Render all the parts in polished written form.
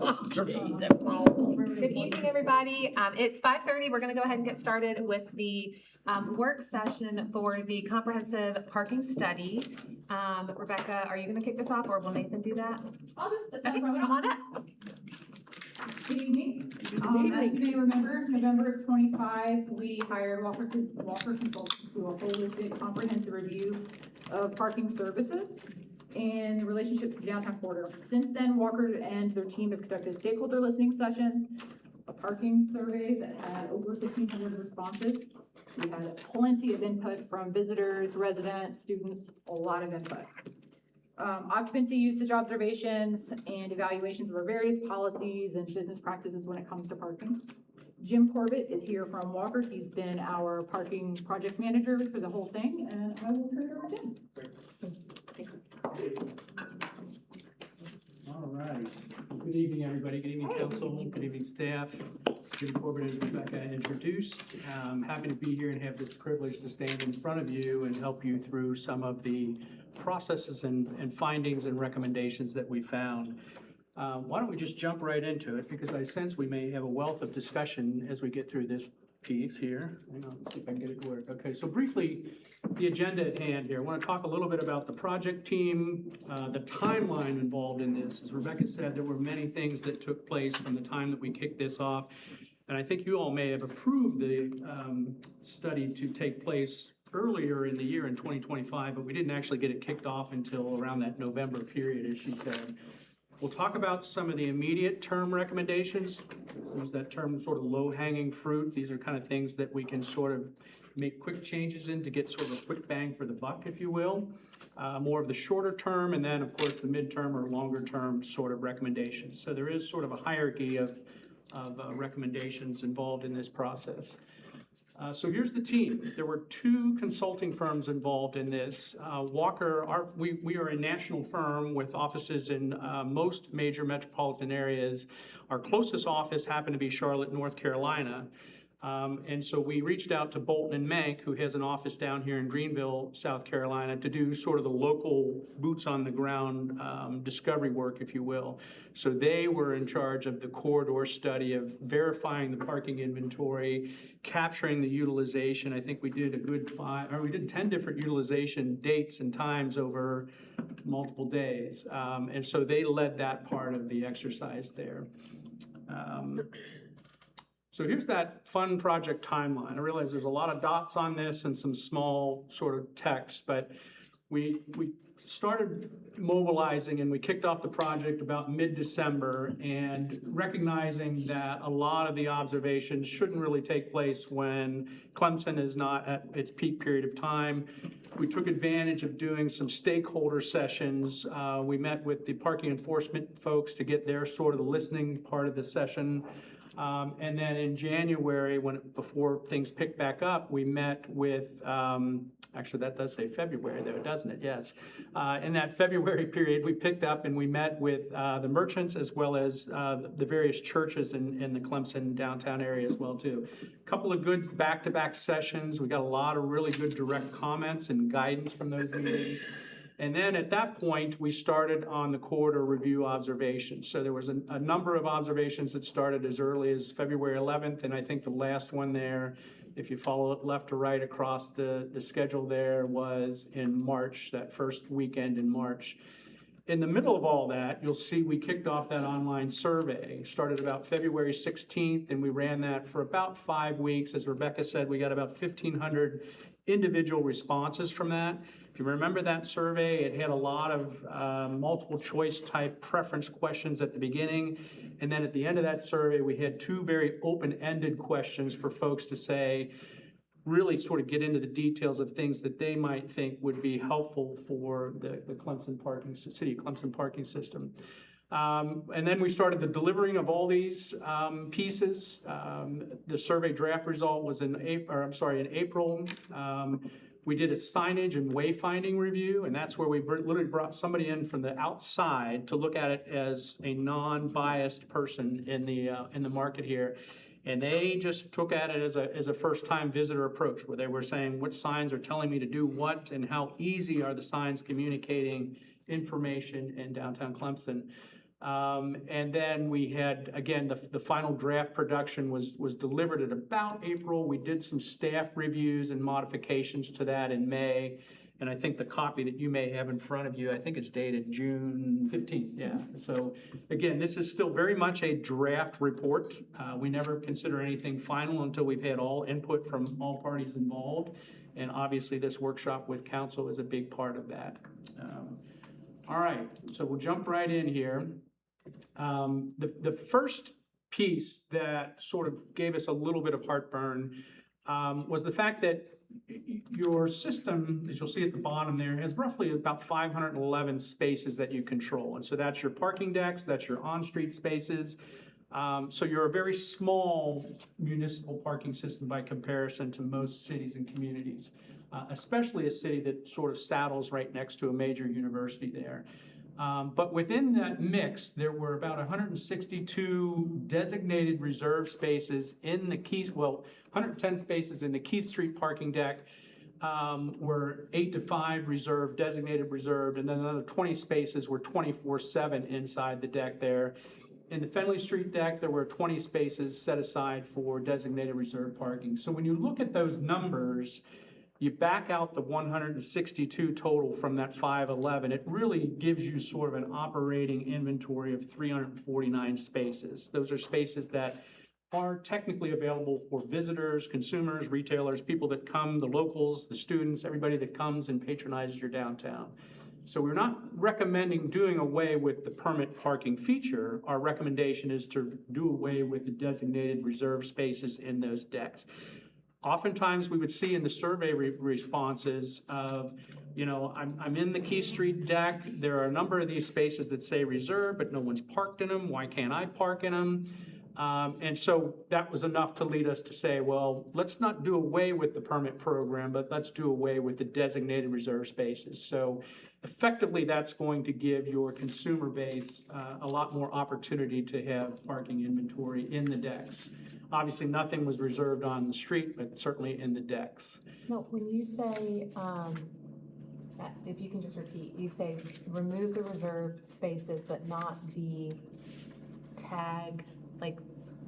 Good evening, everybody. It's 5:30. We're going to go ahead and get started with the work session for the comprehensive parking study. Rebecca, are you going to kick this off, or will Nathan do that? I'll do it. Okay, come on up. Good evening. As you may remember, November of 25, we hired Walker Consultants to do a holistic comprehensive review of parking services and the relationship to the downtown corridor. Since then, Walker and their team have conducted stakeholder listening sessions, a parking survey that had over 1,500 responses. We had plenty of input from visitors, residents, students, a lot of input. Occupancy usage observations and evaluations of our various policies and business practices when it comes to parking. Jim Corbett is here from Walker. He's been our parking project manager for the whole thing, and I will turn it over to him. All right. Good evening, everybody. Good evening, council. Good evening, staff. Jim Corbett, as Rebecca introduced. Happy to be here and have this privilege to stand in front of you and help you through some of the processes and findings and recommendations that we found. Why don't we just jump right into it, because I sense we may have a wealth of discussion as we get through this piece here. Hang on, let's see if I can get it to work. Okay, so briefly, the agenda at hand here. I want to talk a little bit about the project team, the timeline involved in this. As Rebecca said, there were many things that took place from the time that we kicked this off. And I think you all may have approved the study to take place earlier in the year in 2025, but we didn't actually get it kicked off until around that November period, as she said. We'll talk about some of the immediate term recommendations. Use that term, sort of low-hanging fruit. These are kind of things that we can sort of make quick changes in to get sort of a quick bang for the buck, if you will. More of the shorter term, and then, of course, the midterm or longer term sort of recommendations. So there is sort of a hierarchy of recommendations involved in this process. So here's the team. There were two consulting firms involved in this. Walker, we are a national firm with offices in most major metropolitan areas. Our closest office happened to be Charlotte, North Carolina. And so we reached out to Bolton and Mank, who has an office down here in Greenville, South Carolina, to do sort of the local boots on the ground discovery work, if you will. So they were in charge of the corridor study of verifying the parking inventory, capturing the utilization. I think we did 10 different utilization dates and times over multiple days. And so they led that part of the exercise there. So here's that fun project timeline. I realize there's a lot of dots on this and some small sort of text, but we started mobilizing and we kicked off the project about mid-December, and recognizing that a lot of the observations shouldn't really take place when Clemson is not at its peak period of time. We took advantage of doing some stakeholder sessions. We met with the parking enforcement folks to get their sort of the listening part of the session. And then in January, before things picked back up, we met with, actually that does say February though, doesn't it? Yes. In that February period, we picked up and we met with the merchants as well as the various churches in the Clemson downtown area as well too. A couple of good back-to-back sessions. We got a lot of really good direct comments and guidance from those meetings. And then at that point, we started on the corridor review observations. So there was a number of observations that started as early as February 11th, and I think the last one there, if you follow it left to right across the schedule there, was in March, that first weekend in March. In the middle of all that, you'll see we kicked off that online survey. Started about February 16th, and we ran that for about 5 weeks. As Rebecca said, we got about 1,500 individual responses from that. If you remember that survey, it had a lot of multiple choice type preference questions at the beginning. And then at the end of that survey, we had two very open-ended questions for folks to say, really sort of get into the details of things that they might think would be helpful for the city of Clemson parking system. And then we started the delivering of all these pieces. The survey draft result was in April. We did a signage and wayfinding review, and that's where we literally brought somebody in from the outside to look at it as a non-biased person in the market here. And they just took at it as a first-time visitor approach, where they were saying, what signs are telling me to do what, and how easy are the signs communicating information in downtown Clemson. And then we had, again, the final draft production was delivered at about April. We did some staff reviews and modifications to that in May. And I think the copy that you may have in front of you, I think it's dated June 15th, yeah. So again, this is still very much a draft report. We never consider anything final until we've had all input from all parties involved. And obviously this workshop with council is a big part of that. All right, so we'll jump right in here. The first piece that sort of gave us a little bit of heartburn was the fact that your system, as you'll see at the bottom there, has roughly about 511 spaces that you control. And so that's your parking decks, that's your on-street spaces. So you're a very small municipal parking system by comparison to most cities and communities, especially a city that sort of saddles right next to a major university there. But within that mix, there were about 162 designated reserve spaces in the Keith, 110 spaces in the Keith Street parking deck, were 8 to 5 reserved, designated reserved, and then another 20 spaces were 24/7 inside the deck there. In the Fenley Street deck, there were 20 spaces set aside for designated reserve parking. So when you look at those numbers, you back out the 162 total from that 511, it really gives you sort of an operating inventory of 349 spaces. Those are spaces that are technically available for visitors, consumers, retailers, people that come, the locals, the students, everybody that comes and patronizes your downtown. So we're not recommending doing away with the permit parking feature. Our recommendation is to do away with the designated reserve spaces in those decks. Oftentimes, we would see in the survey responses of, you know, I'm in the Key Street deck. There are a number of these spaces that say reserved, but no one's parked in them. Why can't I park in them? And so that was enough to lead us to say, well, let's not do away with the permit program, but let's do away with the designated reserve spaces. So effectively, that's going to give your consumer base a lot more opportunity to have parking inventory in the decks. Obviously, nothing was reserved on the street, but certainly in the decks. No, when you say, if you can just repeat, you say remove the reserved spaces, but not the tag, like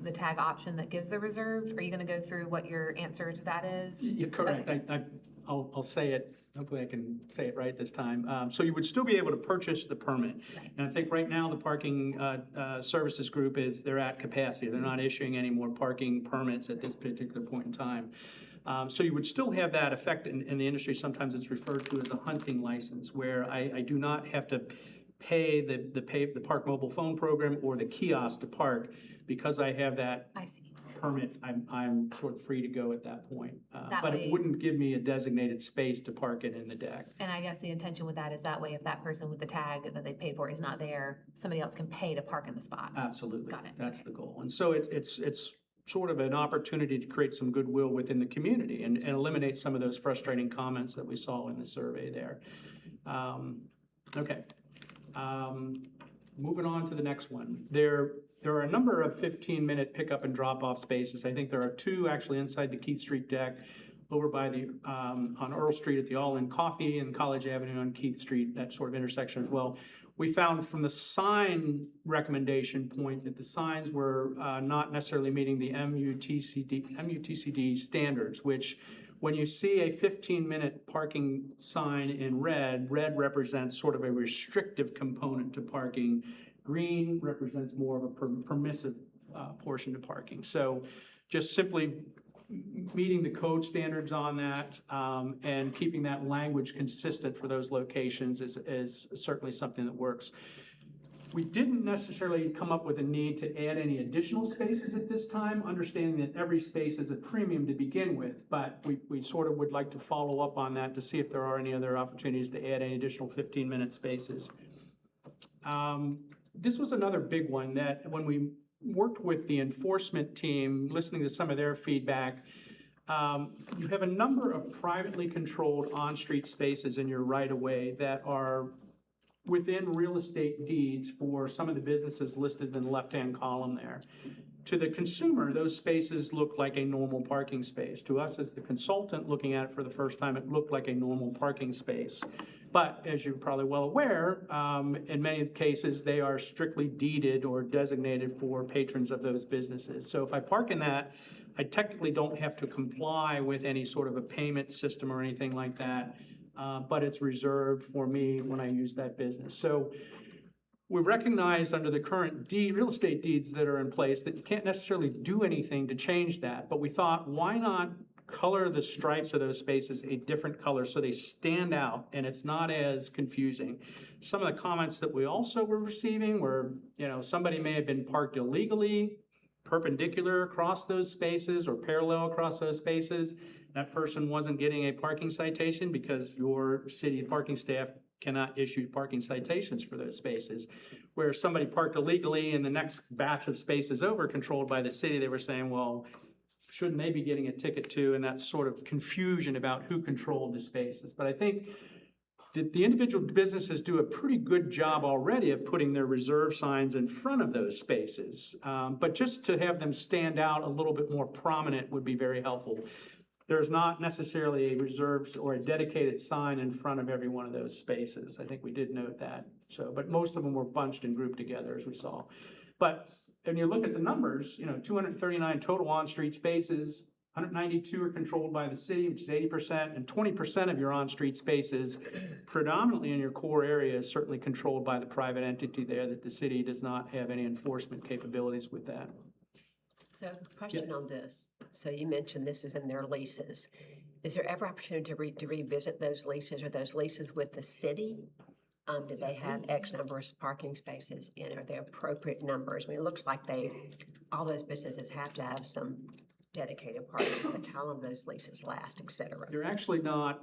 the tag option that gives the reserved? Are you gonna go through what your answer to that is? You're correct. Okay. I'll say it. Hopefully I can say it right this time. So you would still be able to purchase the permit. Right. And I think right now the parking services group they're at capacity. They're not issuing any more parking permits at this particular point in time. So you would still have that effect in the industry. Sometimes it's referred to as a hunting license, where I do not have to pay the Park Mobile Phone program or the kiosk to park, because I have that I see. permit. I'm sort of free to go at that point. That But way- it wouldn't give me a designated space to park it in the deck. And I guess the intention with that is that way if that person with the tag that they paid for is not there, somebody else can pay to park in the spot. Absolutely. Got it. That's the goal. And so it's sort of an opportunity to create some goodwill within the community and eliminate some of those frustrating comments that we saw in the survey there. Okay. Moving on to the next one. There are a number of 15-minute pickup and drop-off spaces. I think there are 2 actually inside the Keith Street deck, over by the, on Earl Street at the All In Coffee, and College Avenue on Keith Street, that sort of intersection as well. We found from the sign recommendation point that the signs were not necessarily meeting the MUTCD standards, which when you see a 15-minute parking sign in red represents sort of a restrictive component to parking. Green represents more of a permissive portion to parking. So just simply meeting the code standards on that and keeping that language consistent for those locations is certainly something that works. We didn't necessarily come up with a need to add any additional spaces at this time, understanding that every space is a premium to begin with, but we sort of would like to follow up on that to see if there are any other opportunities to add any additional 15-minute spaces. This was another big one that when we worked with the enforcement team, listening to some of their feedback, you have a number of privately controlled on-street spaces in your right-of-way that are within real estate deeds for some of the businesses listed in the left-hand column there. To the consumer, those spaces look like a normal parking space. To us as the consultant looking at it for the first time, it looked like a normal parking space. But as you're probably well aware, in many cases, they are strictly deeded or designated for patrons of those businesses. So if I park in that, I technically don't have to comply with any sort of a payment system or anything like that, but it's reserved for me when I use that business. So we recognize under the current real estate deeds that are in place that you can't necessarily do anything to change that, but we thought, why not color the stripes of those spaces a different color so they stand out and it's not as confusing. Some of the comments that we also were receiving were, somebody may have been parked illegally, perpendicular across those spaces or parallel across those spaces. That person wasn't getting a parking citation because your city parking staff cannot issue parking citations for those spaces. Where somebody parked illegally and the next batch of spaces over controlled by the city, they were saying, well, shouldn't they be getting a ticket too? And that sort of confusion about who controlled the spaces. But I think that the individual businesses do a pretty good job already of putting their reserve signs in front of those spaces. But just to have them stand out a little bit more prominent would be very helpful. There's not necessarily a reserved or a dedicated sign in front of every one of those spaces. I think we did note that. But most of them were bunched and grouped together, as we saw. But when you look at the numbers, 239 total on-street spaces, 192 are controlled by the city, which is 80%, and 20% of your on-street spaces, predominantly in your core area, is certainly controlled by the private entity there, that the city does not have any enforcement capabilities with that. So, question on this. So you mentioned this is in their leases. Is there ever opportunity to revisit those leases? Are those leases with the city? Do they have X number of parking spaces and are they appropriate numbers? I mean, it looks like all those businesses have to have some dedicated parking, but how long those leases last, et cetera. They're actually not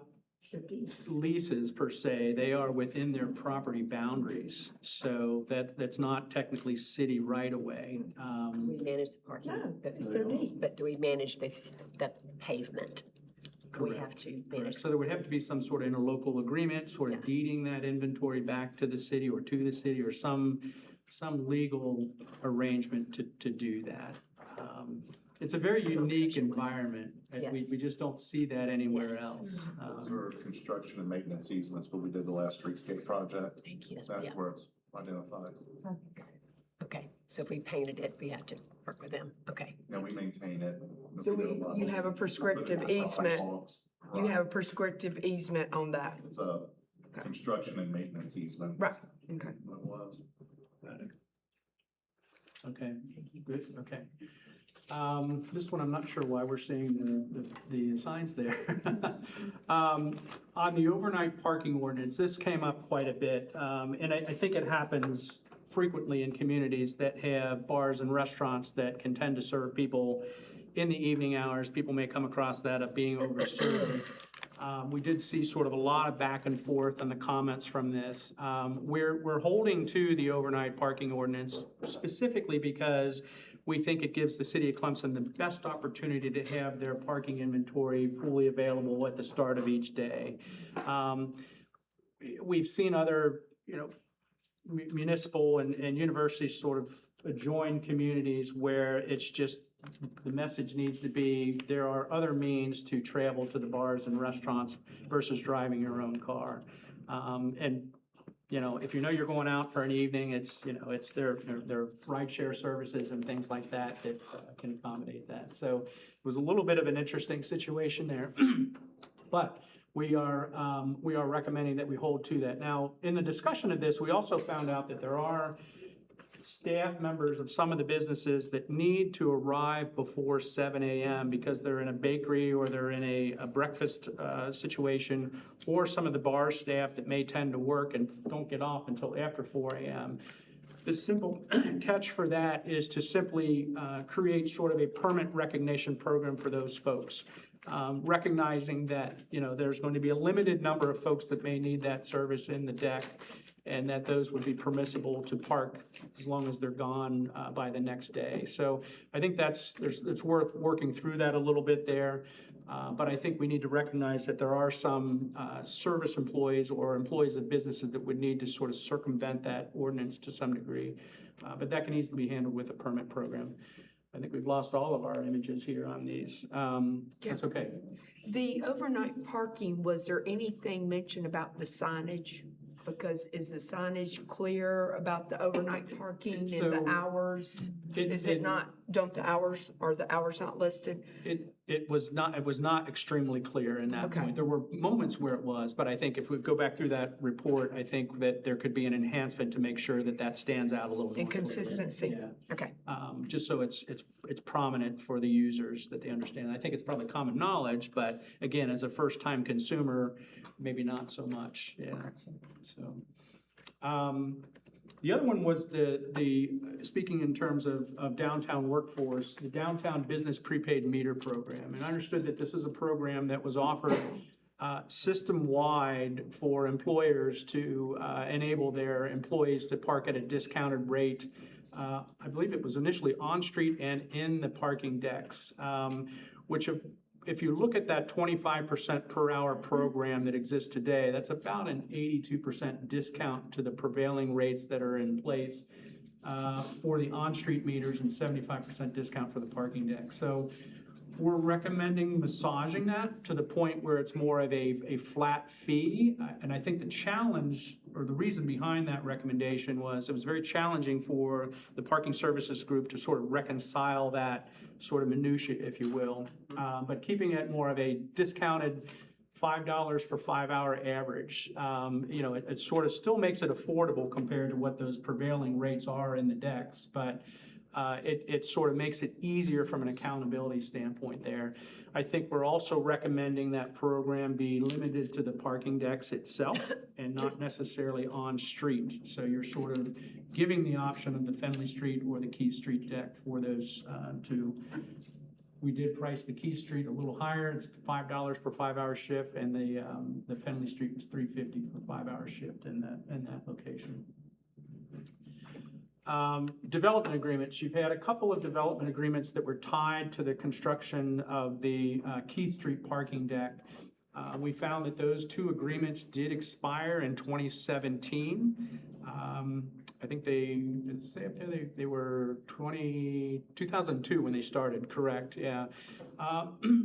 leases per se, they are within their property boundaries. So that's not technically city right away. We manage the parking, but do we manage the pavement? We have to manage. So there would have to be some sort of interlocal agreement, sort of deeding that inventory back to the city or some legal arrangement to do that. It's a very unique environment. We just don't see that anywhere else. Those are construction and maintenance easements, but we did the last streetscape project. Thank you. That's where it's identified. Okay, so if we painted it, we have to work with them. Okay. And we maintain it. So you have a prescriptive easement, you have a prescriptive easement on that. It's a construction and maintenance easement. Right, okay. What it was. Okay, good, okay. This one, I'm not sure why we're seeing the signs there. On the overnight parking ordinance, this came up quite a bit, and I think it happens frequently in communities that have bars and restaurants that can tend to serve people in the evening hours. People may come across that of being overserved. We did see sort of a lot of back and forth on the comments from this. We're holding to the overnight parking ordinance specifically because we think it gives the city of Clemson the best opportunity to have their parking inventory fully available at the start of each day. We've seen other, municipal and universities sort of adjoin communities where it's just the message needs to be there are other means to travel to the bars and restaurants versus driving your own car. If you're going out for an evening, it's their rideshare services and things like that can accommodate that. So it was a little bit of an interesting situation there, but we are recommending that we hold to that. Now, in the discussion of this, we also found out that there are staff members of some of the businesses that need to arrive before 7 a.m. because they're in a bakery or they're in a breakfast situation, or some of the bar staff that may tend to work and don't get off until after 4 a.m. The simple catch for that is to simply create sort of a permanent recognition program for those folks. Recognizing that, there's going to be a limited number of folks that may need that service in the deck, and that those would be permissible to park as long as they're gone by the next day. So I think it's worth working through that a little bit there. But I think we need to recognize that there are some service employees or employees of businesses that would need to sort of circumvent that ordinance to some degree. But that can easily be handled with a permit program. I think we've lost all of our images here on these. That's okay. The overnight parking, was there anything mentioned about the signage? Because is the signage clear about the overnight parking and So, the hours? Is it not, are the hours not listed? It was not extremely clear in that Okay. point. There were moments where it was, but I think if we go back through that report, I think that there could be an enhancement to make sure that that stands out a little more. And consistency? Yeah. Okay. Just so it's prominent for the users that they understand. I think it's probably common knowledge, but again, as a first-time consumer, maybe not so much, yeah, so. The other one was speaking in terms of downtown workforce, the downtown business prepaid meter program. And I understood that this is a program that was offered system-wide for employers to enable their employees to park at a discounted rate. I believe it was initially on-street and in the parking decks, which if you look at that 25% per hour program that exists today, that's about an 82% discount to the prevailing rates that are in place for the on-street meters and 75% discount for the parking deck. So we're recommending massaging that to the point where it's more of a flat fee. And I think the challenge or the reason behind that recommendation was it was very challenging for the parking services group to sort of reconcile that sort of minutia, if you will. But keeping it more of a discounted $5 for 5-hour average, it sort of still makes it affordable compared to what those prevailing rates are in the decks. But it sort of makes it easier from an accountability standpoint there. I think we're also recommending that program be limited to the parking decks itself and not necessarily on street. So you're sort of giving the option of the Fenley Street or the Key Street deck for those two. We did price the Key Street a little higher. It's $5 per 5-hour shift, and the Fenley Street was $3.50 for a 5-hour shift in that location. Development agreements. You've had a couple of development agreements that were tied to the construction of the Keith Street parking deck. We found that those two agreements did expire in 2017. I think they were 2002 when they started, correct? Yeah.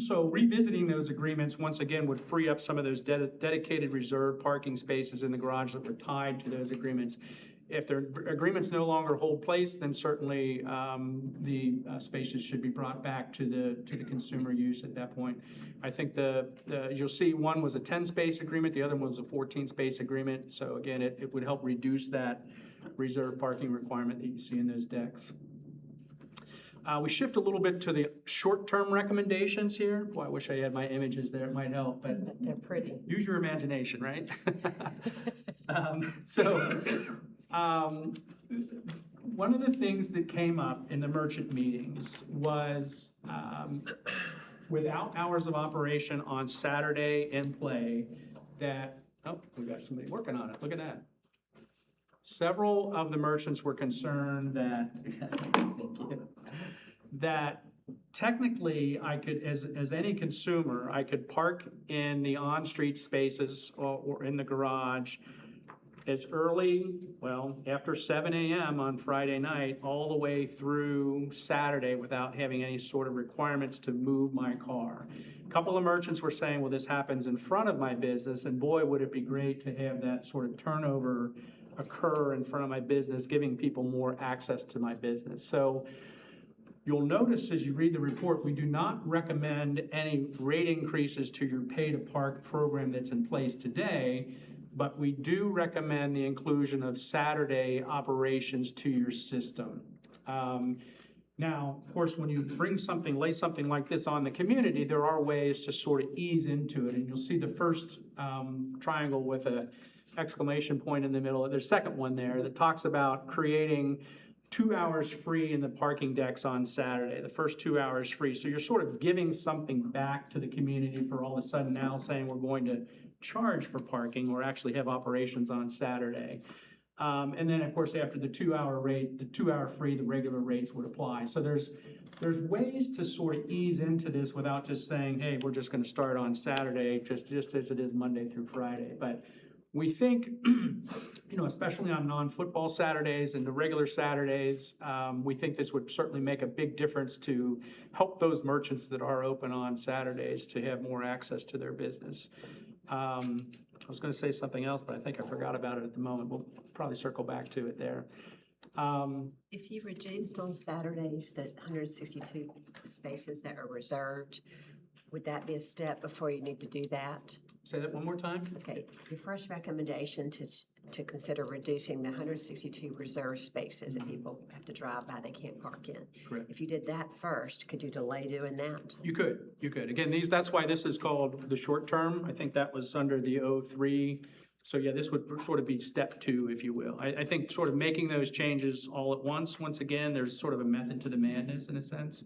So revisiting those agreements once again would free up some of those dedicated reserved parking spaces in the garage that were tied to those agreements. If their agreements no longer hold place, then certainly the spaces should be brought back to the consumer use at that point. I think you'll see one was a 10-space agreement, the other one was a 14-space agreement. So again, it would help reduce that reserved parking requirement that you see in those decks. We shift a little bit to the short-term recommendations here. Boy, I wish I had my images there, it might help, but They're pretty. use your imagination, right? One of the things that came up in the merchant meetings was without hours of operation on Saturday in play that, oh, we've got somebody working on it, look at that. Several of the merchants were concerned that technically I could, as any consumer, I could park in the on-street spaces or in the garage as early, well, after 7 a.m. on Friday night, all the way through Saturday without having any sort of requirements to move my car. A couple of merchants were saying, well, this happens in front of my business, and boy, would it be great to have that sort of turnover occur in front of my business, giving people more access to my business. So you'll notice as you read the report, we do not recommend any rate increases to your pay-to-park program that's in place today, but we do recommend the inclusion of Saturday operations to your system. Now, of course, when you lay something like this on the community, there are ways to sort of ease into it, and you'll see the first triangle with an exclamation point in the middle. There's a second one there that talks about creating 2 hours free in the parking decks on Saturday, the first 2 hours free. So you're sort of giving something back to the community for all of a sudden now saying we're going to charge for parking or actually have operations on Saturday. And then, of course, after the 2 hour rate, the 2 hour free, the regular rates would apply. So there's ways to sort of ease into this without just saying, hey, we're just going to start on Saturday, just as it is Monday through Friday. But We think, especially on non-football Saturdays and the regular Saturdays, we think this would certainly make a big difference to help those merchants that are open on Saturdays to have more access to their business. I was gonna say something else, but I think I forgot about it at the moment. We'll probably circle back to it there. If you reduced on Saturdays the 162 spaces that are reserved, would that be a step before you need to do that? Say that one more time? Okay, your first recommendation to consider reducing the 162 reserved spaces that people have to drive by, they can't park in. Correct. If you did that first, could you delay doing that? You could. Again, that's why this is called the short term. I think that was under the 03. So yeah, this would sort of be step 2, if you will. I think sort of making those changes all at once again, there's sort of a method to the madness in a sense.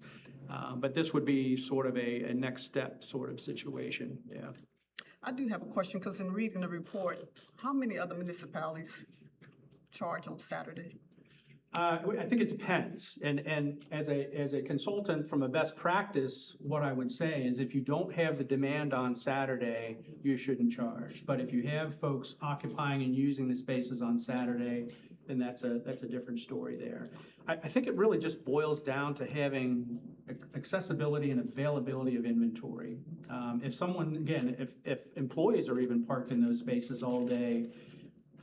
But this would be sort of a next step sort of situation, yeah. I do have a question, because in reading the report, how many other municipalities charge on Saturday? I think it depends, and as a consultant from a best practice, what I would say is if you don't have the demand on Saturday, you shouldn't charge. But if you have folks occupying and using the spaces on Saturday, then that's a different story there. I think it really just boils down to having accessibility and availability of inventory. If someone, again, if employees are even parked in those spaces all day,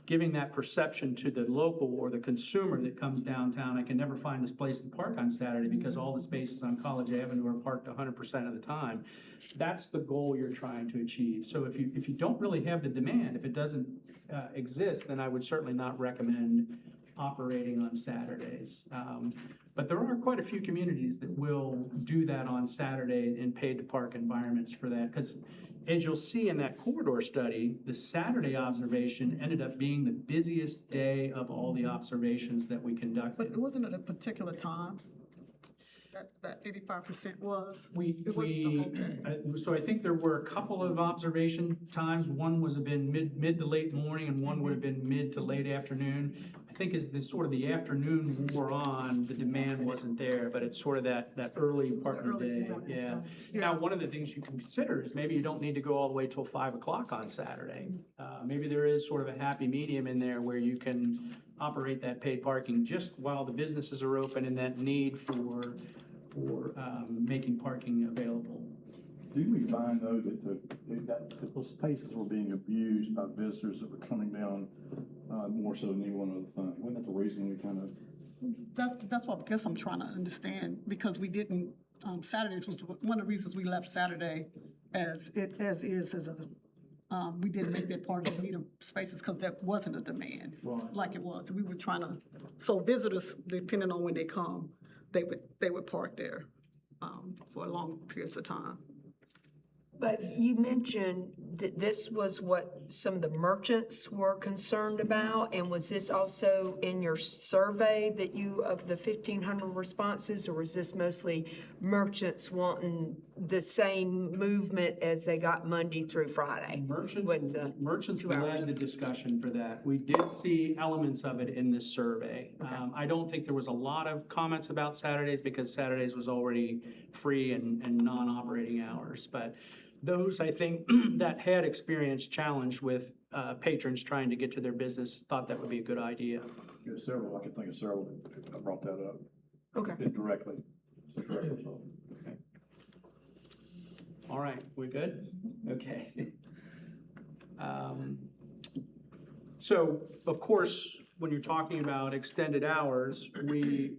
giving that perception to the local or the consumer that comes downtown, I can never find this place to park on Saturday because all the spaces on College Avenue are parked 100% of the time. That's the goal you're trying to achieve. So if you don't really have the demand, if it doesn't exist, then I would certainly not recommend operating on Saturdays. But there are quite a few communities that will do that on Saturday in paid to park environments for that. Because as you'll see in that corridor study, the Saturday observation ended up being the busiest day of all the observations that we But conducted. it wasn't at a particular time that 85% was. It wasn't the whole day. So I think there were a couple of observation times. One was have been mid to late morning and one would have been mid to late afternoon. I think as the afternoon wore on, the demand wasn't there, but it's sort of that early part of the early day, morning yeah. stuff. Now, one of the things you can consider is maybe you don't need to go all the way till 5 o'clock on Saturday. Maybe there is sort of a happy medium in there where you can operate that paid parking just while the businesses are open and that need for making parking available. Did we find though that those spaces were being abused by visitors that were coming down more so than any one other thing? Wasn't that the reason we kind of? That's what I guess I'm trying to understand, because we didn't, Saturdays was one of the reasons we left Saturday we didn't make that part of the meeting spaces because there wasn't a demand like it was. We were trying to, so visitors, depending on when they come, they would park there for long periods of time. But you mentioned that this was what some of the merchants were concerned about, and was this also in your survey that of the 1,500 responses, or was this mostly merchants wanting the same movement as they got Monday through Friday? Merchants 2 hours. led the discussion for that. We did see elements of it in this survey. I don't think there was a lot of comments about Saturdays because Saturdays was already free and non-operating hours. But those, I think, that had experienced challenge with patrons trying to get to their business thought that would be a good idea. There's several, I can think of several that brought that up. Okay. Indirectly. Okay. All right, we good? Okay. So, of course, when you're talking about extended hours, we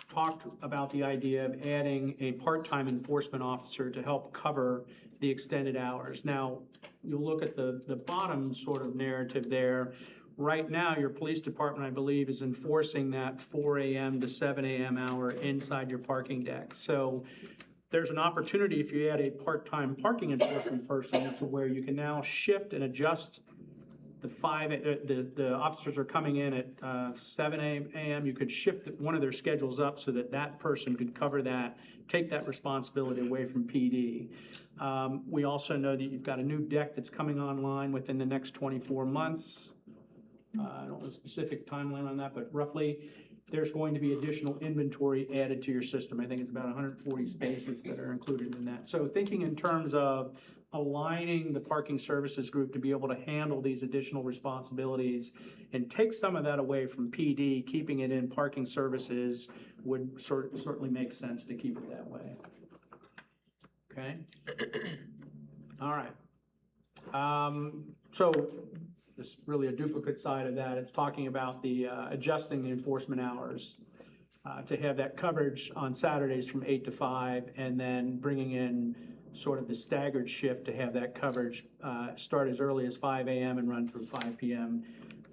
talked about the idea of adding a part-time enforcement officer to help cover the extended hours. Now, you'll look at the bottom sort of narrative there. Right now, your police department, I believe, is enforcing that 4 a.m. to 7 a.m. hour inside your parking deck. So there's an opportunity if you add a part-time parking enforcement person to where you can now shift and adjust the officers are coming in at 7 a.m. You could shift one of their schedules up so that person could cover that, take that responsibility away from PD. We also know that you've got a new deck that's coming online within the next 24 months. I don't know the specific timeline on that, but roughly there's going to be additional inventory added to your system. I think it's about 140 spaces that are included in that. So thinking in terms of aligning the parking services group to be able to handle these additional responsibilities and take some of that away from PD, keeping it in parking services would certainly make sense to keep it that way. Okay? All right. So this is really a duplicate side of that. It's talking about the adjusting the enforcement hours to have that coverage on Saturdays from 8 to 5, and then bringing in sort of the staggered shift to have that coverage start as early as 5 a.m. and run through 5 p.m.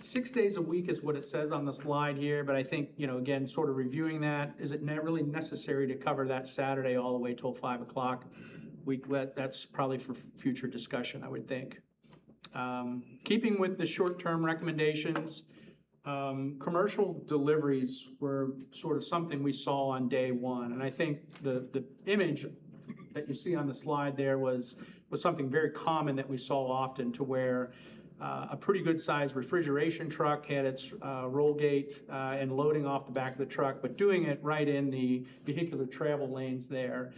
6 days a week is what it says on the slide here, but I think, again, sort of reviewing that, is it really necessary to cover that Saturday all the way till 5 o'clock? That's probably for future discussion, I would think. Keeping with the short-term recommendations, commercial deliveries were sort of something we saw on day one, and I think the image that you see on the slide there was something very common that we saw often, to where a pretty good sized refrigeration truck had its roll gate and loading off the back of the truck, but doing it right in the vehicular travel lanes there,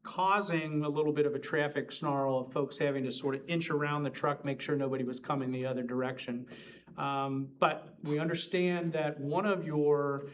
causing a little bit of a traffic snarl of folks having to sort of inch around the truck, make sure nobody was coming the other direction. But we understand that one of your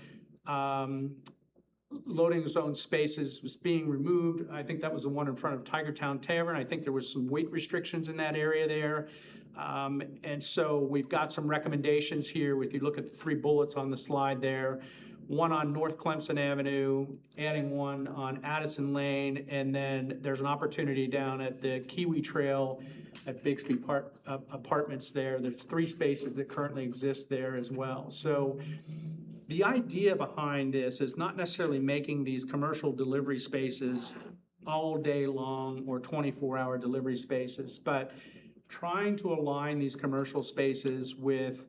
loading zone spaces was being removed. I think that was the one in front of Tigertown Tavern. I think there was some weight restrictions in that area there. And so we've got some recommendations here. If you look at the 3 bullets on the slide there, one on North Clemson Avenue, adding one on Addison Lane, and then there's an opportunity down at the Kiwi Trail at Bixby Apartments there. There's 3 spaces that currently exist there as well. So the idea behind this is not necessarily making these commercial delivery spaces all day long or 24-hour delivery spaces, but trying to align these commercial spaces with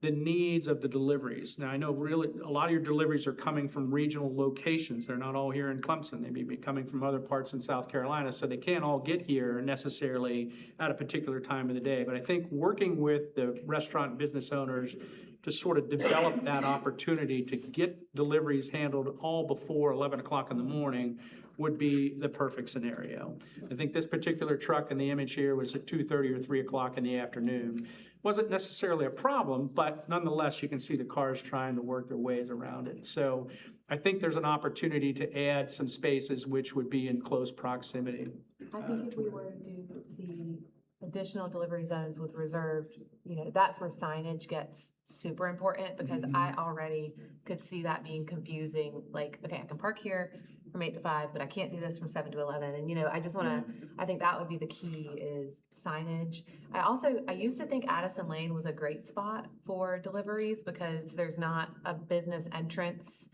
the needs of the deliveries. Now, I know really a lot of your deliveries are coming from regional locations. They're not all here in Clemson. They may be coming from other parts in South Carolina, so they can't all get here necessarily at a particular time of the day. But I think working with the restaurant and business owners to sort of develop that opportunity to get deliveries handled all before 11 o'clock in the morning would be the perfect scenario. I think this particular truck in the image here was at 2:30 or 3 o'clock in the afternoon. Wasn't necessarily a problem, but nonetheless, you can see the cars trying to work their ways around it. So I think there's an opportunity to add some spaces which would be in close proximity. I think if we were to do the additional delivery zones with reserved, that's where signage gets super important, because I already could see that being confusing. Like, okay, I can park here from 8 to 5, but I can't do this from 7 to 11. And, I just want to, I think that would be the key, is signage. I used to think Addison Lane was a great spot for deliveries because there's not a business entrance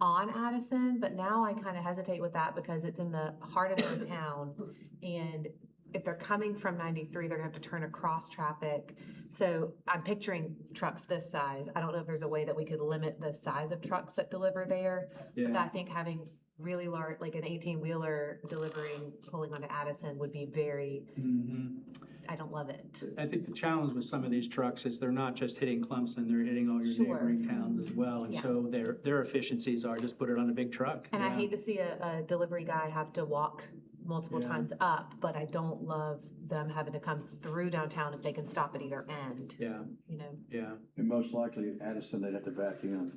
on Addison, but now I kind of hesitate with that because it's in the heart of the town, and if they're coming from 93, they're gonna have to turn across traffic. So I'm picturing trucks this size. I don't know if there's a way that we could limit the size of trucks that deliver there. But I think having really large, like an 18-wheeler pulling onto Addison would be very, I don't love it. I think the challenge with some of these trucks is they're not just hitting Clemson, they're hitting all your neighboring towns as well. And so their efficiencies are just put it on a big truck. And I hate to see a delivery guy have to walk multiple times up, but I don't love them having to come through downtown if they can stop at either end. And most likely at Addison, they'd have to back in.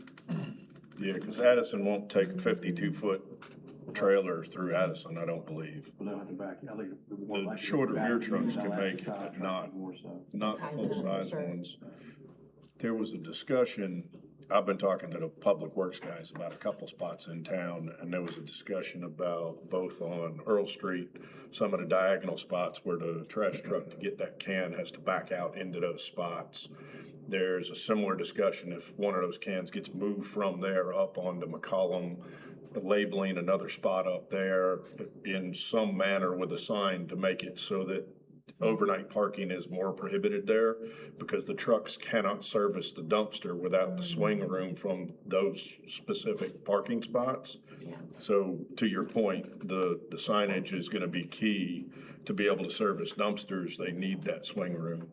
Yeah, because Addison won't take a 52-foot trailer through Addison, I don't believe. But they'll have to back, I think. The shorter rear trucks can make it, but not full-size ones. There was a discussion, I've been talking to the Public Works guys about a couple spots in town, and there was a discussion about both on Earl Street, some of the diagonal spots where the trash truck to get that can has to back out into those spots. There's a similar discussion if one of those cans gets moved from there up onto McCollum, labeling another spot up there in some manner with a sign to make it so that overnight parking is more prohibited there, because the trucks cannot service the dumpster without the swing room from those specific parking spots. So to your point, the signage is gonna be key to be able to service dumpsters. They need that swing room.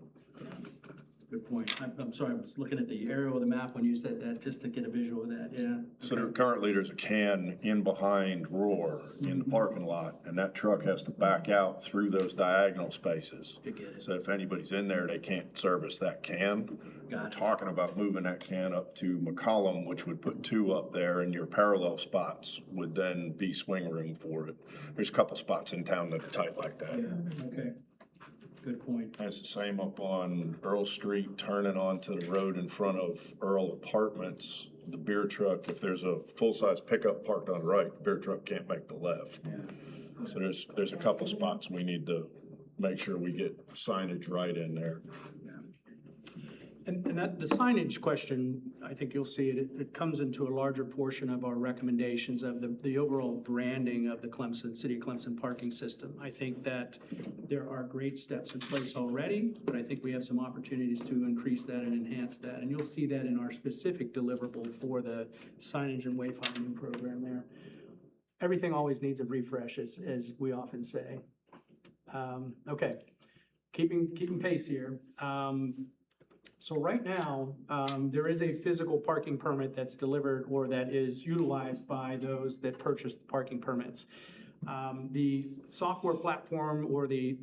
Good point. I'm sorry, I was looking at the aerial of the map when you said that, just to get a visual of that, yeah. So currently, there's a can in behind Roar in the parking lot, and that truck has to back out through those diagonal spaces. To get it. So if anybody's in there, they can't service that can. We're talking about moving that can up to McCollum, which would put 2 up there, and your parallel spots would then be swing room for it. There's a couple spots in town that are tight like that. Yeah, okay. Good point. And it's the same up on Earl Street, turning onto the road in front of Earl Apartments. The beer truck, if there's a full-size pickup parked on the right, the beer truck can't make the left. Yeah. So there's a couple spots we need to make sure we get signage right in there. And that, the signage question, I think you'll see it comes into a larger portion of our recommendations of the overall branding of the Clemson, City of Clemson parking system. I think that there are great steps in place already, but I think we have some opportunities to increase that and enhance that. And you'll see that in our specific deliverable for the signage and wayfinding program there. Everything always needs a refresh, as we often say. Okay, keeping pace here. So right now, there is a physical parking permit that's delivered or that is utilized by those that purchase the parking permits. The software platform or the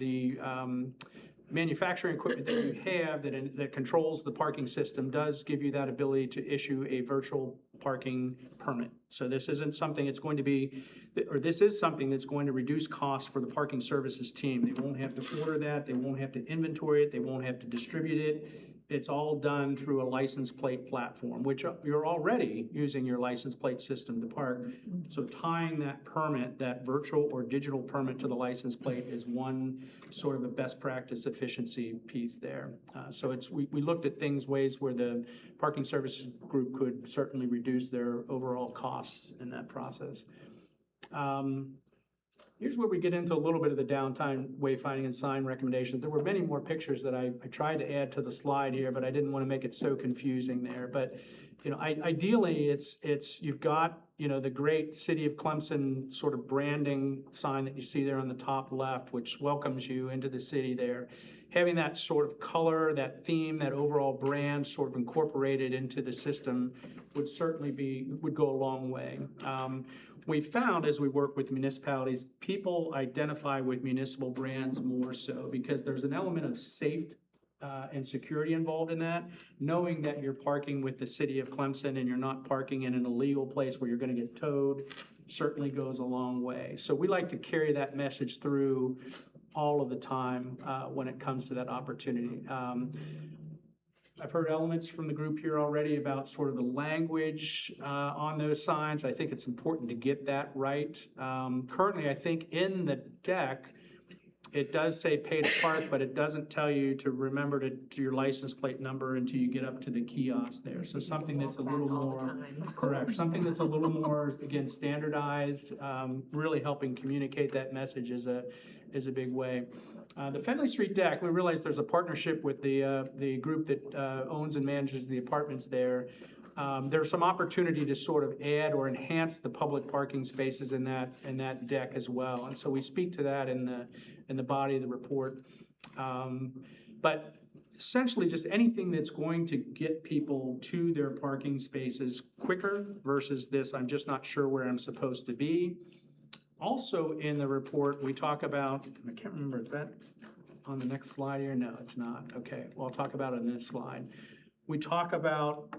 manufacturing equipment that you have that controls the parking system does give you that ability to issue a virtual parking permit. So this isn't something it's going to be, or this is something that's going to reduce costs for the parking services team. They won't have to order that, they won't have to inventory it, they won't have to distribute it. It's all done through a license plate platform, which you're already using your license plate system to park. So tying that permit, that virtual or digital permit to the license plate is one sort of a best practice efficiency piece there. So we looked at ways where the parking services group could certainly reduce their overall costs in that process. Here's where we get into a little bit of the downtown wayfinding and sign recommendations. There were many more pictures that I tried to add to the slide here, but I didn't want to make it so confusing there. But, you know, ideally, it's you've got, you know, the great City of Clemson sort of branding sign that you see there on the top left, which welcomes you into the city there. Having that sort of color, that theme, that overall brand sort of incorporated into the system would certainly would go a long way. We found as we work with municipalities, people identify with municipal brands more so because there's an element of safety and security involved in that. Knowing that you're parking with the City of Clemson and you're not parking in an illegal place where you're going to get towed certainly goes a long way. So we like to carry that message through all of the time when it comes to that opportunity. I've heard elements from the group here already about sort of the language on those signs. I think it's important to get that right. Currently, I think in the deck, it does say pay to park, but it doesn't tell you to remember to your license plate number until you get up to the kiosk there. So something that's a little more, correct, something that's a little more, again, standardized, really helping communicate that message is a big way. The Fenley Street deck, we realize there's a partnership with the group that owns and manages the apartments there. There's some opportunity to sort of add or enhance the public parking spaces in that deck as well. And so we speak to that in the body of the report. But essentially just anything that's going to get people to their parking spaces quicker versus this, I'm just not sure where I'm supposed to be. Also in the report, we talk about, I can't remember, is that on the next slide here? No, it's not. Okay, well, I'll talk about it in this slide. We talk about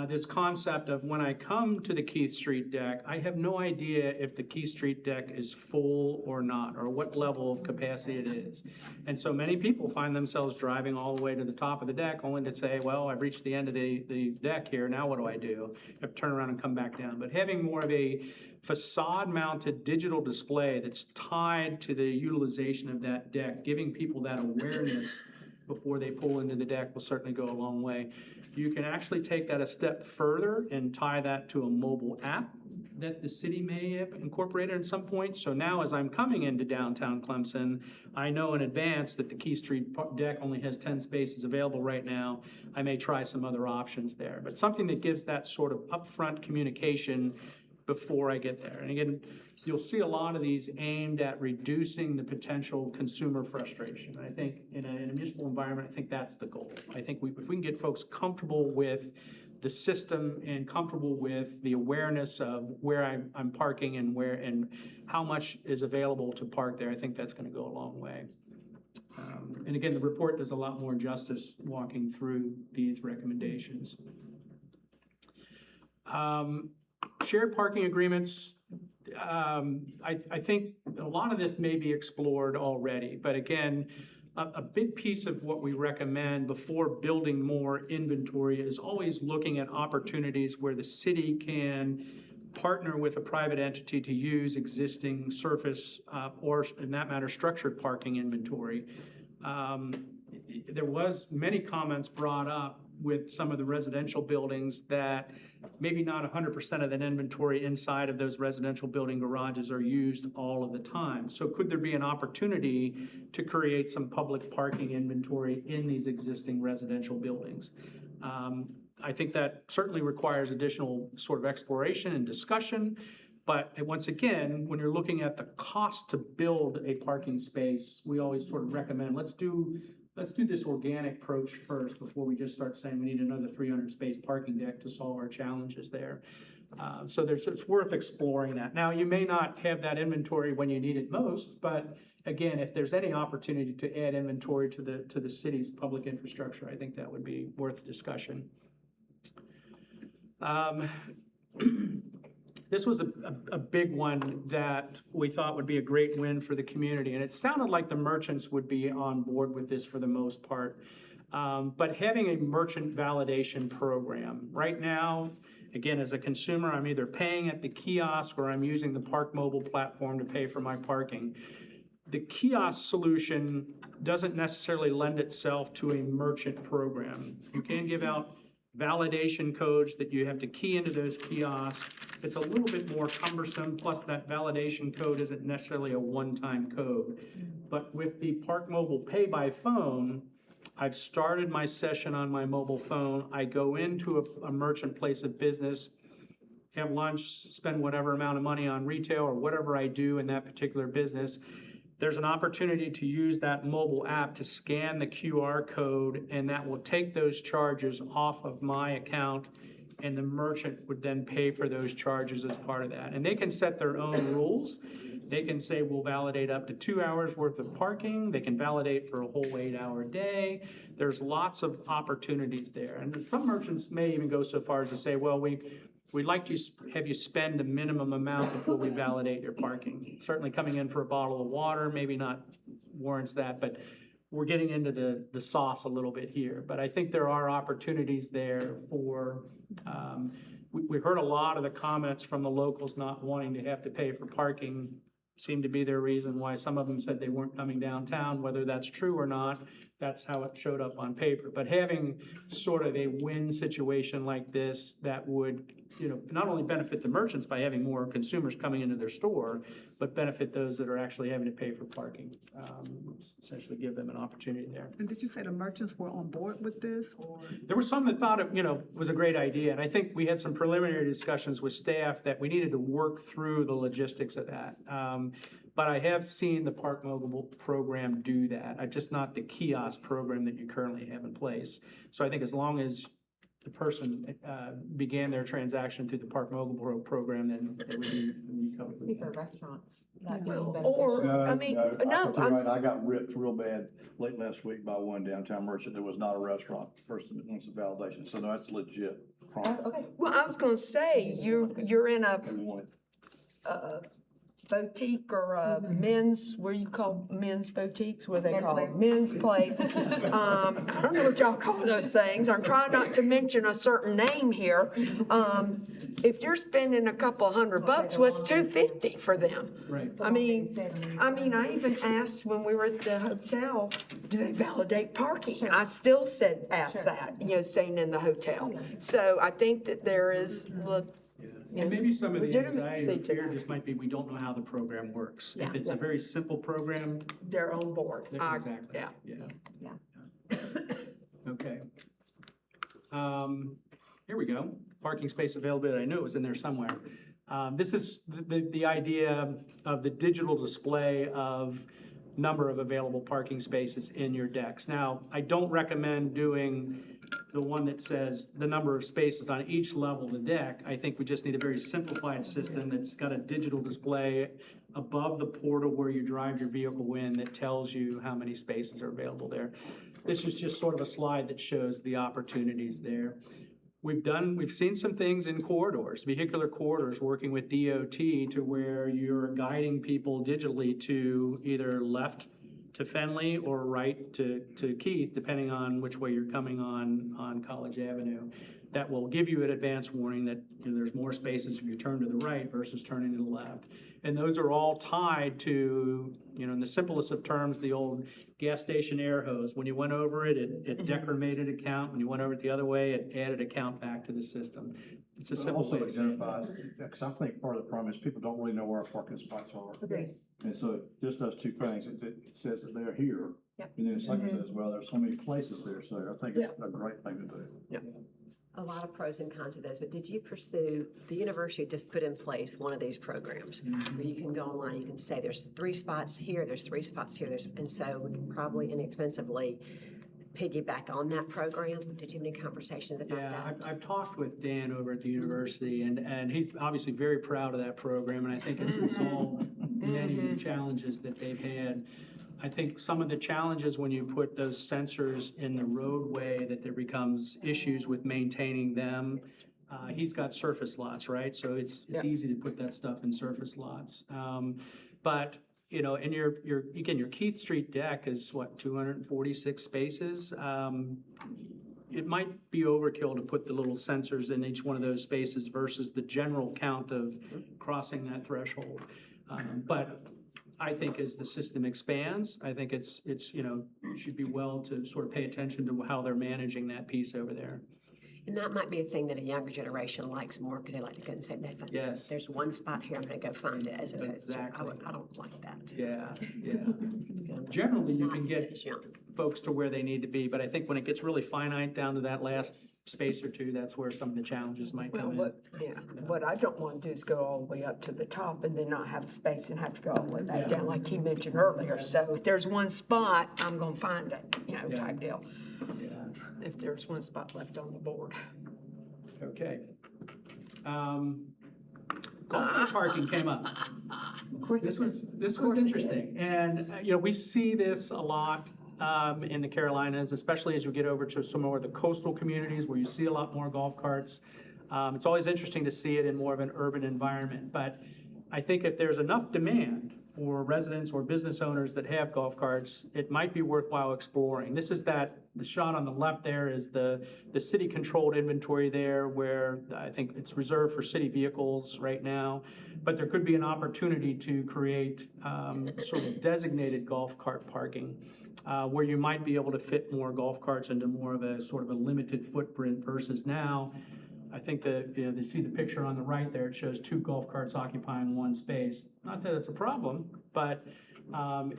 this concept of when I come to the Keith Street deck, I have no idea if the Keith Street deck is full or not, or what level of capacity it is. And so many people find themselves driving all the way to the top of the deck only to say, well, I've reached the end of the deck here, now what do I do? I have to turn around and come back down. But having more of a facade-mounted digital display that's tied to the utilization of that deck, giving people that awareness before they pull into the deck will certainly go a long way. You can actually take that a step further and tie that to a mobile app that the city may have incorporated at some point. So now as I'm coming into downtown Clemson, I know in advance that the Key Street deck only has 10 spaces available right now. I may try some other options there, but something that gives that sort of upfront communication before I get there. And again, you'll see a lot of these aimed at reducing the potential consumer frustration. I think in a municipal environment, I think that's the goal. I think if we can get folks comfortable with the system and comfortable with the awareness of where I'm parking and how much is available to park there, I think that's gonna go a long way. And again, the report does a lot more justice walking through these recommendations. Shared parking agreements, I think a lot of this may be explored already, but again, a big piece of what we recommend before building more inventory is always looking at opportunities where the city can partner with a private entity to use existing surface or, in that matter, structured parking inventory. There was many comments brought up with some of the residential buildings that maybe not 100% of that inventory inside of those residential building garages are used all of the time. So could there be an opportunity to create some public parking inventory in these existing residential buildings? I think that certainly requires additional sort of exploration and discussion. But once again, when you're looking at the cost to build a parking space, we always sort of recommend, let's do this organic approach first before we just start saying we need another 300 space parking deck to solve our challenges there. So it's worth exploring that. Now, you may not have that inventory when you need it most, but again, if there's any opportunity to add inventory to the city's public infrastructure, I think that would be worth discussion. This was a big one that we thought would be a great win for the community, and it sounded like the merchants would be on board with this for the most part. But having a merchant validation program, right now, again, as a consumer, I'm either paying at the kiosk or I'm using the Park Mobile platform to pay for my parking. The kiosk solution doesn't necessarily lend itself to a merchant program. You can give out validation codes that you have to key into those kiosks. It's a little bit more cumbersome, plus that validation code isn't necessarily a one-time code. But with the Park Mobile Pay by Phone, I've started my session on my mobile phone. I go into a merchant place of business, have lunch, spend whatever amount of money on retail or whatever I do in that particular business. There's an opportunity to use that mobile app to scan the QR code, and that will take those charges off of my account, and the merchant would then pay for those charges as part of that. And they can set their own rules. They can say, we'll validate up to 2 hours worth of parking. They can validate for a whole 8-hour day. There's lots of opportunities there. And some merchants may even go so far as to say, well, we'd like to have you spend a minimum amount before we validate your parking. Certainly coming in for a bottle of water, maybe not warrants that, but we're getting into the sauce a little bit here. But I think there are opportunities there for, we heard a lot of the comments from the locals not wanting to have to pay for parking seemed to be their reason why some of them said they weren't coming downtown. Whether that's true or not, that's how it showed up on paper. But having sort of a win situation like this that would, not only benefit the merchants by having more consumers coming into their store, but benefit those that are actually having to pay for parking, essentially give them an opportunity there. And did you say the merchants were on board with this, or? There were some that thought it, was a great idea, and I think we had some preliminary discussions with staff that we needed to work through the logistics of that. But I have seen the Park Mobile program do that, just not the kiosk program that you currently have in place. So I think as long as the person began their transaction through the Park Mobile program, then it would be covered. See for restaurants, that being Well, beneficial. or, I mean, no, Right, I got ripped real bad late last week by one downtown merchant that was not a restaurant person that wants a validation, so no, that's legit. Oh, okay. well, I was gonna say, you're in a They want it. boutique or a men's, where you call men's boutiques, what do they call it? Menswear. Men's place. I don't know what y'all call those things. I'm trying not to mention a certain name here. If you're spending a couple $100, what's $250 for them? Right. I mean, I even asked when we were at the hotel, do they validate parking? I still said, ask that, staying in the hotel. So I think that there is, And maybe some of the anxiety legitimacy or to fear that. just might be, we don't know how the program works. Yeah. If it's a very simple program, They're on board. exactly. Yeah. Yeah. Okay. Here we go. Parking space availability. I knew it was in there somewhere. This is the idea of the digital display of number of available parking spaces in your decks. Now, I don't recommend doing the one that says the number of spaces on each level of the deck. I think we just need a very simplified system that's got a digital display above the portal where you drive your vehicle in that tells you how many spaces are available there. This is just sort of a slide that shows the opportunities there. We've seen some things in corridors, vehicular corridors, working with DOT to where you're guiding people digitally to either left to Fenley or right to Keith, depending on which way you're coming on College Avenue. That will give you an advance warning that there's more spaces if you turn to the right versus turning to the left. And those are all tied to, in the simplest of terms, the old gas station air hose. When you went over it, it decremented a count. When you went over it the other way, it added a count back to the system. It's a But simple way also of saying it. identifies, because I think part of the problem is people don't really know where our parking spots are. Agreed. And so it just does two things. It says that they're here. Yep. And then it's like it says, well, there's so many places there, so I think it's a great thing to do. A lot of pros and cons of this, but did you pursue, the university just put in place one of these programs where you can go online, you can say there's 3 spots here, there's 3 spots here, and so we can probably inexpensively piggyback on that program? Did you have any conversations about Yeah, that? I've talked with Dan over at the university, and he's obviously very proud of that program, and I think it's resolved many challenges that they've had. I think some of the challenges when you put those sensors in the roadway, that there becomes issues with maintaining them. He's got surface lots, right? So it's easy to put that stuff in surface lots. But and your Keith Street deck is what, 246 spaces? It might be overkill to put the little sensors in each one of those spaces versus the general count of crossing that threshold. But I think as the system expands, I think it should be well to sort of pay attention to how they're managing that piece over there. And that might be a thing that a younger generation likes more because they like to go and say, Yes. there's one spot here, I'm gonna go find it, as opposed to, Exactly. I don't like that. Yeah. Generally, you can get As young. folks to where they need to be, but I think when it gets really finite down to that last space or two, that's where some of the challenges might come in. What I don't want to do is go all the way up to the top and then not have space and have to go all the way back down, like he mentioned earlier. So if there's one spot, I'm gonna find it, type deal, Yeah. if there's one spot left on the board. Okay. Golf cart parking came up. Of course This it was course it interesting, and we see this a lot in the Carolinas, especially as you get over to some more of the coastal communities where you see a lot more golf carts. It's always interesting to see it in more of an urban environment, but I think if there's enough demand for residents or business owners that have golf carts, it might be worthwhile exploring. This is the shot on the left there is the city-controlled inventory there, where I think it's reserved for city vehicles right now. But there could be an opportunity to create sort of designated golf cart parking, where you might be able to fit more golf carts into more of a sort of a limited footprint versus now. I think that, you see the picture on the right there, it shows 2 golf carts occupying 1 space. Not that it's a problem, but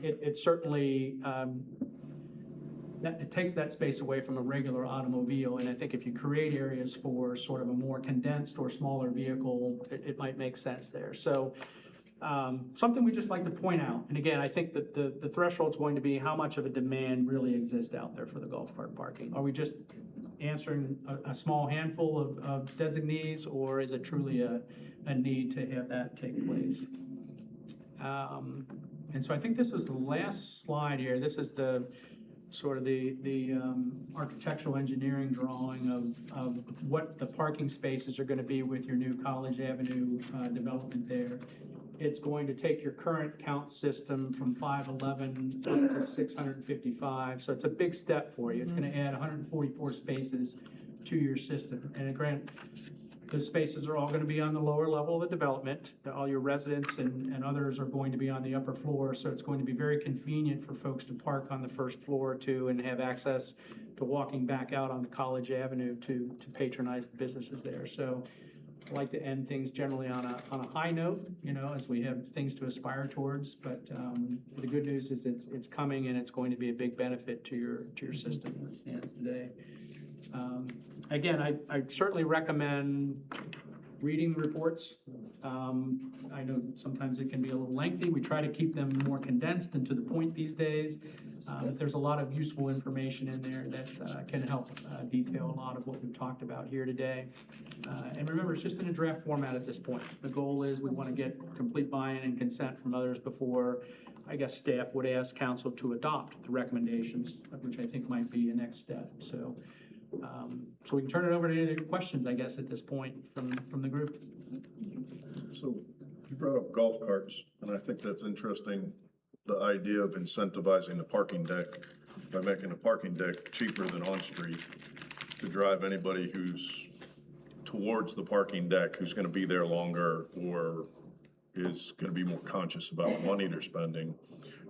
it certainly, it takes that space away from a regular automobile. And I think if you create areas for sort of a more condensed or smaller vehicle, it might make sense there. So something we just like to point out. And again, I think that the threshold's going to be how much of a demand really exists out there for the golf cart parking. Are we just answering a small handful of designees, or is it truly a need to have that take place? And so I think this was the last slide here. This is the sort of the architectural engineering drawing of what the parking spaces are going to be with your new College Avenue development there. It's going to take your current count system from 511 up to 655. So it's a big step for you. It's going to add 144 spaces to your system. And granted, those spaces are all going to be on the lower level of the development. All your residents and others are going to be on the upper floor. So it's going to be very convenient for folks to park on the first floor too and have access to walking back out onto College Avenue to patronize the businesses there. So I like to end things generally on a high note, as we have things to aspire towards. But the good news is it's coming, and it's going to be a big benefit to your system as it stands today. Again, I certainly recommend reading the reports. I know sometimes it can be a little lengthy. We try to keep them more condensed and to the point these days. But there's a lot of useful information in there that can help detail a lot of what we've talked about here today. And remember, it's just in a draft format at this point. The goal is we want to get complete buy-in and consent from others before, I guess, staff would ask council to adopt the recommendations, which I think might be a next step. So we can turn it over to any questions, I guess, at this point from the group. So you brought up golf carts, and I think that's interesting, the idea of incentivizing the parking deck by making the parking deck cheaper than on-street to drive anybody who's towards the parking deck, who's gonna be there longer or is gonna be more conscious about the money they're spending.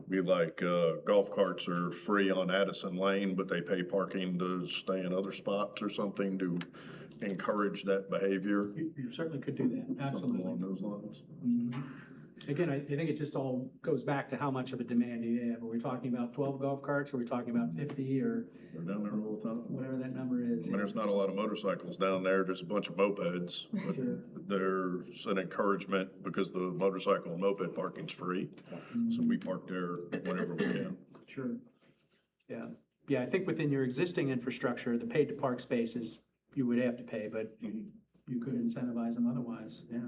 Be like, golf carts are free on Addison Lane, but they pay parking to stay in other spots or something to encourage that behavior. You certainly could do that, Something absolutely. along those lines. Again, I think it just all goes back to how much of a demand you have. Are we talking about 12 golf carts? Are we talking about 50 or They're down there all the time. whatever that number is? I mean, there's not a lot of motorcycles down there, there's a bunch of mopeds, but Sure. there's an encouragement because the motorcycle and moped parking's free. So we park there whenever we can. Sure. Yeah. Yeah, I think within your existing infrastructure, the paid to park spaces, you would have to pay, but you could incentivize them otherwise. Yeah,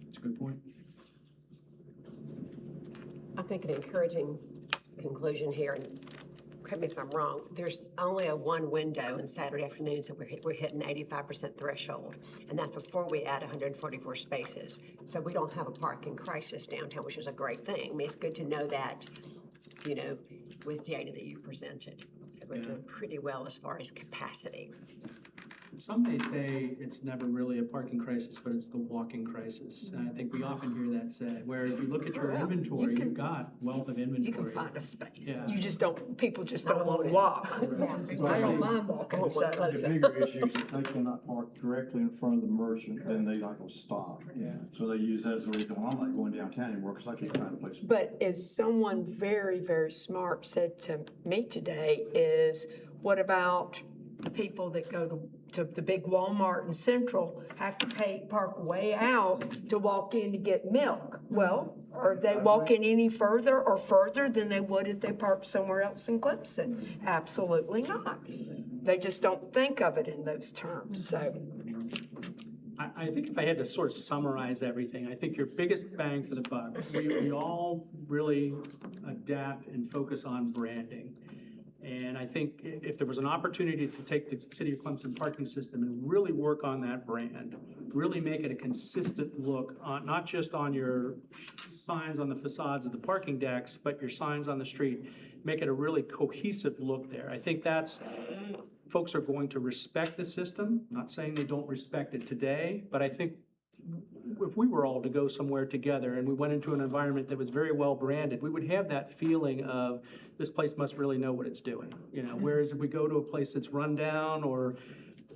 that's a good point. I think an encouraging conclusion here, and correct me if I'm wrong, there's only a one window on Saturday afternoons that we're hitting 85% threshold, and that's before we add 144 spaces. So we don't have a parking crisis downtown, which is a great thing. I mean, it's good to know that, you know, with data that you've presented. We're doing pretty well as far as capacity. Some may say it's never really a parking crisis, but it's the walking crisis. And I think we often hear that said, where if you look at your Well, inventory, you can- you've got wealth of inventory. You can find a space. Yeah. You just don't, people just don't want to walk. I don't mind walking, so. The bigger issue is if they cannot park directly in front of the merchant, then they like will stop. Yeah. So they use that as a reason, well, I'm not going downtown anymore because I can't find a place. But as someone very, very smart said to me today is, what about the people that go to the big Walmart in Central have to park way out to walk in to get milk? Well, are they walking any further or further than they would if they parked somewhere else in Clemson? Absolutely not. They just don't think of it in those terms, so. I think if I had to sort of summarize everything, I think your biggest bang for the buck, we all really adapt and focus on branding. And I think if there was an opportunity to take the City of Clemson parking system and really work on that brand, really make it a consistent look on, not just on your signs on the facades of the parking decks, but your signs on the street, make it a really cohesive look there. I think that's, folks are going to respect the system, not saying they don't respect it today, but I think if we were all to go somewhere together and we went into an environment that was very well branded, we would have that feeling of this place must really know what it's doing. You know, whereas if we go to a place that's run down or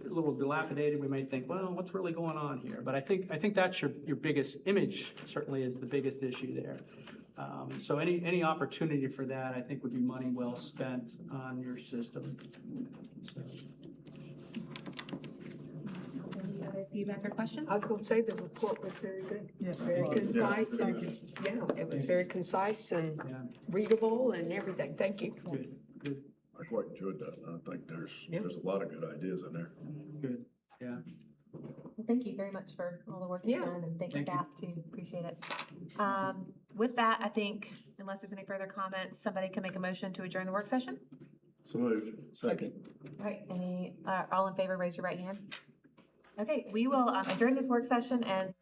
a little dilapidated, we might think, well, what's really going on here? But I think that's your biggest image, certainly is the biggest issue there. So any opportunity for that, I think would be money well spent on your system. So. Any other feedback or questions? I was gonna say the report was very good. Yes, it Very was. concise and, yeah, it was very concise and Yeah, readable and everything. Thank you. good, good, I quite enjoyed that. I think Yeah. there's a lot of good ideas in there. good, yeah. Well, thank you very much for all the work you've Yeah. done, and thanks Thank you. staff too, appreciate it. With that, I think, unless there's any further comments, somebody can make a motion to adjourn the work session. So moved. Second. All right, all in favor, raise your right hand. Okay, we will adjourn this work session and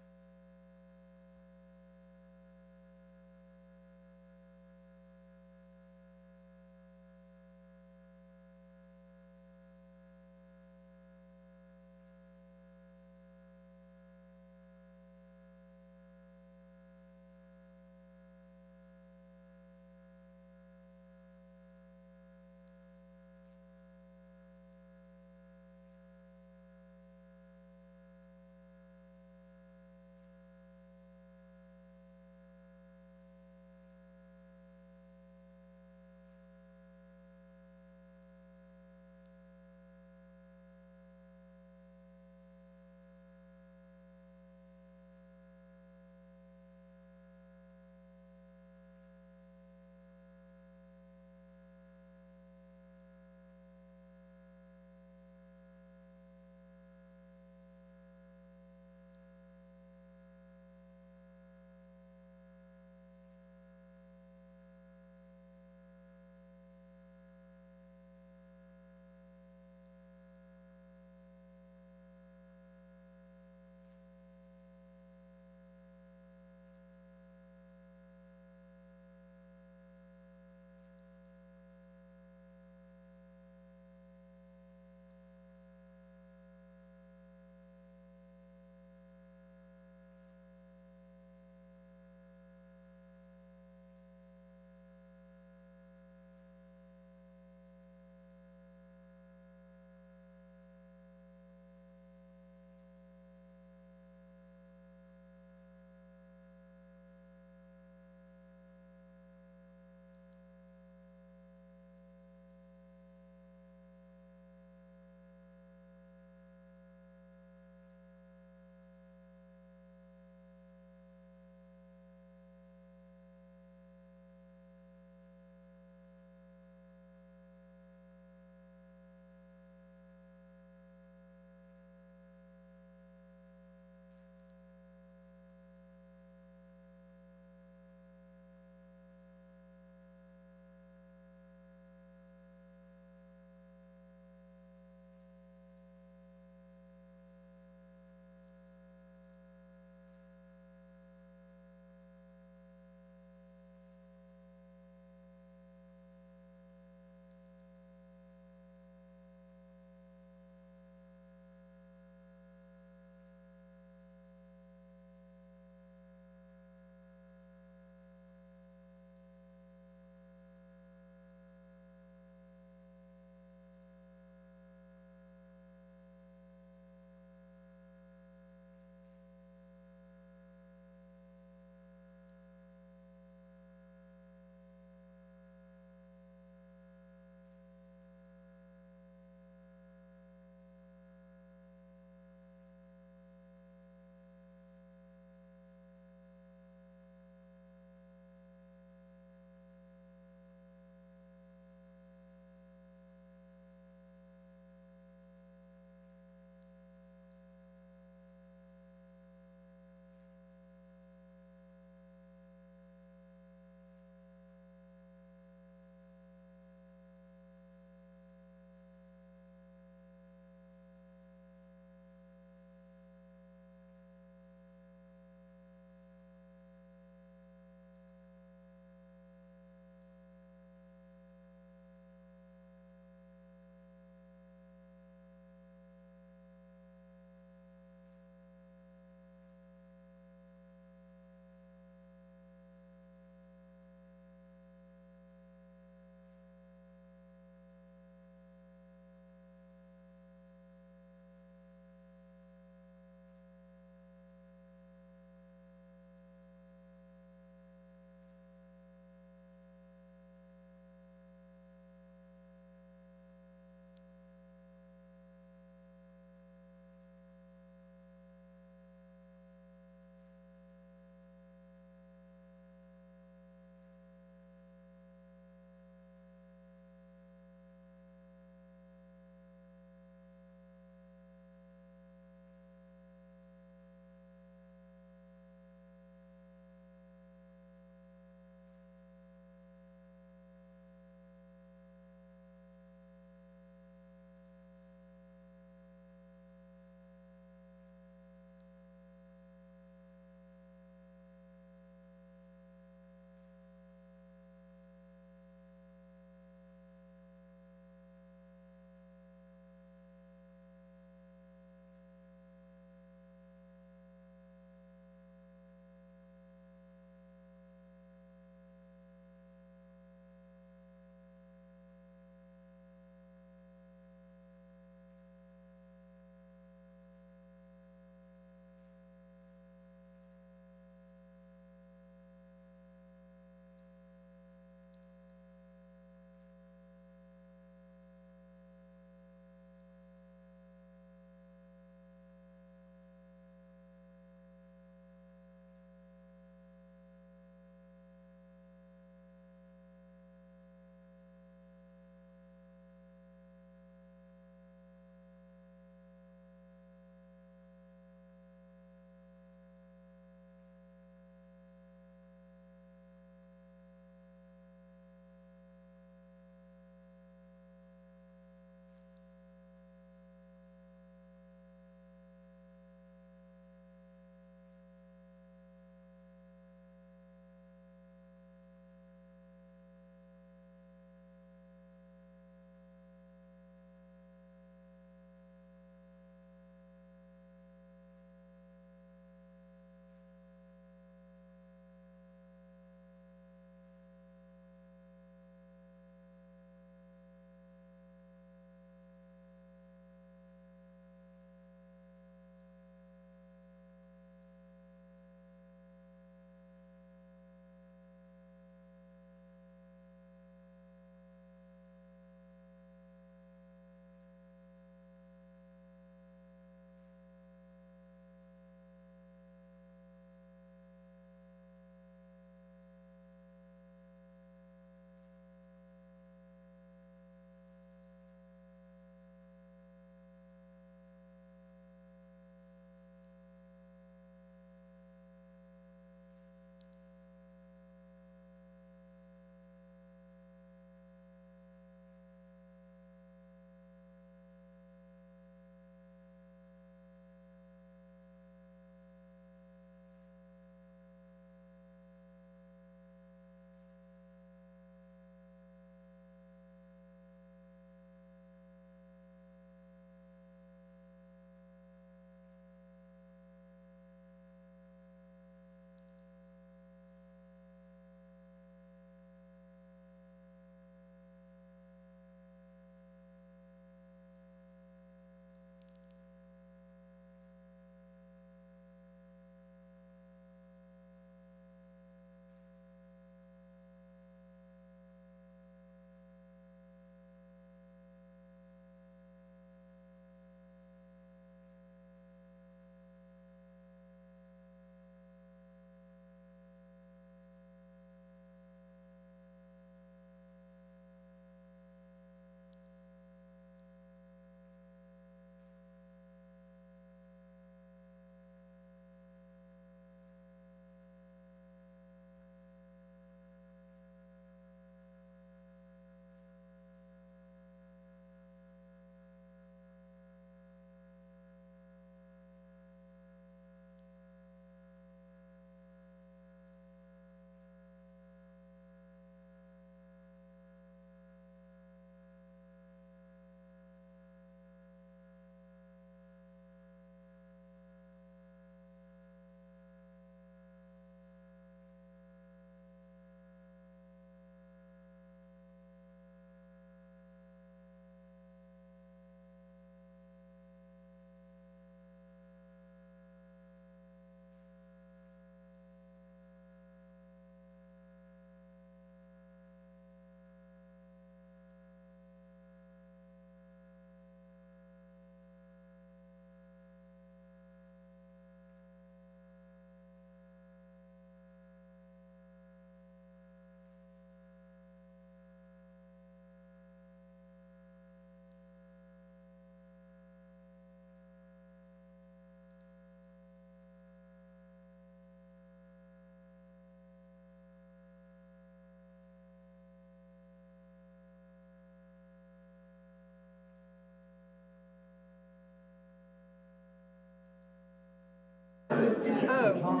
That's all.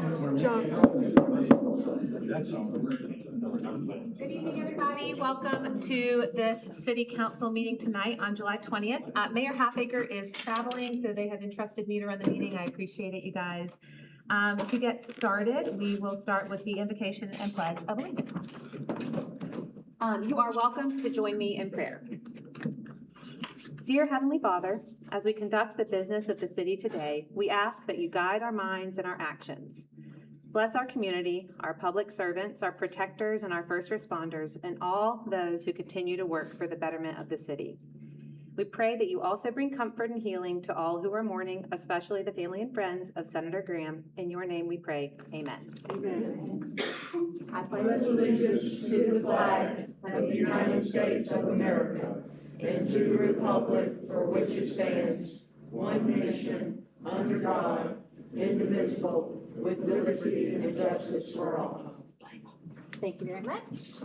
Good evening, everybody. Welcome to this city council meeting tonight on July 20th. Mayor Halfaker is traveling, so they have entrusted me to run the meeting. I appreciate it, you guys. To get started, we will start with the invocation and pledge of allegiance. You are welcome to join me in prayer. Dear Heavenly Father, as we conduct the business of the city today, we ask that you guide our minds and our actions. Bless our community, our public servants, our protectors, and our first responders, and all those who continue to work for the betterment of the city. We pray that you also bring comfort and healing to all who are mourning, especially the family and friends of Senator Graham. In your name we pray, amen. Amen. I Pledge allegiance to the flag of the United States of America and to the republic for which it stands, one nation, under God, indivisible, with liberty and justice for all. Thank you very much.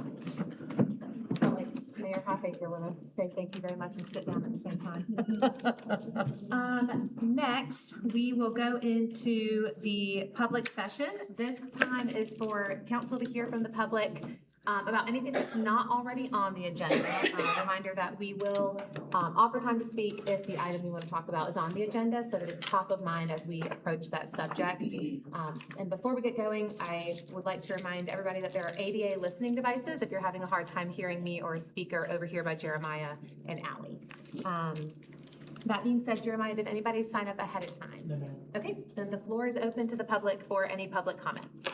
Mayor Halfaker will say thank you very much and sit down at the same time. Next, we will go into the public session. This time is for council to hear from the public about anything that's not already on the agenda. Reminder that we will offer time to speak if the item we want to talk about is on the agenda so that it's top of mind as we approach that subject. And before we get going, I would like to remind everybody that there are ADA listening devices if you're having a hard time hearing me or a speaker over here by Jeremiah and Allie. That being said, Jeremiah, did anybody sign up ahead of time? No. Okay, then the floor is open to the public for any public comments.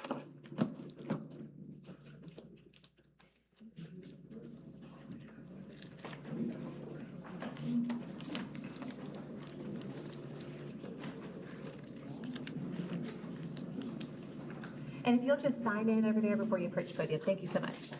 And if you'll just sign in over there before you approach the podium. Thank you so much.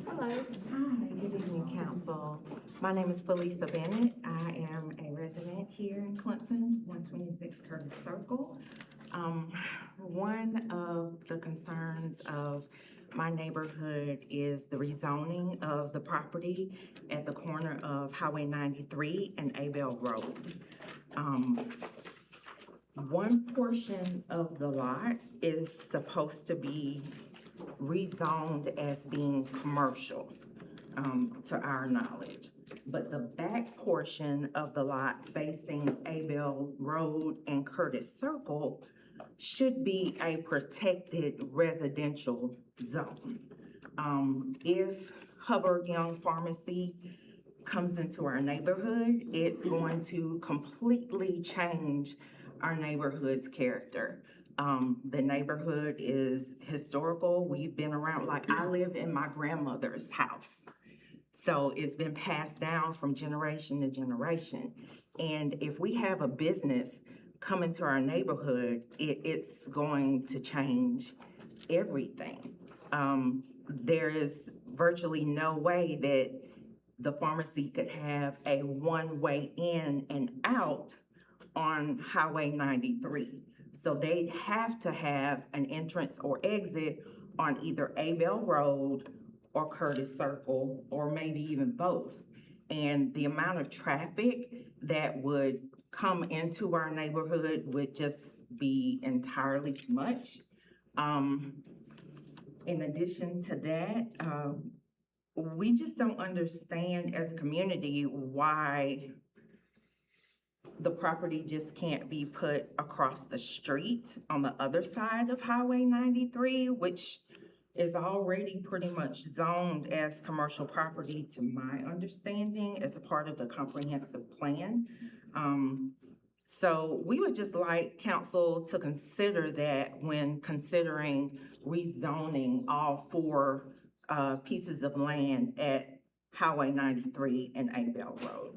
Hello. Hi, good evening, council. My name is Felisa Bennett. I am a resident here in Clemson, 126 Curtis Circle. One of the concerns of my neighborhood is the rezoning of the property at the corner of Highway 93 and Abel Road. One portion of the lot is supposed to be rezoned as being commercial, to our knowledge. But the back portion of the lot facing Abel Road and Curtis Circle should be a protected residential zone. If Hubbard Young Pharmacy comes into our neighborhood, it's going to completely change our neighborhood's character. The neighborhood is historical. We've been around, like I live in my grandmother's house. So it's been passed down from generation to generation. And if we have a business come into our neighborhood, it's going to change everything. There is virtually no way that the pharmacy could have a one-way in and out on Highway 93. So they'd have to have an entrance or exit on either Abel Road or Curtis Circle, or maybe even both. And the amount of traffic that would come into our neighborhood would just be entirely too much. In addition to that, we just don't understand as a community why the property just can't be put across the street on the other side of Highway 93, which is already pretty much zoned as commercial property to my understanding as a part of the comprehensive plan. So we would just like council to consider that when considering rezoning all four pieces of land at Highway 93 and Abel Road.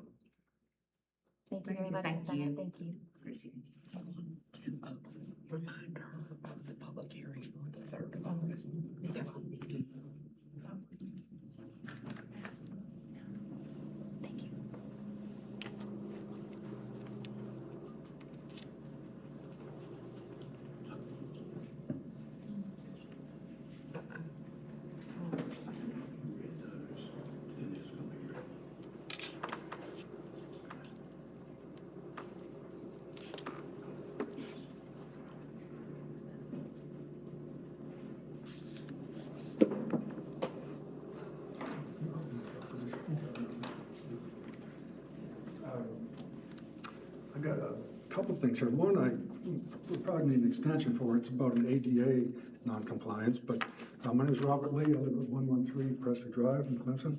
Thank you very much, Ms. Thank you. Bennett, thank you. Remind her of the public hearing on the 3rd of August. I've got a couple things here. One, we probably need an extension for. It's about an ADA non-compliance, but my name is Robert Lee. I live at 113 Presley Drive in Clemson.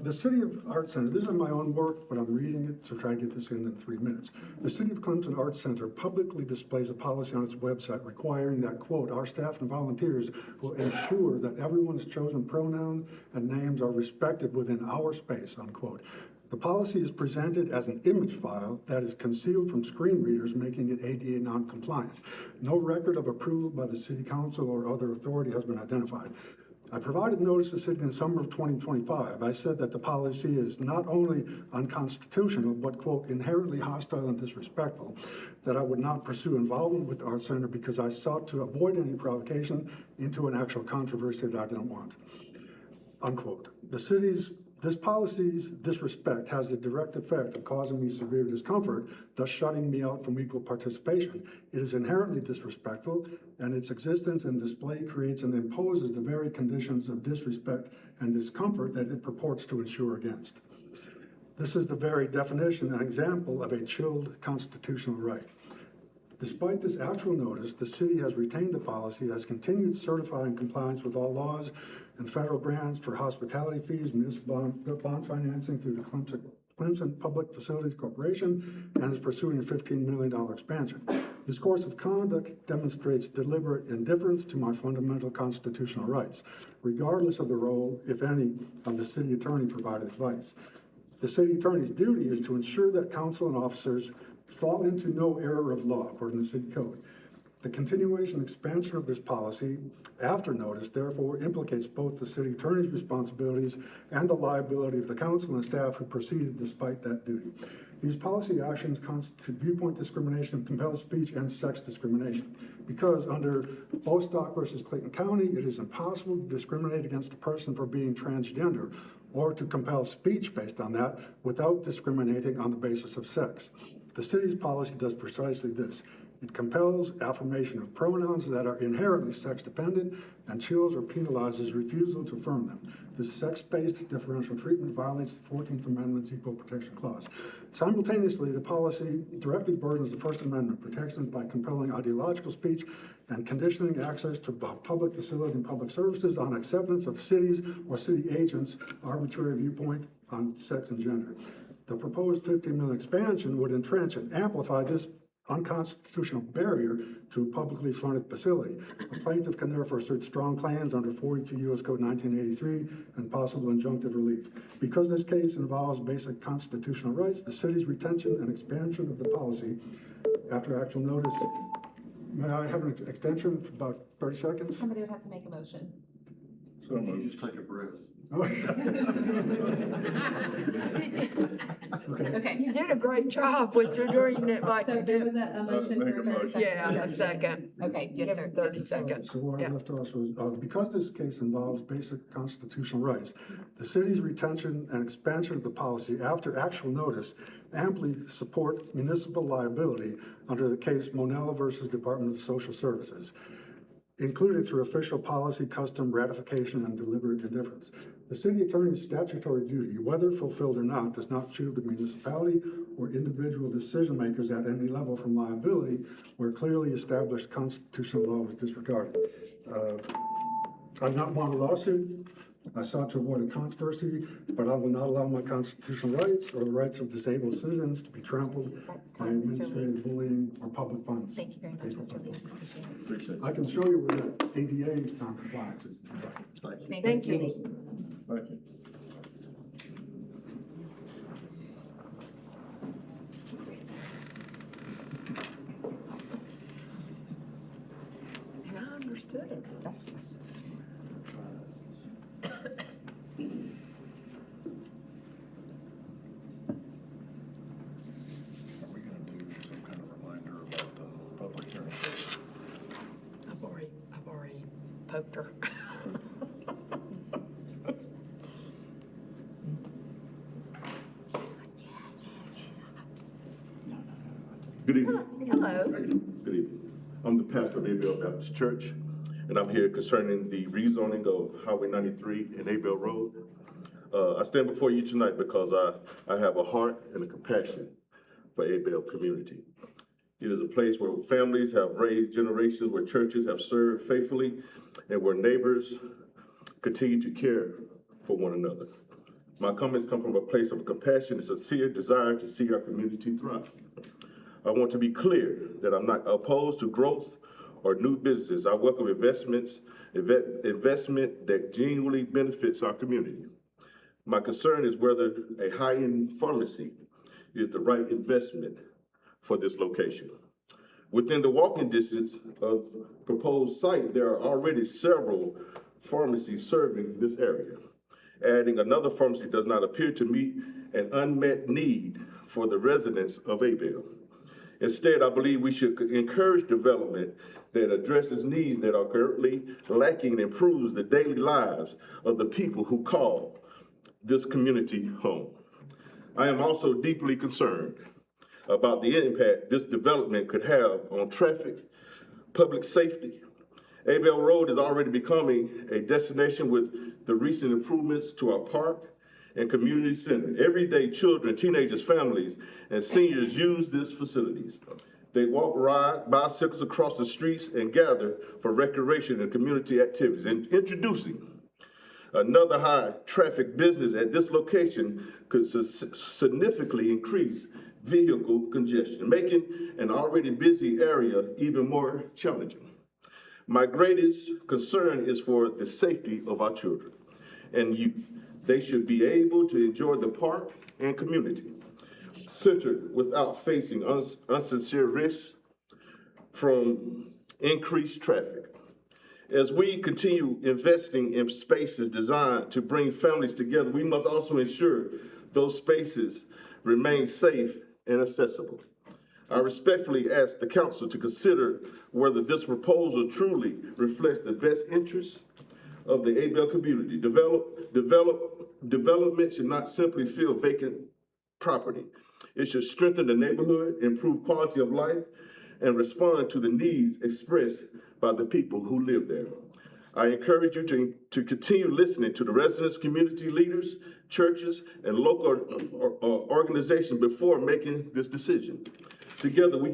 The City of Art Center, this is my own work, but I'm reading it to try to get this in 3 minutes. The City of Clemson Art Center publicly displays a policy on its website requiring that, quote, our staff and volunteers will ensure that everyone's chosen pronoun and names are respected within our space, unquote. The policy is presented as an image file that is concealed from screen readers, making it ADA non-compliant. No record of approval by the City Council or other authority has been identified. I provided notice to the city in the summer of 2025. I said that the policy is not only unconstitutional, but, quote, inherently hostile and disrespectful, that I would not pursue involvement with the Art Center because I sought to avoid any provocation into an actual controversy that I didn't want, unquote. This policy's disrespect has the direct effect of causing me severe discomfort, thus shutting me out from equal participation. It is inherently disrespectful, and its existence and display creates and imposes the very conditions of disrespect and discomfort that it purports to ensure against. This is the very definition and example of a chilled constitutional right. Despite this actual notice, the city has retained the policy, has continued certifying compliance with all laws and federal grants for hospitality fees, municipal bond financing through the Clemson Public Facilities Corporation, and is pursuing a $15 million expansion. This course of conduct demonstrates deliberate indifference to my fundamental constitutional rights, regardless of the role, if any, of the city attorney provided advice. The city attorney's duty is to ensure that council and officers fall into no error of law, according to the city code. The continuation and expansion of this policy after notice therefore implicates both the city attorney's responsibilities and the liability of the council and staff who proceeded despite that duty. These policy actions constitute viewpoint discrimination, compelled speech, and sex discrimination. Because under Bostock versus Clayton County, it is impossible to discriminate against a person for being transgender or to compel speech based on that without discriminating on the basis of sex. The city's policy does precisely this. It compels affirmation of pronouns that are inherently sex-dependent and chills or penalizes refusal to affirm them. This sex-based differential treatment violates the 14th Amendment's Equal Protection Clause. Simultaneously, the policy directly burdens the First Amendment protections by compelling ideological speech and conditioning access to public facility and public services on acceptance of cities or city agents' arbitrary viewpoint on sex and gender. The proposed $15 million expansion would entrench and amplify this unconstitutional barrier to a publicly funded facility. A plaintiff can therefore assert strong claims under 42 U.S. Code 1983 and possible injunctive relief. Because this case involves basic constitutional rights, the city's retention and expansion of the policy after actual notice. May I have an extension for about 30 seconds? Somebody would have to make a motion. So moved. Just take a breath. Okay. You did a great job with your doing it like So you there did. was a motion Make for a 30 motion. seconds. Yeah, a second. Okay, yes, Give sir. him 30 Yes, Mr. seconds. So where I Yeah. left off was, because this case involves basic constitutional rights, the city's retention and expansion of the policy after actual notice amply support municipal liability under the case Monella versus Department of Social Services, included through official policy, custom, ratification, and deliberate indifference. The city attorney's statutory duty, whether fulfilled or not, does not shield the municipality or individual decision makers at any level from liability where clearly established constitutional law was disregarded. I do not want a lawsuit. I sought to avoid a controversy, but I will not allow my constitutional rights or the rights of disabled citizens to be trampled That's by time, Mr. Lee. administrative bullying or public funds. Thank you very much, Mr. Lee. Appreciate it. Appreciate it. I can show you where the ADA non-compliance is if you'd like. Thank you. Thank you. understood it. That's just. Are we gonna do some kind of reminder about the public hearing? I've already poked her. She's like, yeah. Good evening. Hello. Good evening. I'm the pastor of Abel Baptist Church, and I'm here concerning the rezoning of Highway 93 and Abel Road. I stand before you tonight because I have a heart and a compassion for Abel community. It is a place where families have raised generations, where churches have served faithfully, and where neighbors continue to care for one another. My comments come from a place of compassion and sincere desire to see our community thrive. I want to be clear that I'm not opposed to growth or new businesses. I welcome investment that genuinely benefits our community. My concern is whether a high-end pharmacy is the right investment for this location. Within the walking distance of proposed site, there are already several pharmacies serving this area. Adding another pharmacy does not appear to meet an unmet need for the residents of Abel. Instead, I believe we should encourage development that addresses needs that are currently lacking and improves the daily lives of the people who call this community home. I am also deeply concerned about the impact this development could have on traffic, public safety. Abel Road is already becoming a destination with the recent improvements to our park and community center. Every day, children, teenagers, families, and seniors use these facilities. They walk, ride, bicycles across the streets, and gather for recreation and community activities. And introducing another high-traffic business at this location could significantly increase vehicle congestion, making an already busy area even more challenging. My greatest concern is for the safety of our children and youth. They should be able to enjoy the park and community center without facing unsincere risks from increased traffic. As we continue investing in spaces designed to bring families together, we must also ensure those spaces remain safe and accessible. I respectfully ask the council to consider whether this proposal truly reflects the best interests of the Abel community. Development should not simply fill vacant property. It should strengthen the neighborhood, improve quality of life, and respond to the needs expressed by the people who live there. I encourage you to continue listening to the residents, community leaders, churches, and local organizations before making this decision. Together, we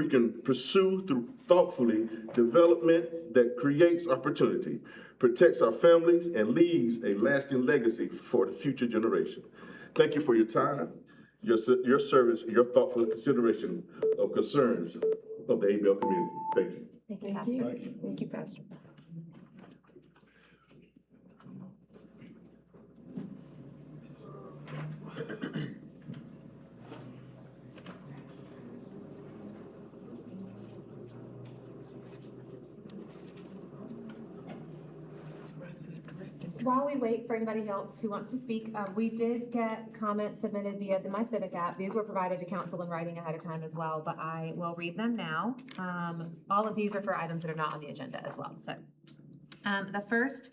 can pursue thoughtfully development that creates opportunity, protects our families, and leaves a lasting legacy for the future generation. Thank you for your time, your service, your thoughtful consideration of concerns of the Abel community. Thank you. Thank you, Pastor. Thank you, Pastor. While we wait for anybody else who wants to speak, we did get comments submitted via the My Civic app. These were provided to council in writing ahead of time as well, but I will read them now. All of these are for items that are not on the agenda as well. So the first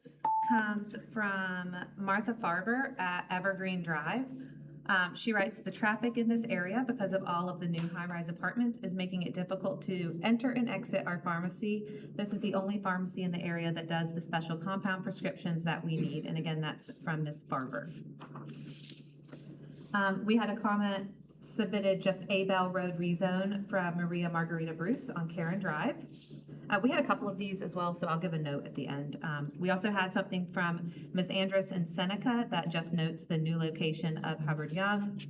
comes from Martha Farber at Evergreen Drive. She writes, the traffic in this area because of all of the new high-rise apartments is making it difficult to enter and exit our pharmacy. This is the only pharmacy in the area that does the special compound prescriptions that we need. And again, that's from Ms. Farber. We had a comment submitted, just Abel Road rezone, from Maria Margarita Bruce on Karen Drive. We had a couple of these as well, so I'll give a note at the end. We also had something from Ms. Andrus in Seneca that just notes the new location of Hubbard Young.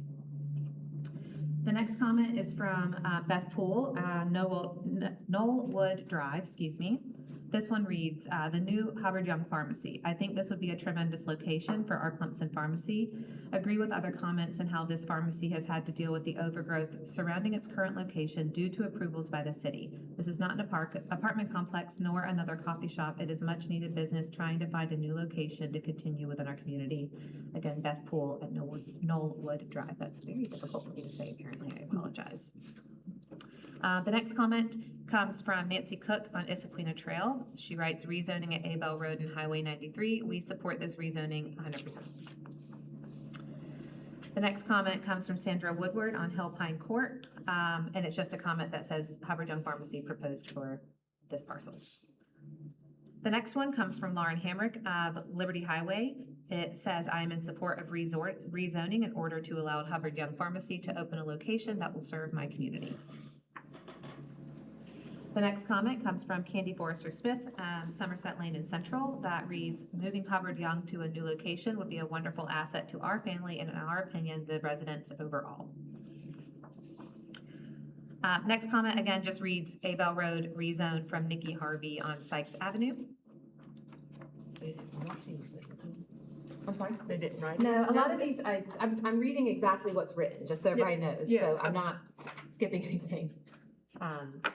The next comment is from Beth Poole, Knollwood Drive, excuse me. This one reads, the new Hubbard Young Pharmacy. I think this would be a tremendous location for our Clemson pharmacy. Agree with other comments and how this pharmacy has had to deal with the overgrowth surrounding its current location due to approvals by the city. This is not an apartment complex nor another coffee shop. It is much needed business trying to find a new location to continue within our community. Again, Beth Poole at Knollwood Drive. That's very difficult for me to say, apparently. I apologize. The next comment comes from Nancy Cook on Issaquena Trail. She writes, rezoning at Abel Road and Highway 93. We support this rezoning 100%. The next comment comes from Sandra Woodward on Hill Pine Court, and it's just a comment that says Hubbard Young Pharmacy proposed for this parcel. The next one comes from Lauren Hamrick of Liberty Highway. It says, I am in support of rezoning in order to allow Hubbard Young Pharmacy to open a location that will serve my community. The next comment comes from Candy Forrester Smith, Somerset Lane and Central, that reads, moving Hubbard Young to a new location would be a wonderful asset to our family and, in our opinion, the residents overall. Next comment, again, just reads, Abel Road rezone from Nikki Harvey on Sykes Avenue. I'm sorry? They didn't write it? No, a lot of these, I'm reading exactly what's written, just so everybody knows, so I'm not skipping anything.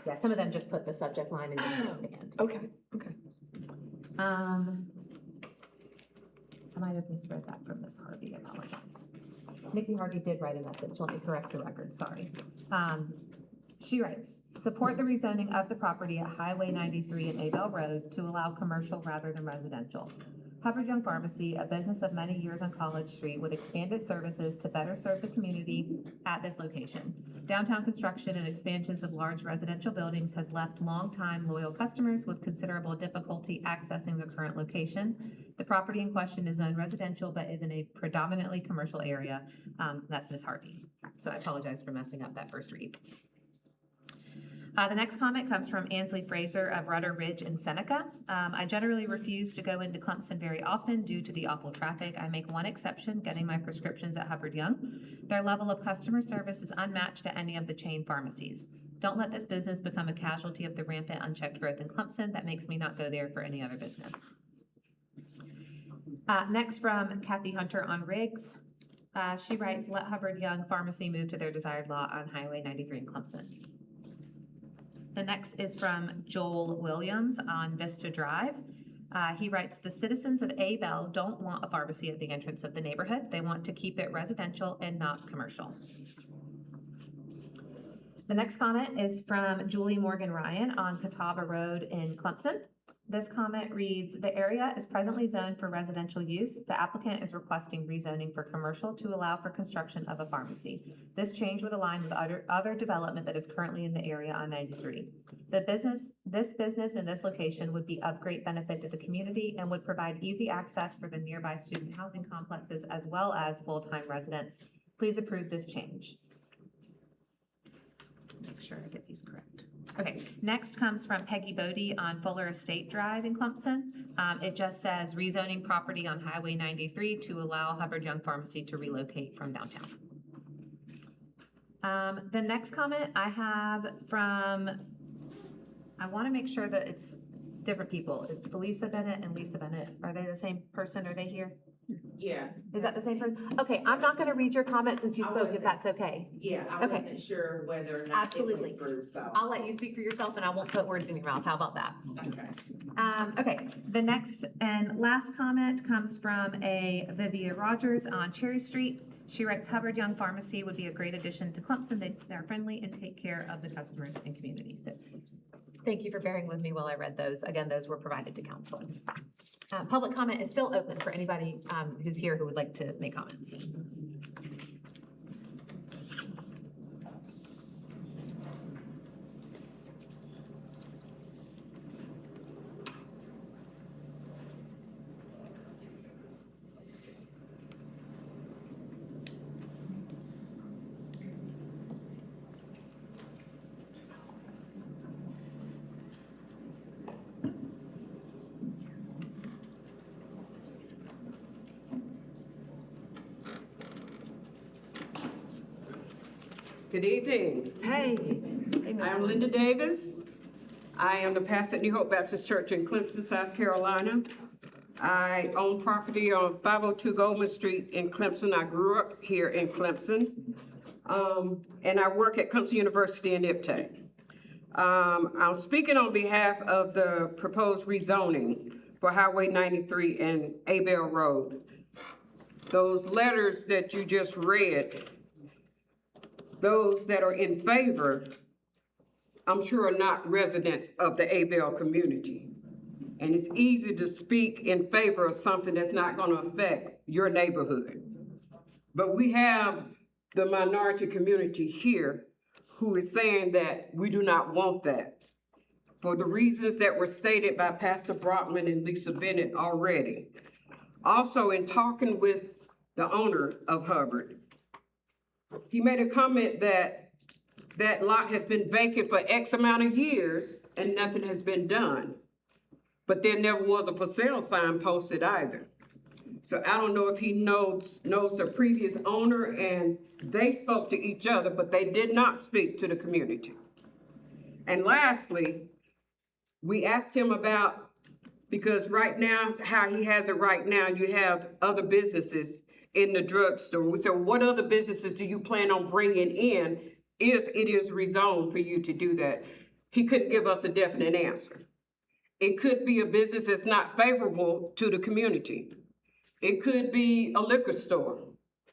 Yeah, some of them just put the subject line and didn't expand. Okay, okay. I might have misread that from Ms. Harvey, I apologize. Nikki Harvey did write a message, let me correct the record, sorry. She writes, support the rezoning of the property at Highway 93 and Abel Road to allow commercial rather than residential. Hubbard Young Pharmacy, a business of many years on College Street, would expand its services to better serve the community at this location. Downtown construction and expansions of large residential buildings has left longtime loyal customers with considerable difficulty accessing the current location. The property in question is zoned residential, but is in a predominantly commercial area. That's Ms. Harvey. So I apologize for messing up that first read. The next comment comes from Ansley Fraser of Rudder Ridge in Seneca. I generally refuse to go into Clemson very often due to the awful traffic. I make one exception, getting my prescriptions at Hubbard Young. Their level of customer service is unmatched at any of the chain pharmacies. Don't let this business become a casualty of the rampant unchecked growth in Clemson that makes me not go there for any other business. Next from Kathy Hunter on Riggs. She writes, let Hubbard Young Pharmacy move to their desired lot on Highway 93 in Clemson. The next is from Joel Williams on Vista Drive. He writes, the citizens of Abel don't want a pharmacy at the entrance of the neighborhood. They want to keep it residential and not commercial. The next comment is from Julie Morgan Ryan on Catawba Road in Clemson. This comment reads, the area is presently zoned for residential use. The applicant is requesting rezoning for commercial to allow for construction of a pharmacy. This change would align with other development that is currently in the area on 93. This business in this location would be of great benefit to the community and would provide easy access for the nearby student housing complexes as well as full-time residents. Please approve this change. Make sure I get these correct. Okay, next comes from Peggy Bodie on Fuller Estate Drive in Clemson. It just says rezoning property on Highway 93 to allow Hubbard Young Pharmacy to relocate from downtown. The next comment I have from, I want to make sure that it's different people. Felisa Bennett and Lisa Bennett, are they the same person? Are they here? Yeah. Is that the same person? Okay, I'm not going to read your comment since you spoke, if that's okay. Yeah, I wasn't sure whether or not. Absolutely. It went through, so. I'll let you speak for yourself and I won't put words in your mouth. How about that? Okay. Okay, the next and last comment comes from a Vivia Rogers on Cherry Street. She writes, Hubbard Young Pharmacy would be a great addition to Clemson. They're friendly and take care of the customers and community. So thank you for bearing with me while I read those. Again, those were provided to council. Public comment is still open for anybody who's here who would like to make comments. Good evening. Hey. Hey, Miss I'm Linda Davis. I am the pastor at New Hope Baptist Church in Clemson, South Carolina. I own property on 502 Goldman Street in Clemson. I grew up here in Clemson. And I work at Clemson University in IPTAC. I'm speaking on behalf of the proposed rezoning for Highway 93 and Abel Road. Those letters that you just read, those that are in favor, I'm sure are not residents of the Abel community. And it's easy to speak in favor of something that's not gonna affect your neighborhood. But we have the minority community here who is saying that we do not want that for the reasons that were stated by Pastor Brockman and Lisa Bennett already. Also, in talking with the owner of Hubbard, he made a comment that that lot has been vacant for X amount of years and nothing has been done. But there never was a for sale sign posted either. So I don't know if he knows the previous owner and they spoke to each other, but they did not speak to the community. And lastly, we asked him about, because right now, how he has it right now, you have other businesses in the drugstore. We said, what other businesses do you plan on bringing in if it is rezoned for you to do that? He couldn't give us a definite answer. It could be a business that's not favorable to the community. It could be a liquor store.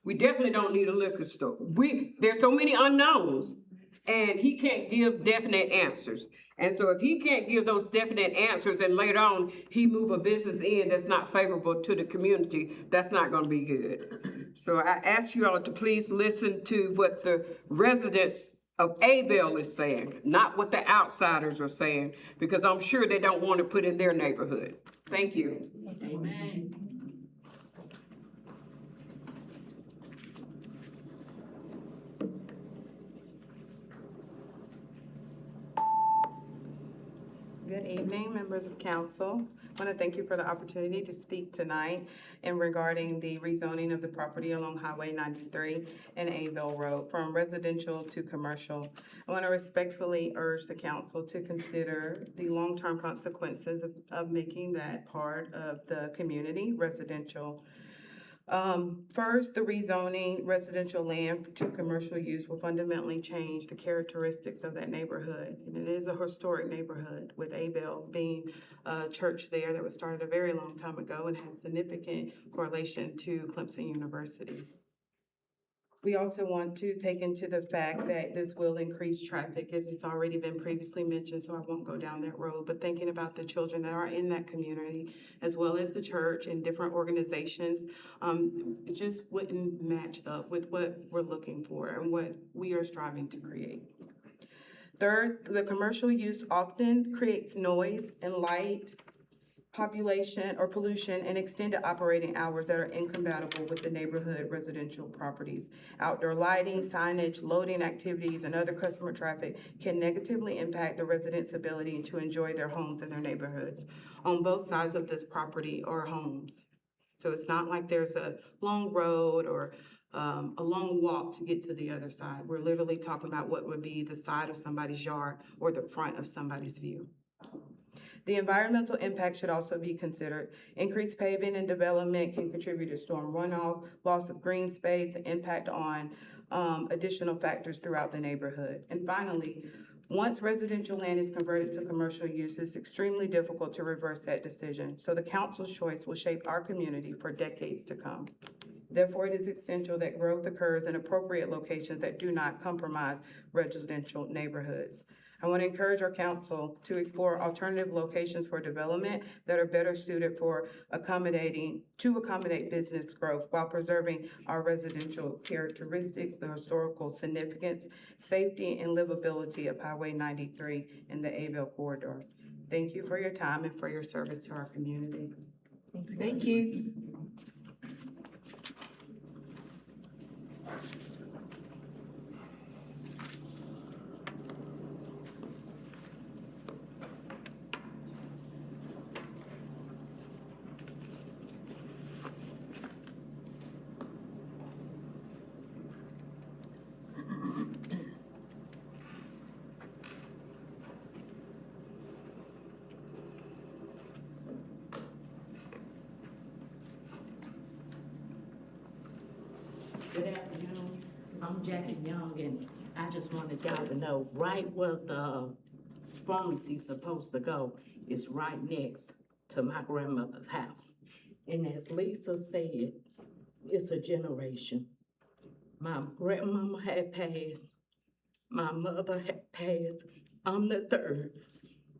We definitely don't need a liquor store. There's so many unknowns, and he can't give definite answers. And so if he can't give those definite answers and later on he move a business in that's not favorable to the community, that's not gonna be good. So I ask you all to please listen to what the residents of Abel is saying, not what the outsiders are saying, because I'm sure they don't want to put in their neighborhood. Thank you. Amen. Good evening, members of council. I want to thank you for the opportunity to speak tonight in regarding the rezoning of the property along Highway 93 and Abel Road from residential to commercial. I want to respectfully urge the council to consider the long-term consequences of making that part of the community residential. First, the rezoning residential land to commercial use will fundamentally change the characteristics of that neighborhood. And it is a historic neighborhood, with Abel being a church there that was started a very long time ago and had significant correlation to Clemson University. We also want to take into the fact that this will increase traffic, as it's already been previously mentioned, so I won't go down that road. But thinking about the children that are in that community, as well as the church and different organizations, it just wouldn't match up with what we're looking for and what we are striving to create. Third, the commercial use often creates noise and light, population or pollution, and extended operating hours that are incompatible with the neighborhood residential properties. Outdoor lighting, signage, loading activities, and other customer traffic can negatively impact the residents' ability to enjoy their homes and their neighborhoods. On both sides of this property are homes. So it's not like there's a long road or a long walk to get to the other side. We're literally talking about what would be the side of somebody's yard or the front of somebody's view. The environmental impact should also be considered. Increased paving and development can contribute to storm runoff, loss of green space, and impact on additional factors throughout the neighborhood. And finally, once residential land is converted to commercial use, it's extremely difficult to reverse that decision. So the council's choice will shape our community for decades to come. Therefore, it is essential that growth occurs in appropriate locations that do not compromise residential neighborhoods. I want to encourage our council to explore alternative locations for development that are better suited for accommodate business growth while preserving our residential characteristics, the historical significance, safety, and livability of Highway 93 and the Abel corridor. Thank you for your time and for your service to our community. Thank you. Good afternoon. I'm Jackie Young, and I just wanted y'all to know, right where the pharmacy's supposed to go is right next to my grandmother's house. And as Lisa said, it's a generation. My grandmama had passed, my mother had passed, I'm the third,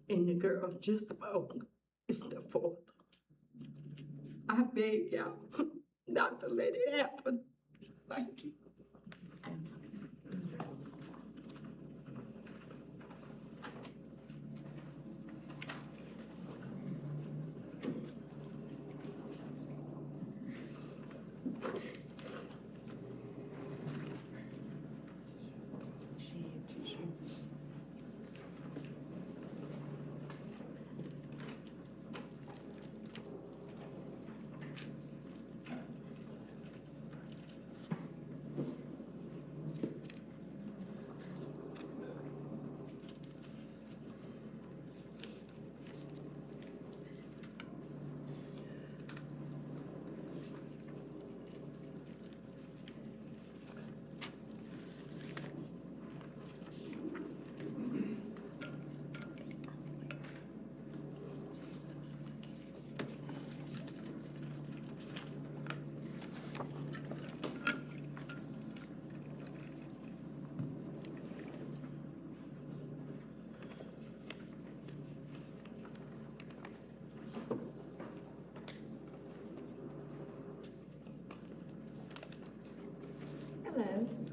and the girl just spoke, it's the fourth. I beg y'all not to let it happen. Thank you.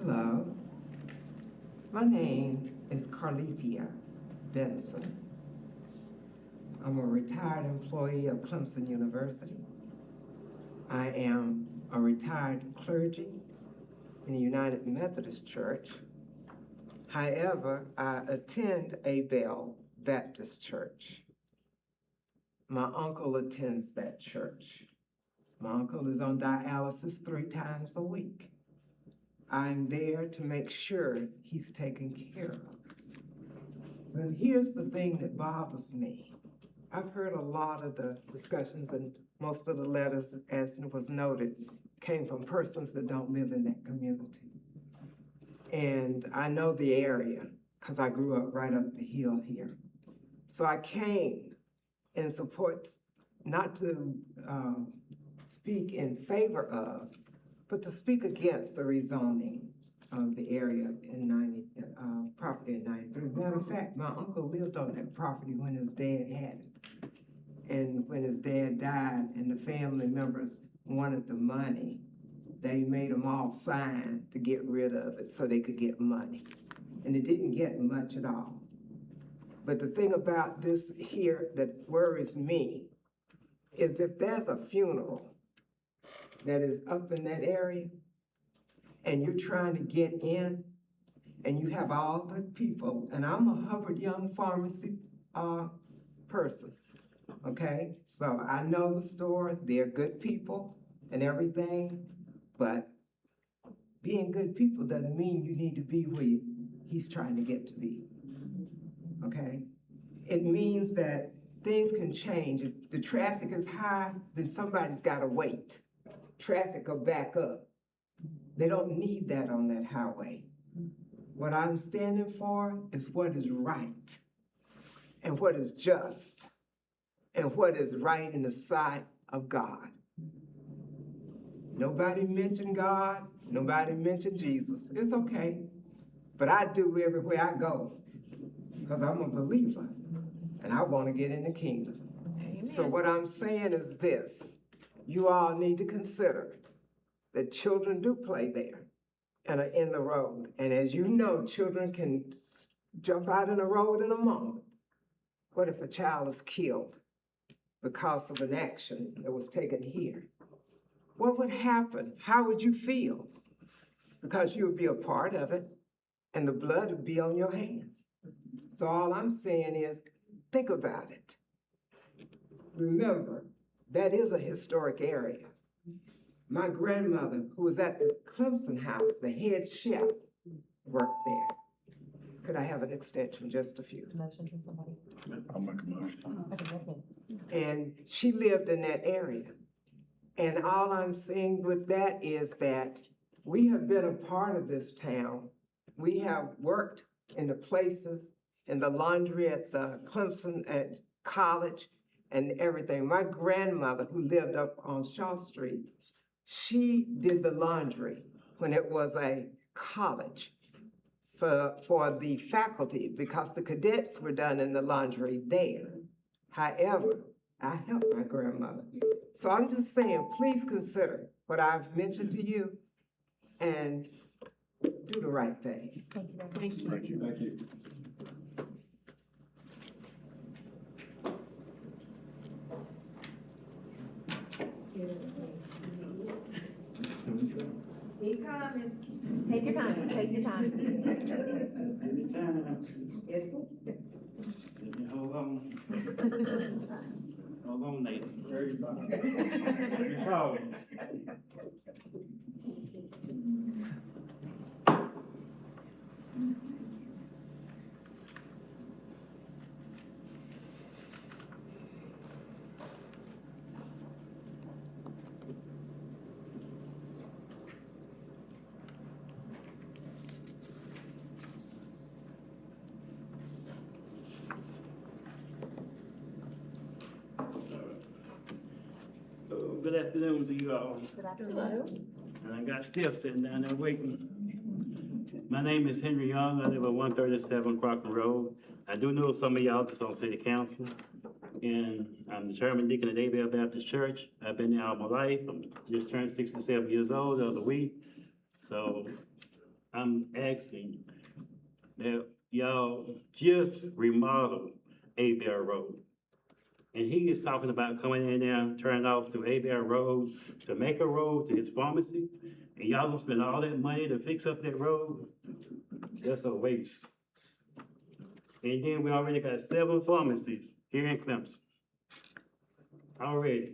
Hello. My name is Carlethia Benson. I'm a retired employee of Clemson University. I am a retired clergy in the United Methodist Church. However, I attend Abel Baptist Church. My uncle attends that church. My uncle is on dialysis 3 times a week. I'm there to make sure he's taken care of. But here's the thing that bothers me. I've heard a lot of the discussions, and most of the letters, as was noted, came from persons that don't live in that community. And I know the area because I grew up right up the hill here. So I came in support, not to speak in favor of, but to speak against the rezoning of the area in property in 93. Matter of fact, my uncle lived on that property when his dad had it. And when his dad died and the family members wanted the money, they made them all sign to get rid of it so they could get money. And it didn't get much at all. But the thing about this here that worries me is if there's a funeral that is up in that area, and you're trying to get in, and you have all the people, and I'm a Hubbard Young Pharmacy person, okay? So I know the store, they're good people and everything, but being good people doesn't mean you need to be where he's trying to get to be, okay? It means that things can change. If the traffic is high, then somebody's gotta wait. Traffic will back up. They don't need that on that highway. What I'm standing for is what is right and what is just and what is right in the sight of God. Nobody mentioned God, nobody mentioned Jesus. It's okay, but I do everywhere I go because I'm a believer and I want to get in the kingdom. Amen. So what I'm saying is this. You all need to consider that children do play there and are in the road. And as you know, children can jump out in the road in a moment. What if a child is killed because of an action that was taken here? What would happen? How would you feel? Because you would be a part of it and the blood would be on your hands. So all I'm saying is, think about it. Remember, that is a historic area. My grandmother, who was at the Clemson house, the head chef, worked there. Could I have an extension, just a few? Motion from somebody. I'll make a motion. Okay, that's me. And she lived in that area. And all I'm saying with that is that We have been a part of this town. We have worked in the places, in the laundry at the Clemson at college and everything. My grandmother, who lived up on Shaw Street, she did the laundry when it was a college for the faculty, because the cadets were done in the laundry there. However, I helped my grandmother. So I'm just saying, please consider what I've mentioned to you and do the right thing. Thank you very much. Thank you. Thank you. Keep coming. Take your time, take your time. Hold on. Hold on, Nathan. You're calling. Good afternoon to you all. Good afternoon. And I got Steph sitting down there waiting. My name is Henry Young. I live at 137 Crockett Road. I do know some of y'all that's on city council. And I'm the chairman deacon at Abel Baptist Church. I've been there all my life. I'm just turned 67 years old the other week. So I'm asking that y'all just remodel Abel Road. And he is talking about coming in there, turning off to Abel Road, to make a road to his pharmacy. And y'all gonna spend all that money to fix up that road? That's a waste. And then we already got 7 pharmacies here in Clemson. Already.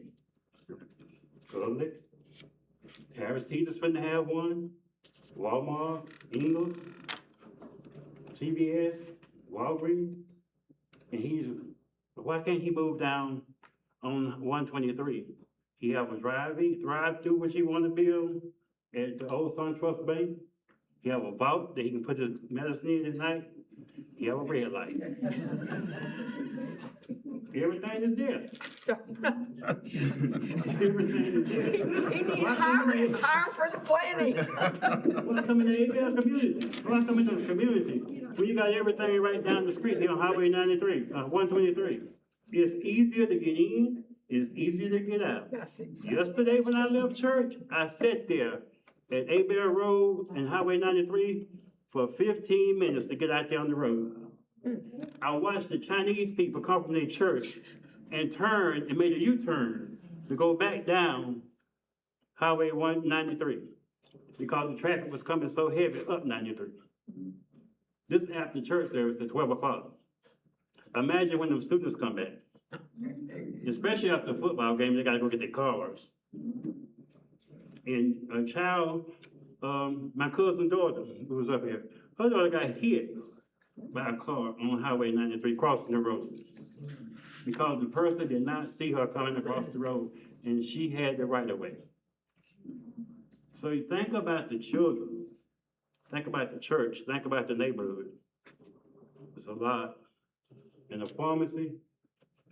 Publix, Harris Teeter's finna have one, Walmart, Ingles, CVS, Walgreens. And why can't he move down on 123? He have a drive-through which he wanna build at the Old Sun Trust Bank. He have a vault that he can put his medicine in at night. He have a red light. Everything is there. Everything is there. He need hire for the planning. What's coming to ABL community? What's coming to the community? When you got everything right down the street here on Highway 123. It's easier to get in, it's easier to get out. That's exactly. Yesterday when I left church, I sat there at Abel Road and Highway 93 for 15 minutes to get out there on the road. I watched the Chinese people come from their church and turn and made a U-turn to go back down Highway 193 because the traffic was coming so heavy up 93. This after church service at 12 o'clock. Imagine when them students come back, especially after the football game, they gotta go get their cars. And a child, my cousin's daughter who was up here, her daughter got hit by a car on Highway 93 crossing the road because the person did not see her coming across the road and she had the right of way. So you think about the children, think about the church, think about the neighborhood. It's a lot. In a pharmacy,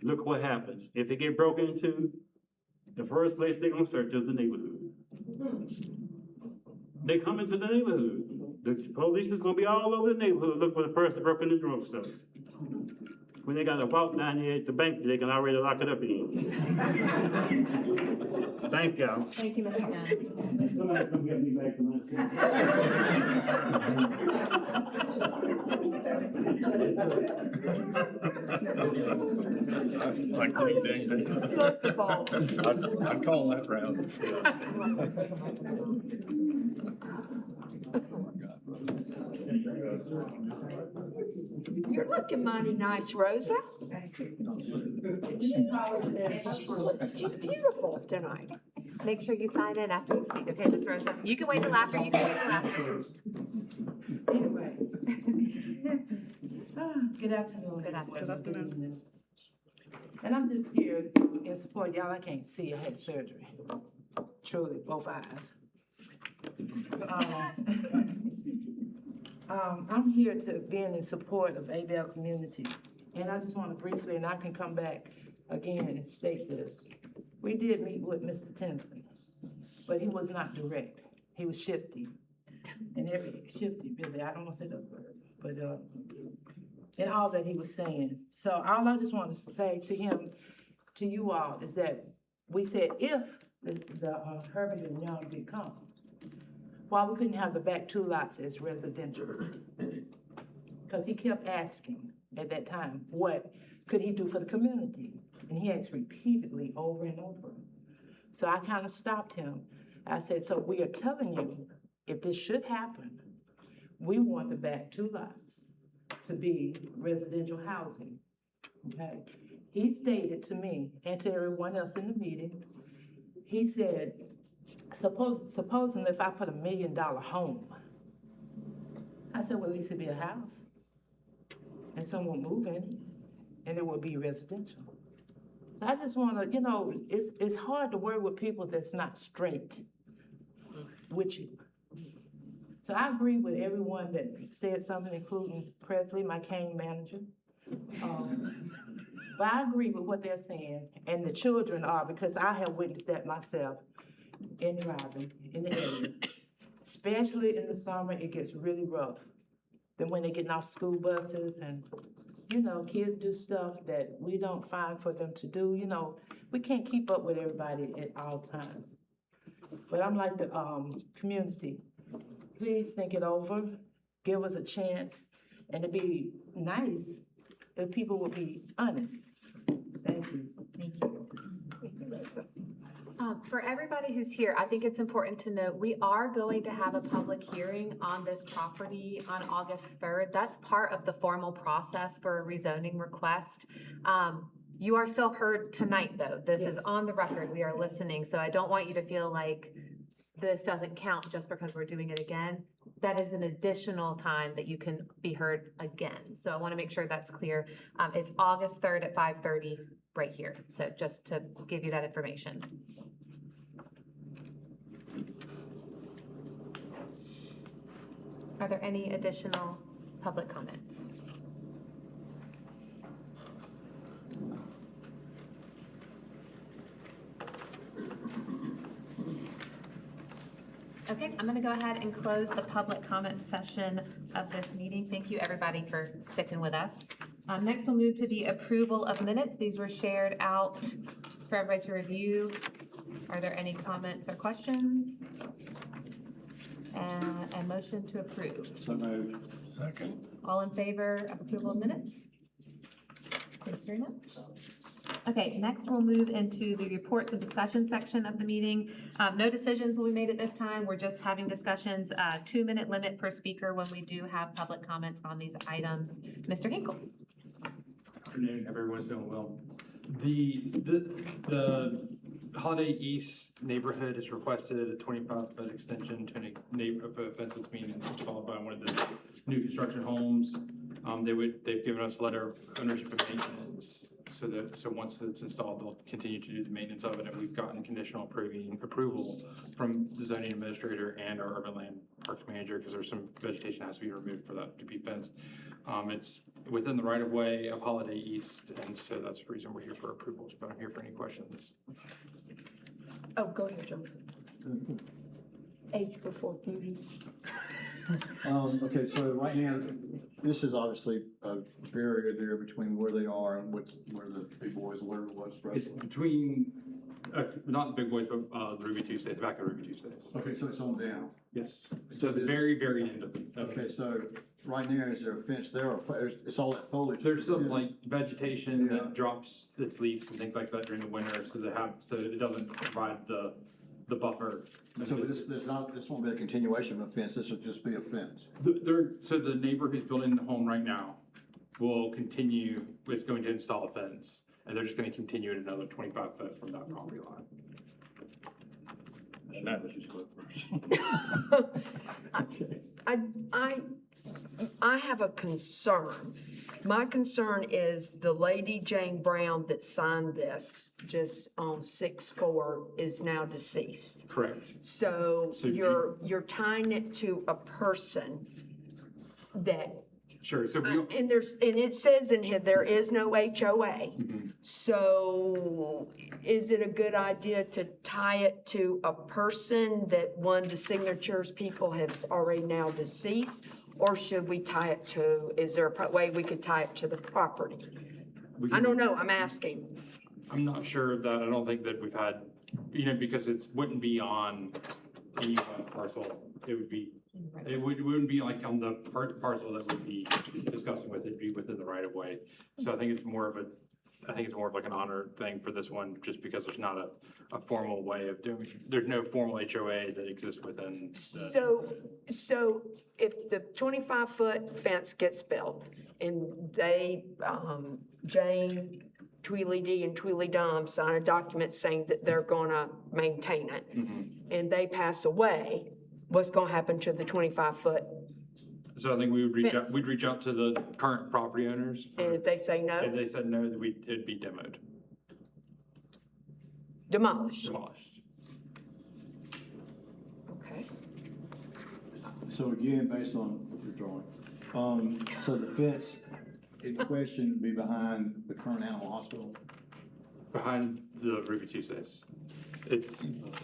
look what happens. If it get broken into, the first place they're gonna search is the neighborhood. They come into the neighborhood. The police is gonna be all over the neighborhood, look for the person broke in the drugstore. When they got a vault down there at the bank, they can already lock it up in. Thank y'all. Thank you, Mr. Gunn. Somebody come get me back to my Like Flip the ball. I'd call that round. You're looking mighty nice, Rosa. She's beautiful tonight. Make sure you sign in after you speak, okay, Ms. Rosa? You can wait till after, you can wait till after. Anyway. Good afternoon. Good afternoon. And I'm just here in support, y'all, I can't see, I had surgery. Truly, both eyes. I'm here to being in support of Abel community. And I just want to briefly, and I can come back again and state this. We did meet with Mr. Tenson, but he was not direct. He was shifty. And shifty, really, I don't want to say that word, but, in all that he was saying. So all I just want to say to him, to you all, is that we said if the Herbert and Young did come, why we couldn't have the back two lots as residential? Because he kept asking at that time, what could he do for the community? And he asked repeatedly over and over. So I kind of stopped him. I said, so we are telling you, if this should happen, we want the back two lots to be residential housing, okay? He stated to me and to everyone else in the meeting, he said, supposing if I put $1 million home, I said, well, at least it'd be a house. And someone move in it, and it will be residential. So I just wanna, it's hard to work with people that's not straight with you. So I agree with everyone that said something, including Presley, my cane manager. But I agree with what they're saying, and the children are, because I have witnessed that myself in driving in the area. Especially in the summer, it gets really rough. Then when they're getting off school buses and, kids do stuff that we don't find for them to do, we can't keep up with everybody at all times. But I'm like the community. Please think it over, give us a chance, and to be nice, if people would be honest. Thank you. Thank you. For everybody who's here, I think it's important to note, we are going to have a public hearing on this property on August 3rd. That's part of the formal process for a rezoning request. You are still heard tonight, though. This is on the record. We are listening, so I don't want you to feel like this doesn't count just because we're doing it again. That is an additional time that you can be heard again. So I want to make sure that's clear. It's August 3rd at 5:30 right here. So just to give you that information. Are there any additional public comments? Okay, I'm gonna go ahead and close the public comment session of this meeting. Thank you, everybody, for sticking with us. Next, we'll move to the approval of minutes. These were shared out for everybody to review. Are there any comments or questions? A motion to approve. So moved. Second. All in favor of approval of minutes? Thank you very much. Okay, next we'll move into the reports and discussion section of the meeting. No decisions will be made at this time. We're just having discussions, 2-minute limit per speaker when we do have public comments on these items. Mr. Hinkle. Afternoon, everyone's doing well. The Holiday East neighborhood has requested a 25-foot extension to a neighborhood fence that's being installed by one of the new construction homes. They've given us a letter of ownership and maintenance so once it's installed, they'll continue to do the maintenance of it. And we've gotten conditional approval from the zoning administrator and our urban land parks manager because there's some vegetation that has to be removed for that to be fenced. It's within the right of way of Holiday East, and so that's the reason we're here for approvals, but I'm here for any questions. Oh, go ahead, Joe. Age before beauty. Okay, so right now, this is obviously a barrier there between where they are and where the big boys, whatever it was. It's between, not the big boys, but the Ruby Tuesdays, back of Ruby Tuesdays. Okay, so it's on down. Yes, so the very, very end of it. Okay, so right now, is there a fence there, or it's all that foliage? There's some like vegetation that drops its leaves and things like that during the winter, so it doesn't provide the buffer. So this won't be a continuation of a fence, this will just be a fence? So the neighbor who's building the home right now will continue, is going to install a fence, and they're just gonna continue it another 25 foot from that property line. And that was just quick first. I have a concern. My concern is the lady Jane Brown that signed this just on 6/4 is now deceased. Correct. So So you're tying it to a person that, Sure, so and it says in here, there is no HOA. Mm-hmm. So is it a good idea to tie it to a person that one of the signatures people has already now deceased? Or should we tie it to, is there a way we could tie it to the property? I don't know, I'm asking. I'm not sure of that. I don't think that we've had, because it wouldn't be on any one parcel. It wouldn't be like on the parcel that we'd be discussing with, it'd be within the right of way. So I think it's more of like an honor thing for this one, just because there's not a formal way of doing, there's no formal HOA that exists within the. So if the 25-foot fence gets built and they, Jane, Tweely D and Tweely Dum sign a document saying that they're gonna maintain it, and they pass away, what's gonna happen to the 25-foot? So I think we'd reach out to the current property owners. And if they say no? If they said no, that it'd be demoed. Demolished? Demolished. Okay. So again, based on your drawing, so the fence in question would be behind the current animal hospital? Behind the Ruby Tuesdays.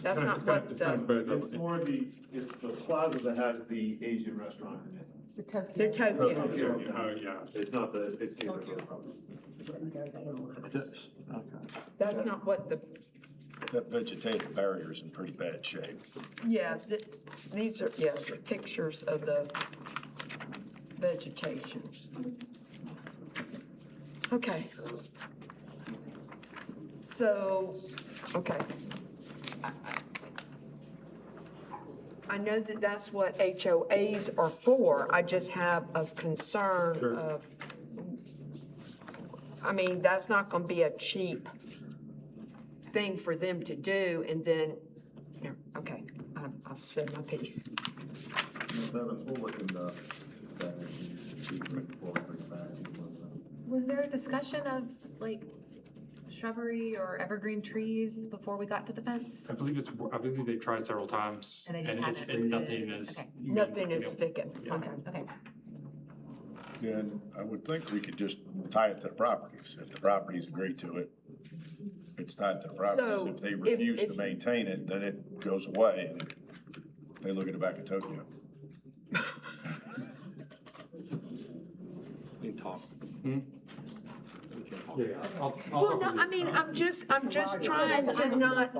That's not what It's more it's the plaza that has the Asian restaurant in it. The Tokyo. The Tokyo. Oh, yeah. It's not it's the other That's not what the, That vegetative barrier's in pretty bad shape. yeah, these are, yes, the pictures of the vegetation. Okay. So, okay. I know that that's what HOAs are for. I just have a concern of, I mean, that's not gonna be a cheap thing for them to do, and then, okay, I've said my piece. Ms. Evans, we'll look into that issue before we bring it back to you. Was there a discussion of like shrubbery or evergreen trees before we got to the fence? I believe they've tried several times. And they just haven't and nothing rooted. is. Okay. Nothing is sticking, okay. Okay. Then I would think we could just tie it to the properties. If the properties agree to it, it's tied to the properties. So, If they if refuse to it's- maintain it, then it goes away and they look at the back of Tokyo. We can talk. Yeah, I'll Well, talk no, with I mean, I'm just trying to not,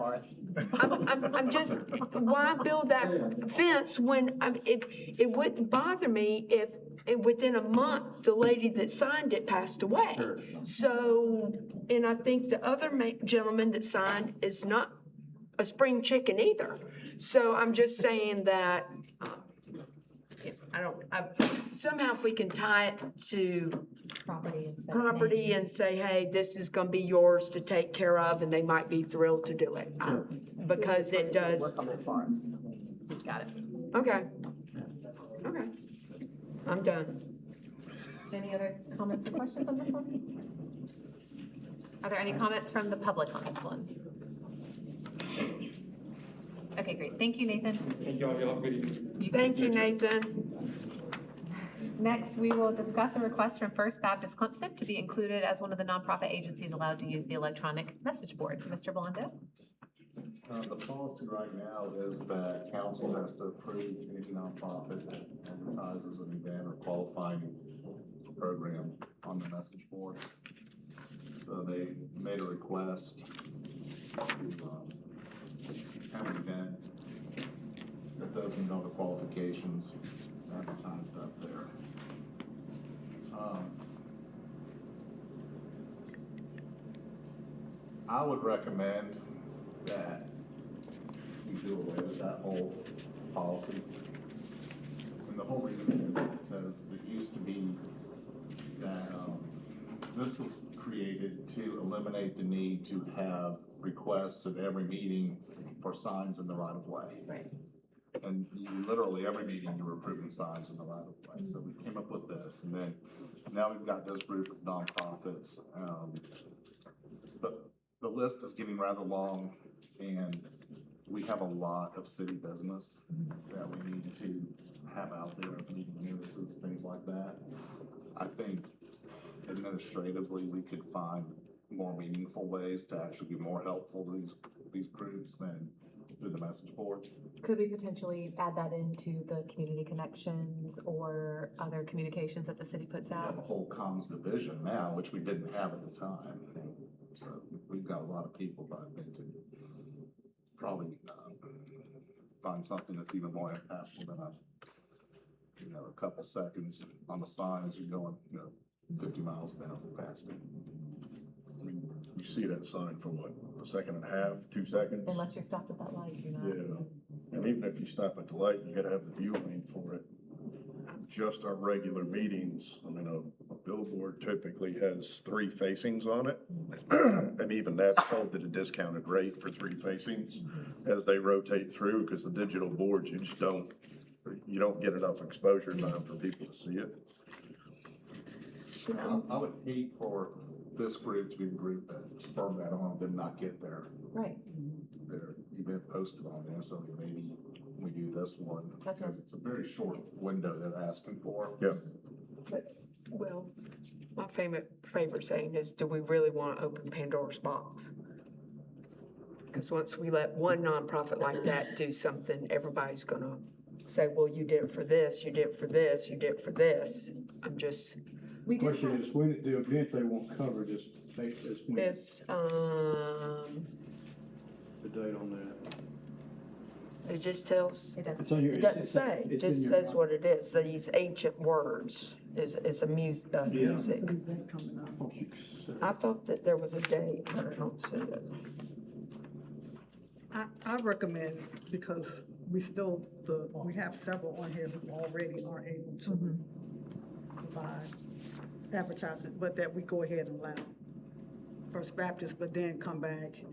I'm just, why build that fence when, if, it wouldn't bother me if within a month, the lady that signed it passed away. Sure. So, and I think the other gentleman that signed is not a spring chicken either. So I'm just saying that, somehow if we can tie it to property and say, hey, this is gonna be yours to take care of, and they might be thrilled to do it. Because it does. Work on that for us. He's got it. Okay. Okay. I'm done. Any other comments or questions on this one? Are there any comments from the public on this one? Okay, great. Thank you, Nathan. Thank you all. Y'all have a good evening. Thank you, Nathan. Next, we will discuss a request from First Baptist Clemson to be included as one of the nonprofit agencies allowed to use the electronic message board. Mr. Blondo? The policy right now is that council has to approve any nonprofit that advertises an event or qualifying program on the message board. So they made a request to have an event that doesn't meet all the qualifications advertised up there. I would recommend that we do away with that whole policy. And the whole reason is because it used to be that this was created to eliminate the need to have requests at every meeting for signs in the right of way. Right. And you literally, every meeting, you were approving signs in the right of way. So we this. And then now we've got this group of nonprofits. But the list is getting rather long, and we have a lot of city business that we need to have out there, meeting notices, things like that. I think administratively, we could find more meaningful ways to actually be more helpful to these groups than through the message board. Could we potentially add that into the community connections or other communications that the city puts We have a out? whole comms division now, which we didn't have at the time. So we've got a lot of people, but I think could probably find something that's even more impactful than a couple seconds on the sign as you're going, 50 miles an hour past it. I mean, you see that sign for what, a second and a half, 2 seconds? Unless you're stopped at that light, you're not. Yeah, and even if you stop at the light, you gotta have the view lane for it. Just our regular meetings, I mean, a billboard typically has 3 facings on it. And even that's sold at a discounted rate for 3 facings as they rotate through, because the digital boards, you don't get enough exposure time for people to see it. I would hate for this group to be the group that spurred that on, did not get their event posted on there, so maybe we do this one. Because it's a very short window they're asking for. Yeah. Well, my favorite saying is, do we really want to open Pandora's box? Because once we let one nonprofit like that do something, everybody's gonna say, well, you did it for this, you did it for this, you did it for this. The question is, when the event they won't cover, just make this when? It's, The date on that. it just tells, It's on your- it it's- doesn't it's- say, it it's in just your- says what it is. These ancient words is a music. I thought that there was a date, but I don't see it. I recommend, because we have several on here who already are able to provide advertisement, but that we go ahead and allow First Baptist, but then come back,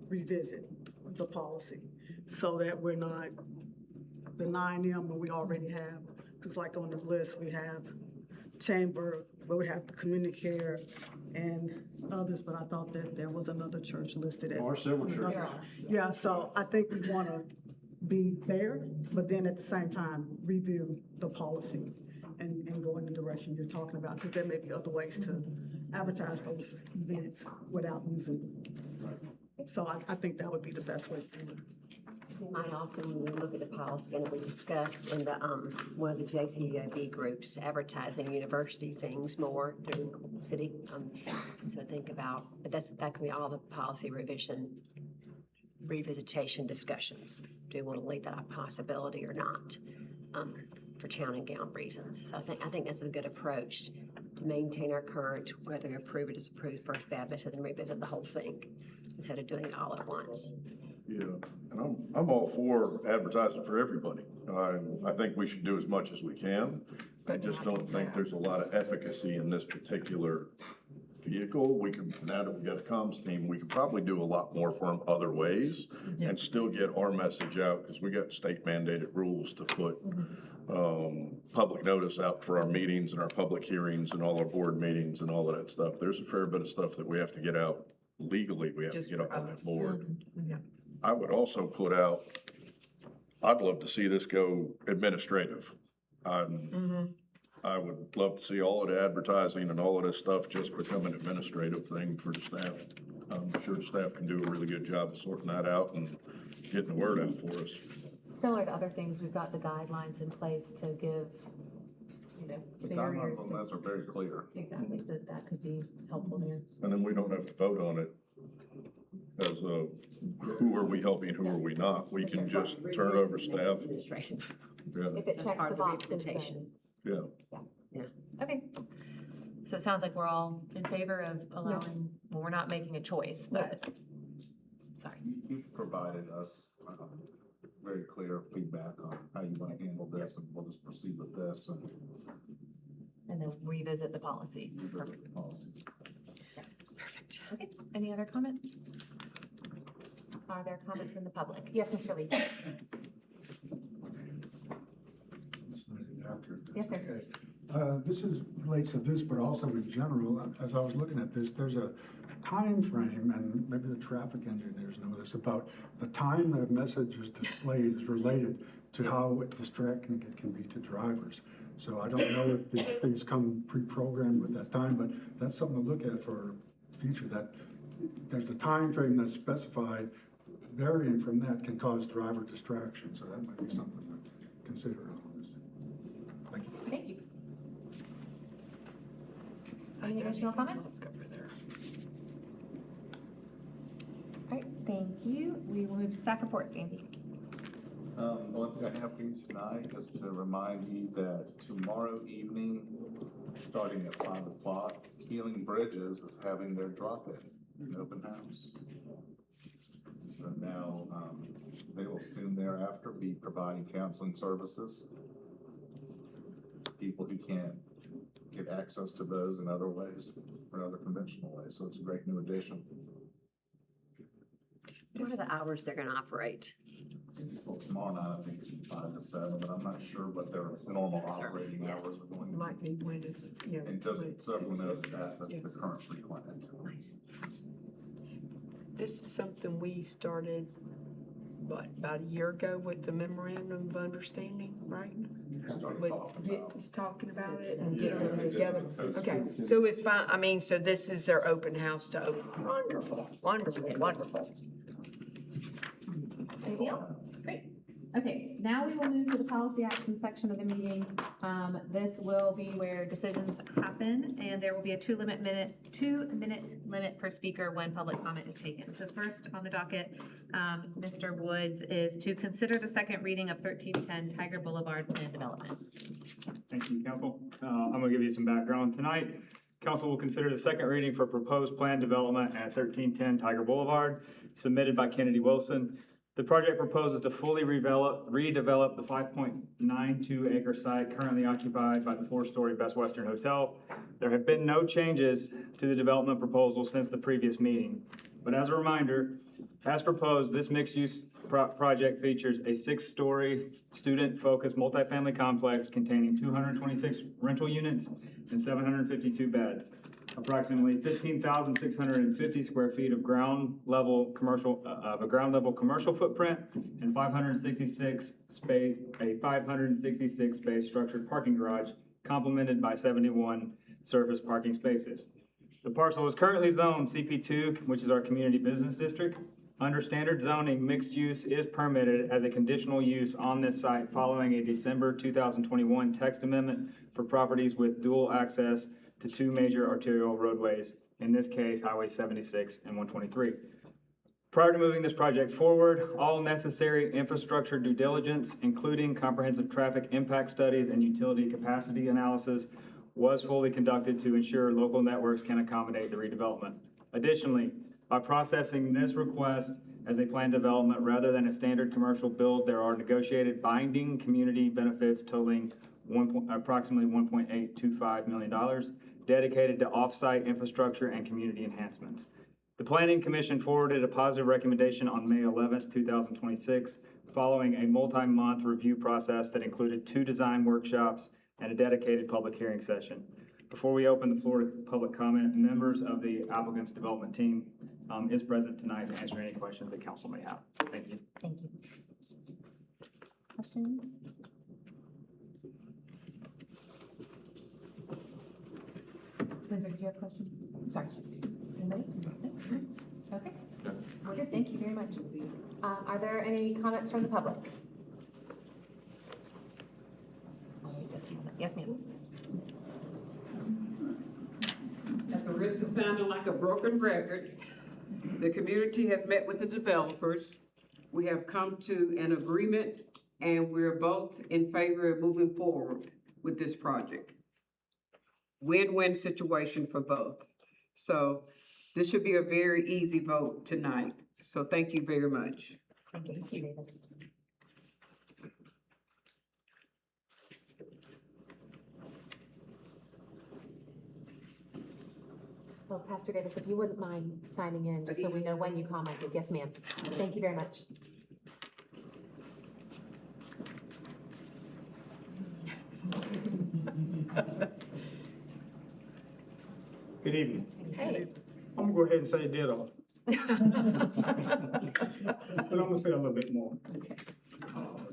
revisit the policy, so that we're not denying them when we already have, because like on the list, we have Chamber, but we have Community Care and others, but I thought that there was another church listed. There are several churches. Yeah, so I think we want to be fair, but then at the same time, review the policy and go in the direction you're talking about, because there may be other ways to advertise those events without using. So I think that would be the best way to do it. I also, when we look at the policy, and we discussed in the, one of the JCAB groups, advertising university things more through city. So think about, but that can be all the policy revisitation discussions. Do we want to leave that a possibility or not, for town and gown reasons? So I think that's a good approach to maintain our current, whether we approve it as approved First Baptist, and then revisit the whole thing instead of doing it all at once. Yeah, and I'm all for advertising for everybody. I think we should do as much as we can. I just don't think there's a lot of efficacy in this particular vehicle. Now that we've got a comms team, we could probably do a lot more for them other ways and still get our message out, because we got state mandated rules to put public notice out for our meetings and our public hearings and all our board meetings and all of that stuff. There's a fair bit of stuff that we have to get out legally. We have to get up on that board. I would also put out, I'd love to see this go administrative. I would love to see all of the advertising and all of this stuff just become an administrative thing for the staff. I'm sure the staff can do a really good job of sorting that out and getting the word out for us. Similar to other things, we've got the guidelines in place to give, The barriers. guidelines on this are very clear. Exactly, so that could be helpful there. And then we don't have to vote on it as a, who are we helping, who are we not? We can just turn it over staff. Yeah. If it checks the boxes, then. Yeah. Yeah. Okay. So it sounds like we're all in favor of allowing, well, we're not making a choice, but, sorry. You've provided us very clear feedback on how you want to handle this, and we'll just proceed with this And then revisit the policy. revisit the policy. Perfect. Okay, any other comments? Are there comments from the public? Yes, Mr. Lee? After this. Yes, sir. Okay. This relates to this, but also in general. As I was looking at this, there's a time frame, and maybe the traffic engineers know this, about the time that a message is displayed is related to how distracting it can be to drivers. So I don't know if these things come pre-programmed with that time, but that's something to look at for future, that there's a time frame that's specified. Varying from that can cause driver distraction, so that might be something to consider on this. Thank you. Thank you. Any additional comments? All right, thank you. We will move to staff reports, Andy. The one thing I have for you tonight is to remind you that tomorrow evening, starting at 5 o'clock, Healing Bridges is having their drop-in, an open house. So now, they will soon thereafter be providing counseling services. People who can't get access to those in other ways, or other conventional ways, so it's a great new addition. What are the hours they're gonna operate? Well, tomorrow night, I think it's from 5 to 7, but I'm not sure what their normal operating yeah. hours are going to be. Might be when it's, you know. And just when it's so everyone knows safe. that, the current frequent. Nice. This is something we started, what, about a year ago with the memorandum of understanding, right? Started Talking about it and getting Yeah, them just together. opposed Okay, to- so it's fine, I mean, so this is their open house to open. Wonderful, wonderful, wonderful. Anything else? Great. Okay, now we will move to the policy action section of the meeting. This will be where decisions happen, and there will be a two-minute limit per speaker when public comment is taken. So first on the docket, Mr. Woods is to consider the second reading of 1310 Tiger Boulevard Plan Development. Thank you, Council. I'm gonna give you some background tonight. Council will consider the second reading for proposed plan development at 1310 Tiger Boulevard, submitted by Kennedy Wilson. The project proposes to fully redevelop the 5.92 acre site currently occupied by the 4-story Best Western Hotel. There have been no changes to the development proposal since the previous meeting. But as a reminder, as proposed, this mixed-use project features a 6-story student-focused multifamily complex containing 226 rental units and 752 beds. Approximately 15,650 square feet of ground level commercial footprint and 566 space structured parking garage, complemented by 71 surface parking spaces. The parcel is currently zoned CP2, which is our community business district. Under standard zoning, mixed use is permitted as a conditional use on this site following a December 2021 text amendment for properties with dual access to 2 major arterial roadways, in this case, Highway 76 and 123. Prior to moving this project forward, all necessary infrastructure due diligence, including comprehensive traffic impact studies and utility capacity analysis, was fully conducted to ensure local networks can accommodate the redevelopment. Additionally, by processing this request as a planned development rather than a standard commercial build, there are negotiated binding community benefits totaling approximately $1.825 million dedicated to off-site infrastructure and community enhancements. The Planning Commission forwarded a positive recommendation on May 11th, 2026, following a multi-month review process that included 2 design workshops and a dedicated public hearing session. Before we open the floor to public comment, members of the applicant's development team is present tonight to answer any questions that council may have. Thank you. Thank you. Questions? Windsor, did you have questions? Sorry. Anybody? No? Okay. We're good. Thank you very much. Are there any comments from the public? Wait just a moment. Yes, ma'am. At the risk of sounding like a broken record, the community has met with the developers. We have come to an agreement, and we're both in favor of moving forward with this project. Win-win situation for both. So this should be a very easy vote tonight. So thank you very much. Thank you, Mr. Davis. Well, Pastor Davis, if you wouldn't mind signing in, just so we know when you commented. Yes, ma'am. Thank you very much. Good evening. Hey. I'm gonna go ahead and say ditto. But I'm gonna say a little bit more.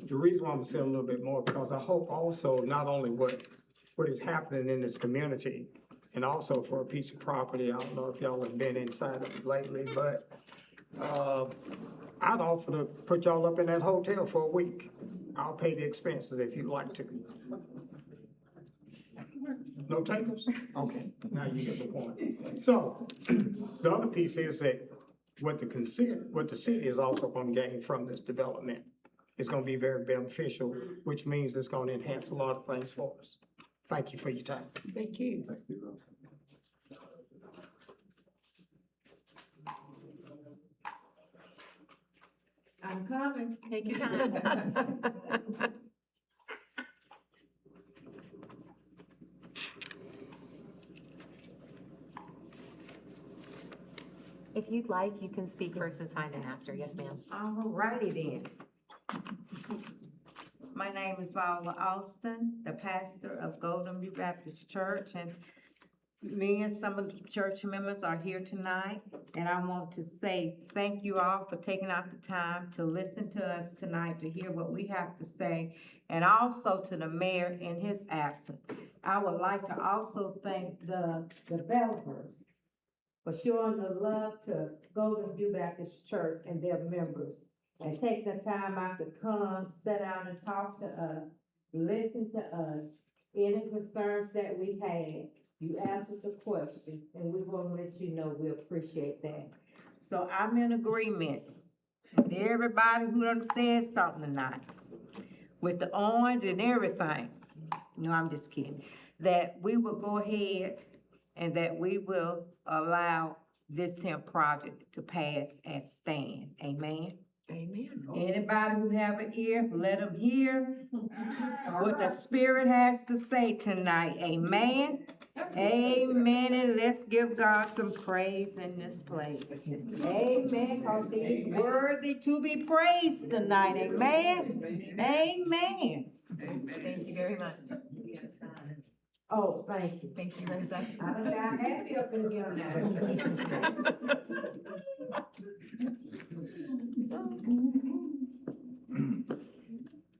The reason why I'm gonna say a little bit more, because I hope also not only what is happening in this community, and also for a piece of property, I don't know if y'all have been inside of it lately, but I'd offer to put y'all up in that hotel for a week. I'll pay the expenses if you'd like to. No takers? Okay, now you get the point. So, the other piece is that what the city is also gonna gain from this development is gonna be very beneficial, which means it's gonna enhance a lot of things for us. Thank you for your time. Thank you. I'm coming. Take your time. If you'd like, you can speak first and sign in after. Yes, ma'am. All righty then. My name is Viola Austin, the pastor of Golden View Baptist Church, and me and some of the church members are here tonight, and I want to say thank you all for taking out the time to listen to us tonight, to hear what we have to say, and also to the mayor in his absence. I would like to also thank the developers for showing the love to Golden View Baptist Church and their members, and taking the time out to come, sit down and talk to us, listen to us, any concerns that we had. You answered the questions, and we want to let you know we appreciate that. So I'm in agreement with everybody who done said something tonight, with the orange and everything. No, I'm just kidding. That we will go ahead and that we will allow this here project to pass and stand. Amen? Amen. Anybody who have an ear, let them hear what the Spirit has to say tonight. Amen? Amen, and let's give God some praise in this place. Amen, because he's worthy to be praised tonight. Amen? Amen. Thank you very much. Oh, thank you. Thank you, Rosa. I done got happy up in here now.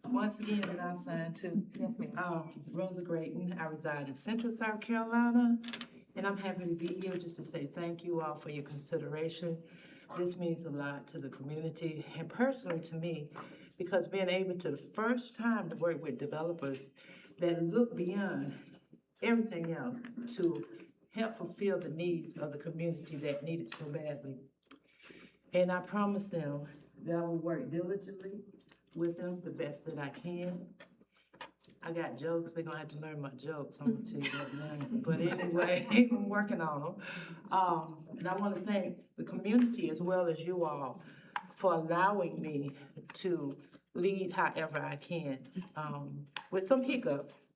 Once again, did I sign too? Yes, ma'am. Rosa Grayton, I reside in Central South Carolina, and I'm happy to be here just to say thank you all for your consideration. This means a lot to the community and personally to me, because being able to, the first time to work with developers that look beyond everything else to help fulfill the needs of the community that need it so badly. And I promise them that I will work diligently with them the best that I can. I got jokes, they're gonna have to learn my jokes, I'm gonna tell you that now. But anyway, I'm working on them. And I wanna thank the community as well as you all for allowing me to lead however I can, with some hiccups.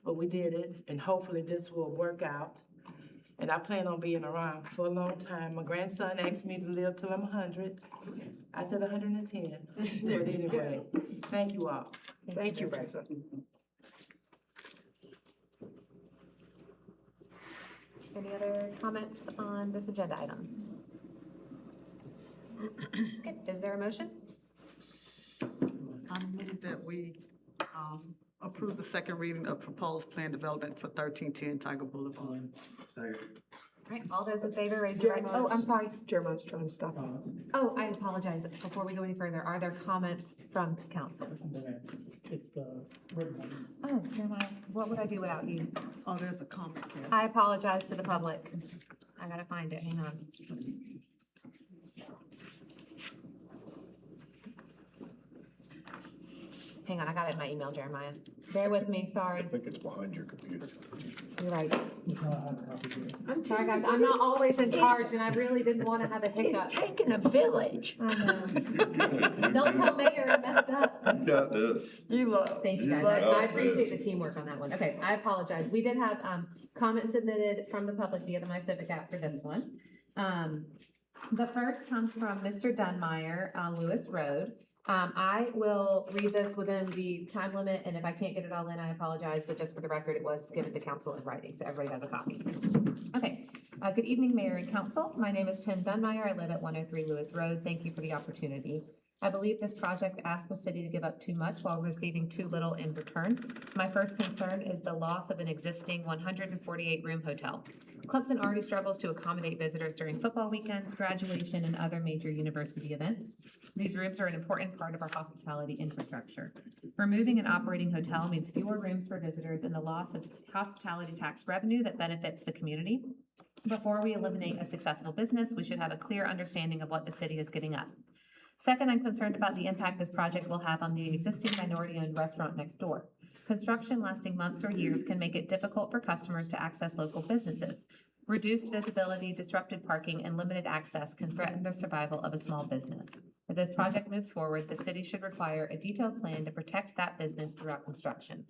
But we did it, and hopefully this will work out. And I plan on being around for a long time. My grandson asked me to live till I'm 100. I said 110. But anyway, thank you all. Thank you, Rosa. Any other comments on this agenda item? Okay, is there a motion? I move that we approve the second reading of proposed plan development for 1310 Tiger Boulevard. All right, all those in favor, raise your right. Oh, I'm sorry. Jeremiah's trying to stop us. Oh, I apologize. Before we go any further, are there comments from council? It's the Oh, Jeremiah, what would I do without you? Oh, there's a comment, Cass. I apologize to the public. I gotta find it, hang on. Hang on, I got it in my email, Jeremiah. Bear with me, sorry. I think it's behind your computer. You're right. Sorry, guys, I'm not always in charge, and I really didn't want to have a hiccup. It's taking a village. I know. Don't tell Mayor I messed up. You got this. You love. Thank you, guys. I appreciate the teamwork on that one. Okay, I apologize. We did have comments submitted from the public via the My Civic app for this one. The first comes from Mr. Dunmeyer on Lewis Road. I will read this within the time limit, and if I can't get it all in, I apologize, but just for the record, it was given to council in writing, so everybody has a copy. Okay, good evening, Mayor and Council. My name is Tim Dunmeyer. I live at 103 Lewis Road. Thank you for the opportunity. I believe this project asks the city to give up too much while receiving too little in return. My first concern is the loss of an existing 148-room hotel. Clemson already struggles to accommodate visitors during football weekends, graduation, and other major university events. These rooms are an important part of our hospitality infrastructure. Removing an operating hotel means fewer rooms for visitors and the loss of hospitality tax revenue that benefits the community. Before we eliminate a successful business, we should have a clear understanding of what the city is giving up. Second, I'm concerned about the impact this project will have on the existing minority-owned restaurant next door. Construction lasting months or years can make it difficult for customers to access local businesses. Reduced visibility, disrupted parking, and limited access can threaten the survival of a small business. If this project moves forward, the city should require a detailed plan to protect that business throughout construction.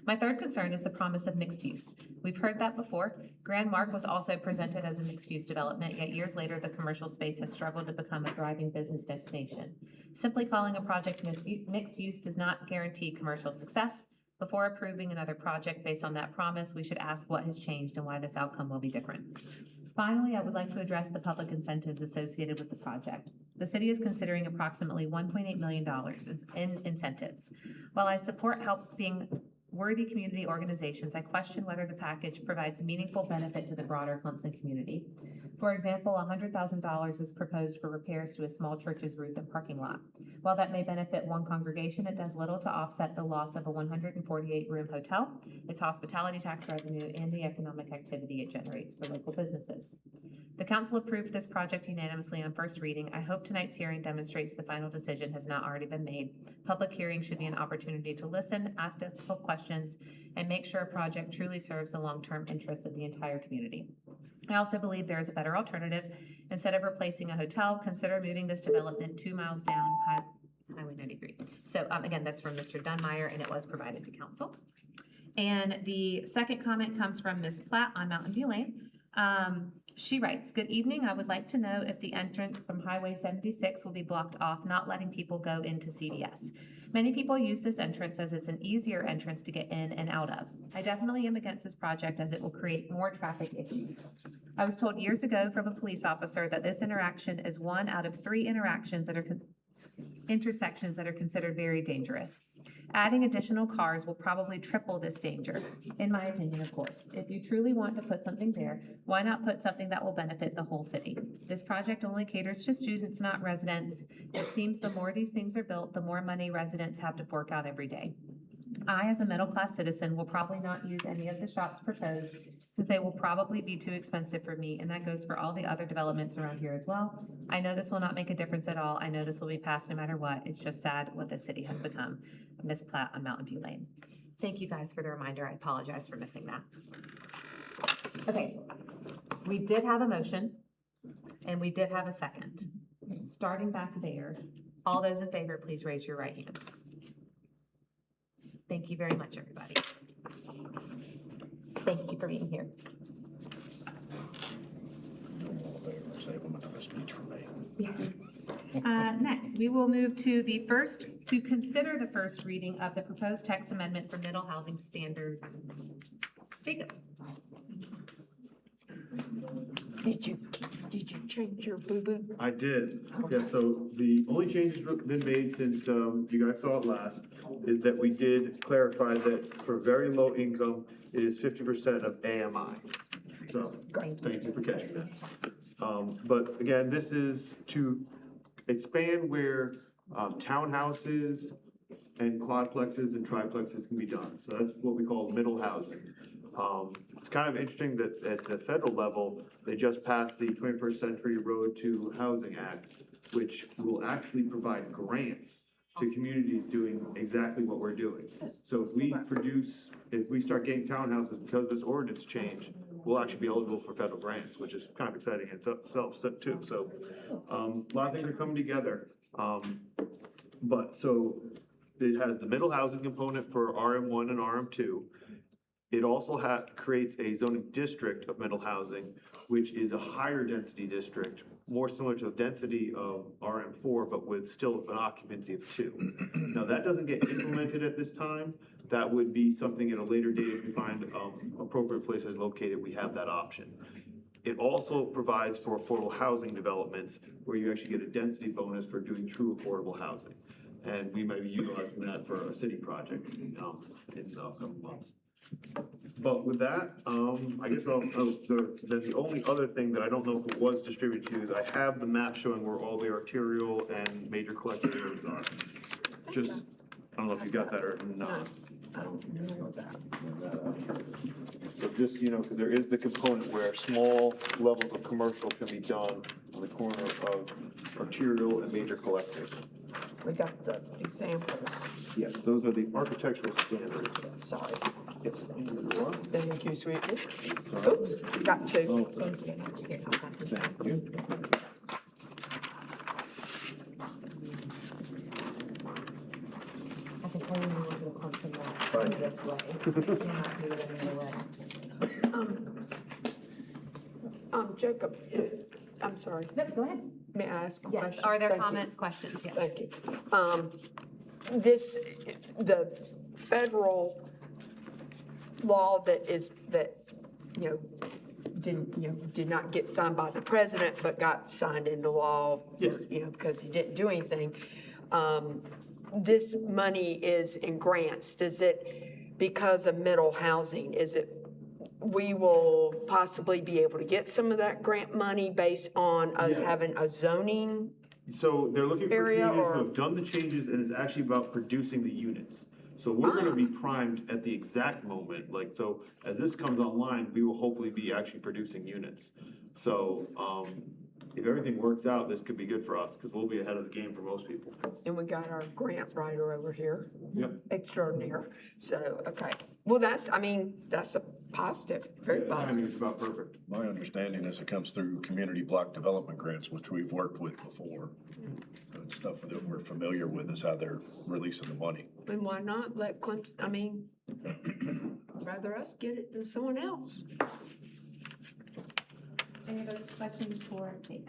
My third concern is the promise of mixed use. We've heard that before. Grand Mark was also presented as a mixed-use development, yet years later, the commercial space has struggled to become a thriving business destination. Simply calling a project mixed use does not guarantee commercial success. Before approving another project based on that promise, we should ask what has changed and why this outcome will be different. Finally, I would like to address the public incentives associated with the project. The city is considering approximately $1.8 million in incentives. While I support helping worthy community organizations, I question whether the package provides meaningful benefit to the broader Clemson community. For example, $100,000 is proposed for repairs to a small church's roof and parking lot. While that may benefit one congregation, it does little to offset the loss of a 148-room hotel, its hospitality tax revenue, and the economic activity it generates for local businesses. The council approved this project unanimously on first reading. I hope tonight's hearing demonstrates the final decision has not already been made. Public hearing should be an opportunity to listen, ask difficult questions, and make sure a project truly serves the long-term interests of the entire community. I also believe there is a better alternative. Instead of replacing a hotel, consider moving this development 2 miles down Highway 93. So again, that's from Mr. Dunmeyer, and it was provided to council. And the second comment comes from Ms. Platt on Mountain View Lane. She writes, "Good evening. I would like to know if the entrance from Highway 76 will be blocked off, not letting people go into CVS. Many people use this entrance as it's an easier entrance to get in and out of. I definitely am against this project as it will create more traffic issues. I was told years ago from a police officer that this interaction is one out of 3 intersections that are considered very dangerous. Adding additional cars will probably triple this danger, in my opinion, of course. If you truly want to put something there, why not put something that will benefit the whole city? This project only caters to students, not residents. It seems the more these things are built, the more money residents have to fork out every day. I, as a middle-class citizen, will probably not use any of the shops proposed since they will probably be too expensive for me, and that goes for all the other developments around here as well. I know this will not make a difference at all. I know this will be passed no matter what. It's just sad what this city has become." Ms. Platt on Mountain View Lane. Thank you guys for the reminder. I apologize for missing that. Okay, we did have a motion, and we did have a second. Starting back there, all those in favor, please raise your right hand. Thank you very much, everybody. Thank you for being here. Save them another speech for me. Next, we will move to consider the first reading of the proposed text amendment for middle housing standards. Jacob. Did you change your boo-boo? I did. Yeah, so the only changes been made since you guys saw it last is that we did clarify that for very low income, it is 50% of AMI. So, thank you for catching that. But again, this is to expand where townhouses and quadplexes and triplexes can be done. So that's what we call middle housing. It's kind of interesting that at the federal level, they just passed the 21st Century Road to Housing Act, which will actually provide grants to communities doing exactly what we're doing. So if we start getting townhouses because this ordinance change, we'll actually be eligible for federal grants, which is kind of exciting in itself too. So a lot of things are coming together. But so it has the middle housing component for RM1 and RM2. It also creates a zoning district of middle housing, which is a higher density district, more similar to the density of RM4, but with still an occupancy of 2. Now, that doesn't get implemented at this time. That would be something at a later date if we find appropriate places located, we have that option. It also provides for affordable housing developments where you actually get a density bonus for doing true affordable housing. And we might be utilizing that for a city project in the upcoming months. But with that, I guess then the only other thing that I don't know if it was distributed to you is I have the map showing where all the arterial and major collector roads are. Just, I don't know if you got that or not. I don't know that. So just, you know, because there is the component where small levels of commercial can be done on the corner of arterial and major collectors. We got the examples. Yes, those are the architectural standards. Sorry. Yes. Thank you, sweetie. Oops, got 2. Thank you. Here, I'll pass this down. I can only remember the Clemson one this way. I cannot do it any other way. Jacob, I'm sorry. No, go ahead. May I ask a Yes, question? are there Thank you. comments, questions? Yes. Thank you. The federal law that, did not get signed by the president, but got signed into law, Yes. because he didn't do anything. This money is in grants. Does it, because of middle housing, we will possibly be able to get some of that grant money based on us Yeah. having a zoning? So they're looking for Area communities or- who have done the changes, and it's actually about producing the units. So we're gonna be primed at the exact moment, so as this comes online, we will hopefully be actually producing units. So, if everything works out, this could be good for us, because we'll be ahead of the game for most people. And we got our grant writer over here. Yep. Extraordinaire. So, okay. Well, that's a positive, very Timing positive. is about perfect. My understanding is it comes through community block development grants, which we've worked with before. So it's stuff that we're familiar with is how they're releasing the money. And why not let Clemson, rather us get it than someone else. Any other questions for Jake?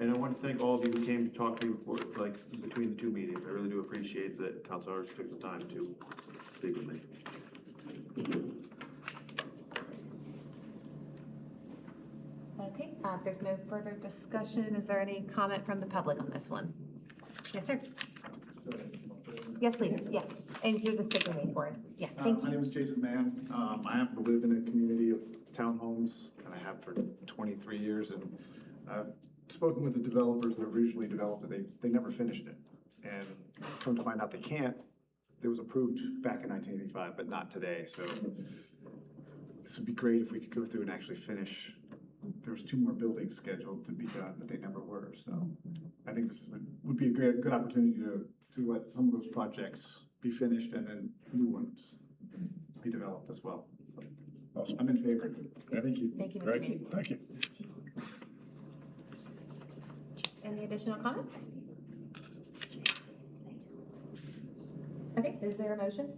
And I want to thank all of you who came to talk to me before, between the 2 meetings. I really do appreciate that councilors took the time to speak with me. Okay, if there's no further discussion, is there any comment from the public on this one? Yes, sir. Yes, please, yes. And if you'll just stick your name for us. Yeah, thank My you. name is Jason Mann. I happen to live in a community of townhomes, and I have for 23 years, and I've spoken with the developers that originally developed it. They never finished it. And come to find out they can't. It was approved back in 1985, but not today, so this would be great if we could go through and actually finish. There was 2 more buildings scheduled to be done, but they never were, so I think this would be a good opportunity to let some of those projects be finished and then new ones be developed as well. So Awesome. I'm in favor. Thank you. Thank you, Mr. Great, Mann. thank you. Any additional comments? Okay, is there a motion?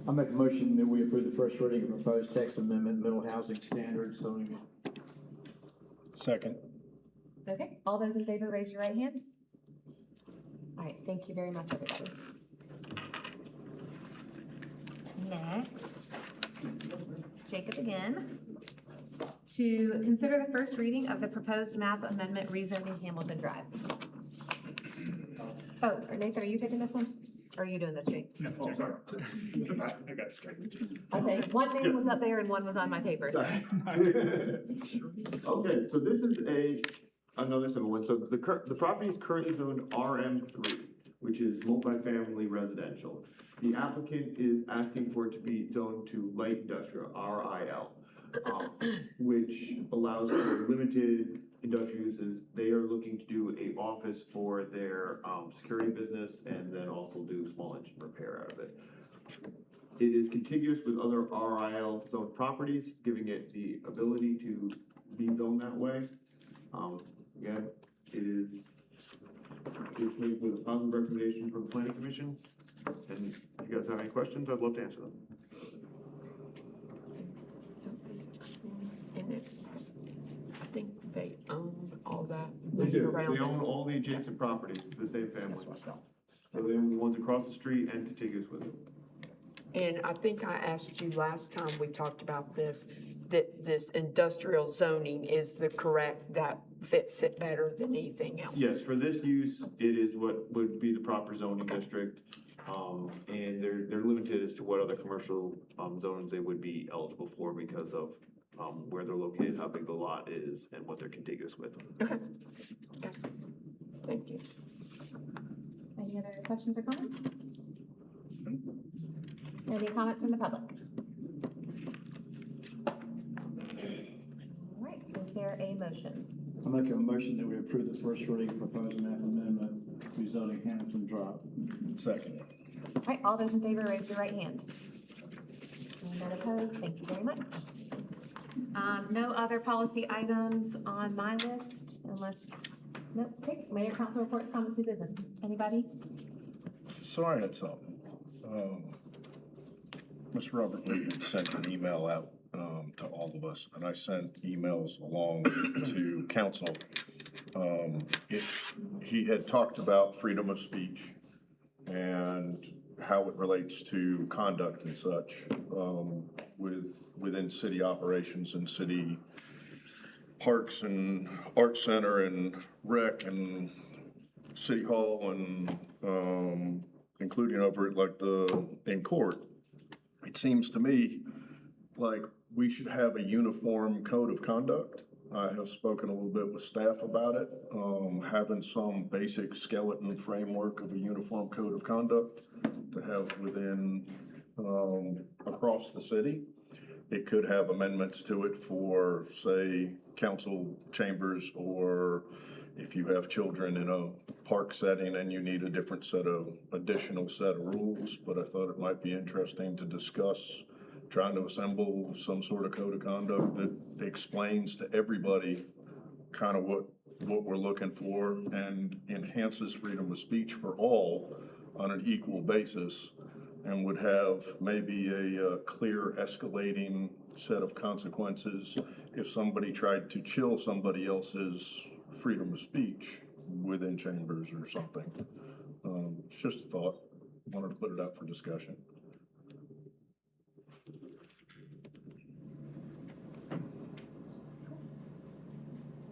I'll make a motion that we approve the first reading of proposed text amendment, middle housing standards zoning. Second. Okay, all those in favor, raise your right hand. All right, thank you very much, everybody. Next, Jacob again. To consider the first reading of the proposed map amendment rezoning Hamilton Drive. Oh, Nathan, are you taking this one? Or are you doing this, Jake? No, sorry. I got it straight. Okay, one name was up there and one was on my paper, so. Okay, so this is another simple one. So the property is currently zoned RM3, which is multifamily residential. The applicant is asking for it to be zoned to light industrial, RIL, which allows for limited industrial uses. They are looking to do a office for their security business and then also do small engine repair out of it. It is contiguous with other RIL zoned properties, giving it the ability to be zoned that way. Again, it is This leaves with a positive recommendation from planning commission. And if you guys have any questions, I'd love to answer them. And I think they own all that They land do. around They it. own all the adjacent properties, the same family. So they own the ones across the street and contiguous with it. And I think I asked you last time we talked about this, that this industrial zoning is the correct, that fits it better than anything else. Yes, for this use, it is what would be the proper zoning district. And they're limited as to what other commercial, zones they would be eligible for because of, where they're located, how big the lot is, and what they're contiguous with. Okay. Thank you. Any other questions or comments? Any comments from the public? All right, is there a motion? I make a motion that we approve the first reading of proposed map amendment rezoning Hamilton Drive. Second. All right, all those in favor, raise your right hand. And none opposed, thank you very much. No other policy items on my list unless, no, okay, mayor, council reports, comments, new business. Anybody? So I had something. Mr. Robert Lee had sent an email out to all of us, and I sent emails along to council. He had talked about freedom of speech and how it relates to conduct and such within city operations and city parks and art center and rec and city hall and including over at like in court. It seems to me like we should have a uniform code of conduct. I have spoken a little bit with staff about it, having some basic skeleton framework of a uniform code of conduct to have within, across the city. It could have amendments to it for, say, council chambers, or if you have children in a park setting and you need a different additional set of rules. But I thought it might be interesting to discuss trying to assemble some sort of code of conduct that explains to everybody kind of what we're looking for and enhances freedom of speech for all on an equal basis, and would have maybe a clear escalating set of consequences if somebody tried to chill somebody else's freedom of speech within chambers or something. It's just a thought. Wanted to put it out for discussion.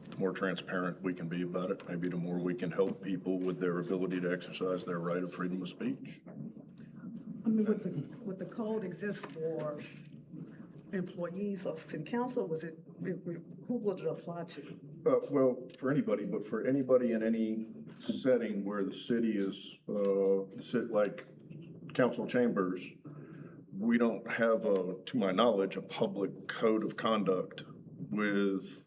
The more transparent we can be about it, maybe the more we can help people with their ability to exercise their right of freedom of speech. I mean, would the code exist for employees of city council? Who would it apply to? Well, for anybody, but for anybody in any setting where the city is, like council chambers, we don't have to my knowledge, a public code of conduct with,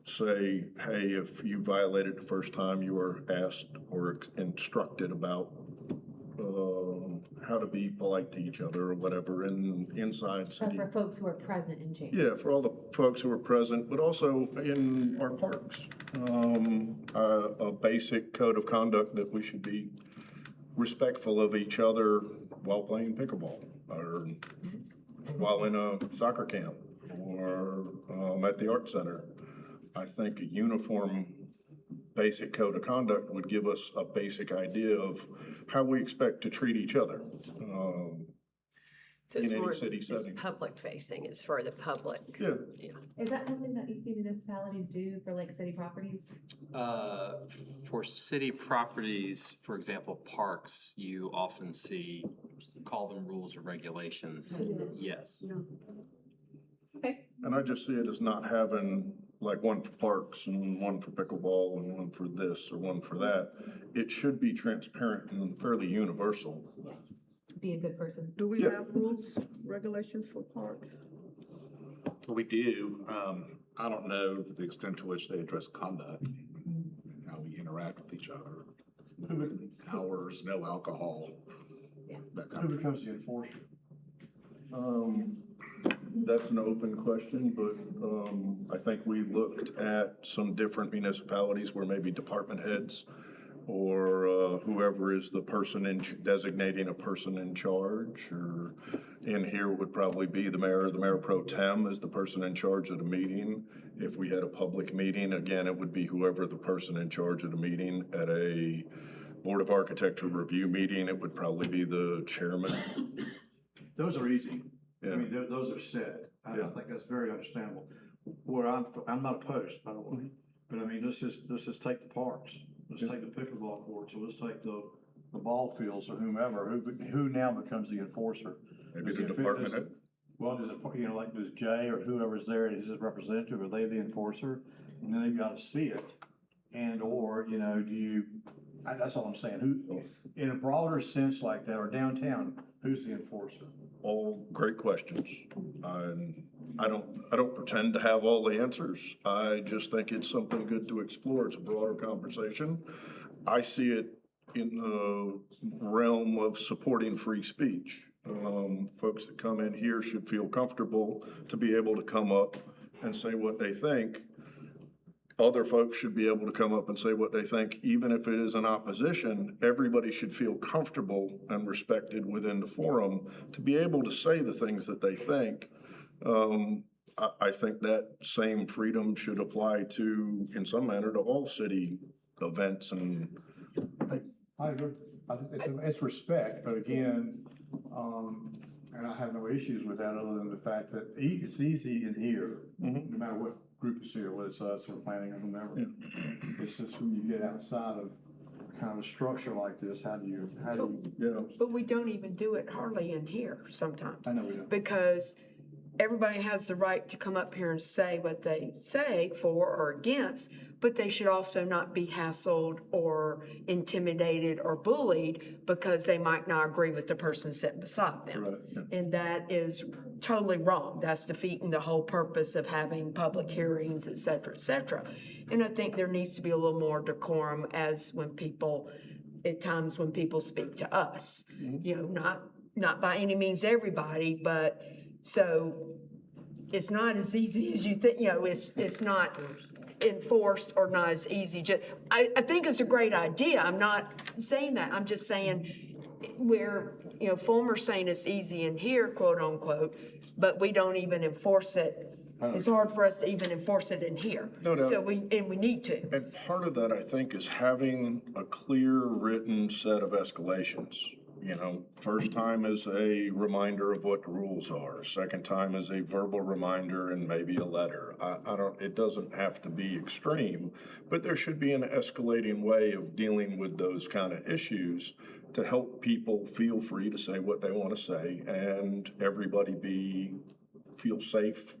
say, hey, if you violated the first time, you were asked or instructed about how to be polite to each other or whatever inside city. For folks who are present in chambers. Yeah, for all the folks who are present, but also in our parks. A basic code of conduct that we should be respectful of each other while playing pickleball or while in a soccer camp or at the art center. I think a uniform basic code of conduct would give us a basic idea of how we expect to treat each other So it's in more, any city it's setting. public facing, it's for the public. Yeah. Is that something that you see municipalities do for like city properties? For city properties, for example, parks, you often see, call them rules or regulations. Yes. Okay. And I just see it as not having like one for parks and one for pickleball and one for this or one for that. It should be transparent and fairly universal. Be a good person. Do we have rules, regulations for parks? We do. I don't know the extent to which they address conduct, how we interact with each other, hours, no alcohol. Yeah. That kind Who of becomes the enforcer? That's an open question, but, I think we looked at some different municipalities where maybe department heads or, whoever is the person designating a person in charge, or in here would probably be the mayor pro tem is the person in charge of the meeting. If we had a public meeting, again, it would be whoever the person in charge of the meeting. At a Board of Architecture review meeting, it would probably be the chairman. Those are easy. I Yeah. mean, those are set. I think that's very understandable. Where I'm not opposed, by the way, but I mean, let's just take the parks. Let's take the pickleball courts, or let's take the ball fields or whomever, who now becomes the enforcer? Maybe Is the it- department head. Well, does it, you know, like, does Jay or whoever's there, is his representative, are they the enforcer? And then they've got to see it, or, you know, that's all I'm saying, who, in a broader sense like that, or downtown, who's the enforcer? All great questions. And I don't pretend to have all the answers. I just think it's something good to explore. It's a broader conversation. I see it in the realm of supporting free speech. Folks that come in here should feel comfortable to be able to come up and say what they think. Other folks should be able to come up and say what they think, even if it is in opposition. Everybody should feel comfortable and respected within the forum to be able to say the things that they think. I think that same freedom should apply to, in some manner, to all city events and. I agree. I think it's respect, but again, and I have no issues with that other than the fact that it's easy in here, no matter what group is here, whether it's us or planning or whomever. It's just when you get outside of kind of a structure like this, how do you? But we don't even do it hardly in here sometimes. I know we don't. Because everybody has the right to come up here and say what they say for or against, but they should also not be hassled or intimidated or bullied because they might not agree with the person sitting beside them. Right. And that is totally wrong. That's defeating the whole purpose of having public hearings, et cetera, et cetera. And I think there needs to be a little more decorum as when people, at times when people speak to us. You know, not by any means everybody, but so it's not as easy as you think, you know, it's not enforced or not as easy. I think it's a great idea. I'm not saying that. I'm just saying where, you know, Fulmer's saying it's easy in here, quote unquote, but we don't even enforce it. It's hard for us to even enforce it in here. No doubt. So we need to. And part of that, I think, is having a clear written set of escalations. You know, first time is a reminder of what the rules are. Second time is a verbal reminder and maybe a letter. It doesn't have to be extreme, but there should be an escalating way of dealing with those kind of issues to help people feel free to say what they want to say and everybody feel safe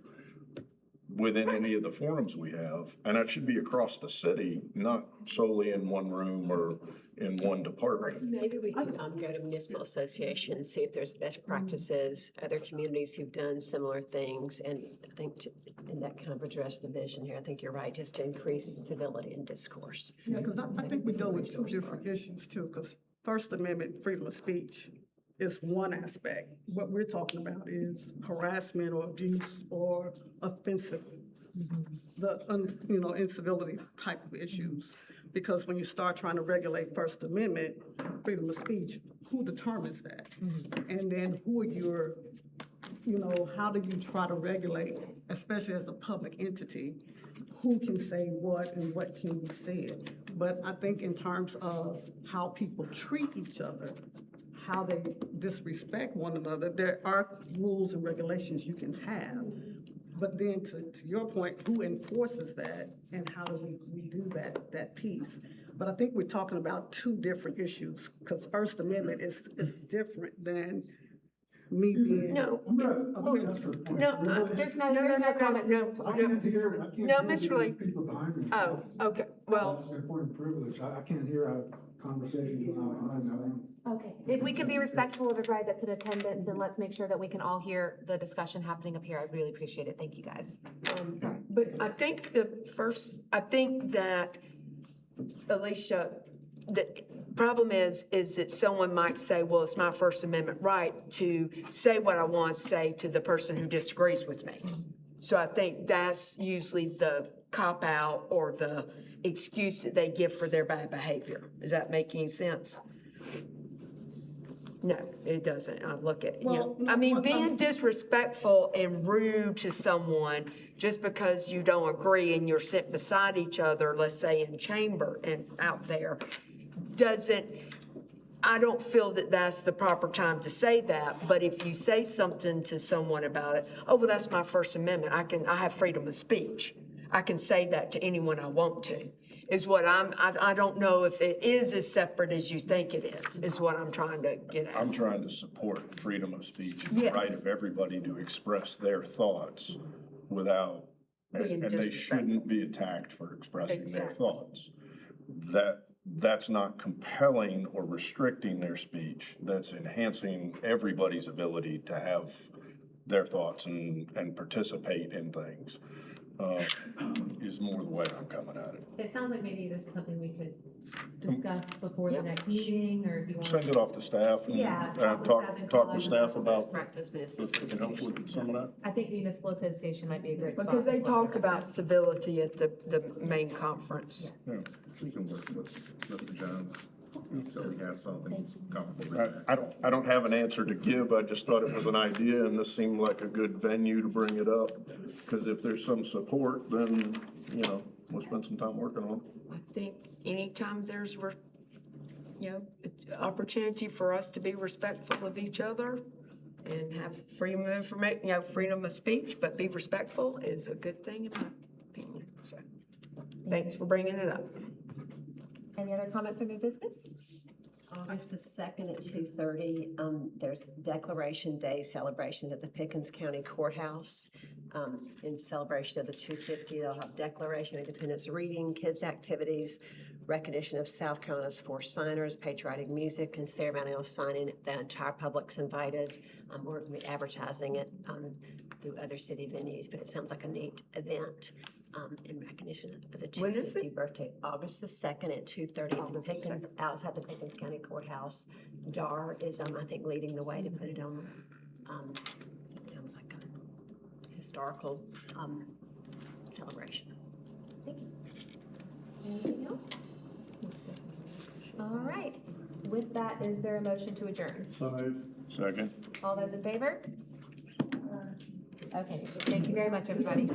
within any of the forums we have. And that should be across the city, not solely in one room or in one department. Maybe we can go to municipal associations, see if there's best practices, other communities who've done similar things, and I think and that kind of address the vision here. I think you're right, just to increase civility and discourse. Yeah, because I think we deal with two different issues too, because First Amendment freedom of speech is one aspect. What we're talking about is harassment or abuse or offensive, incivility type of issues. Because when you start trying to regulate First Amendment freedom of speech, who determines that? And then who are your, how do you try to regulate, especially as a public entity, who can say what and what can be said? But I think in terms of how people treat each other, how they disrespect one another, there are rules and regulations you can have. But then to your point, who enforces that and how do we do that piece? But I think we're talking about two different issues, because First Amendment is different than me being. No, There's no comment to this one. No, Mr. Lee. People behind me. Oh, okay, well. That's an important privilege. I can't hear a conversation going on behind me. Okay, if we can be respectful of everybody that's in attendance, and let's make sure that we can all hear the discussion happening up here, I'd really appreciate it. Thank you, guys. Sorry. But I think that, Alicia, that problem is that someone might say, well, it's my First Amendment right to say what I want to say to the person who disagrees with me. So I think that's usually the cop-out or the excuse that they give for their bad behavior. Does that make any sense? No, it doesn't. I look at, you know, I mean, being disrespectful and rude to someone just because you don't agree and you're sitting beside each other, let's say in chamber and out there, doesn't, I don't feel that that's the proper time to say that, but if you say something to someone about it, oh, well, that's my First Amendment, I have freedom of speech. I can say that to anyone I want to, is what I don't know if it is as separate as you think it is what I'm trying to get at. I'm trying to support freedom of speech, and the Yes. right of everybody to express their thoughts without, Being and they disrespectful. shouldn't be attacked for expressing their Exactly. thoughts. That's not compelling or restricting their speech. That's enhancing everybody's ability to have their thoughts and participate in things, is more the way I'm coming at it. It sounds like maybe this is something we could discuss before the next meeting, or if you want. Send it off to staff and Yeah, talk with staff about Practice municipal if we can help with some of that. I think municipal association might be a great spot. Because they as well. talked about civility at the main conference. Yeah, we can work with Mr. Jones, so he has something he's comfortable with. I don't have an answer to give. I just thought it was an idea and this seemed like a good venue to bring it up. Because if there's some support, then, you know, we'll spend some time working on it. I think anytime there's, opportunity for us to be respectful of each other and have freedom of information, freedom of speech, but be respectful is a good thing in my opinion. So, thanks for bringing it up. Any other comments or new business? August the 2nd at 2:30, there's Declaration Day celebrations at the Pickens County Courthouse. In celebration of the 250, they'll have Declaration of Independence reading, kids' activities, recognition of South Carolina's 4 signers, patriotic music, and ceremonial signing. The entire public's invited. We're going to be advertising it through other city venues, but it sounds like a neat event. In recognition of the When is 250th birthday, August the 2nd at 2:30 at the Pickens, outside the Pickens County Courthouse. DAR is, I think, leading the way to put it on. So it sounds like a historical celebration. Thank you. Anything else? All right. With that, is there a motion to adjourn? Second. All those in favor? Okay, thank you very much, everybody.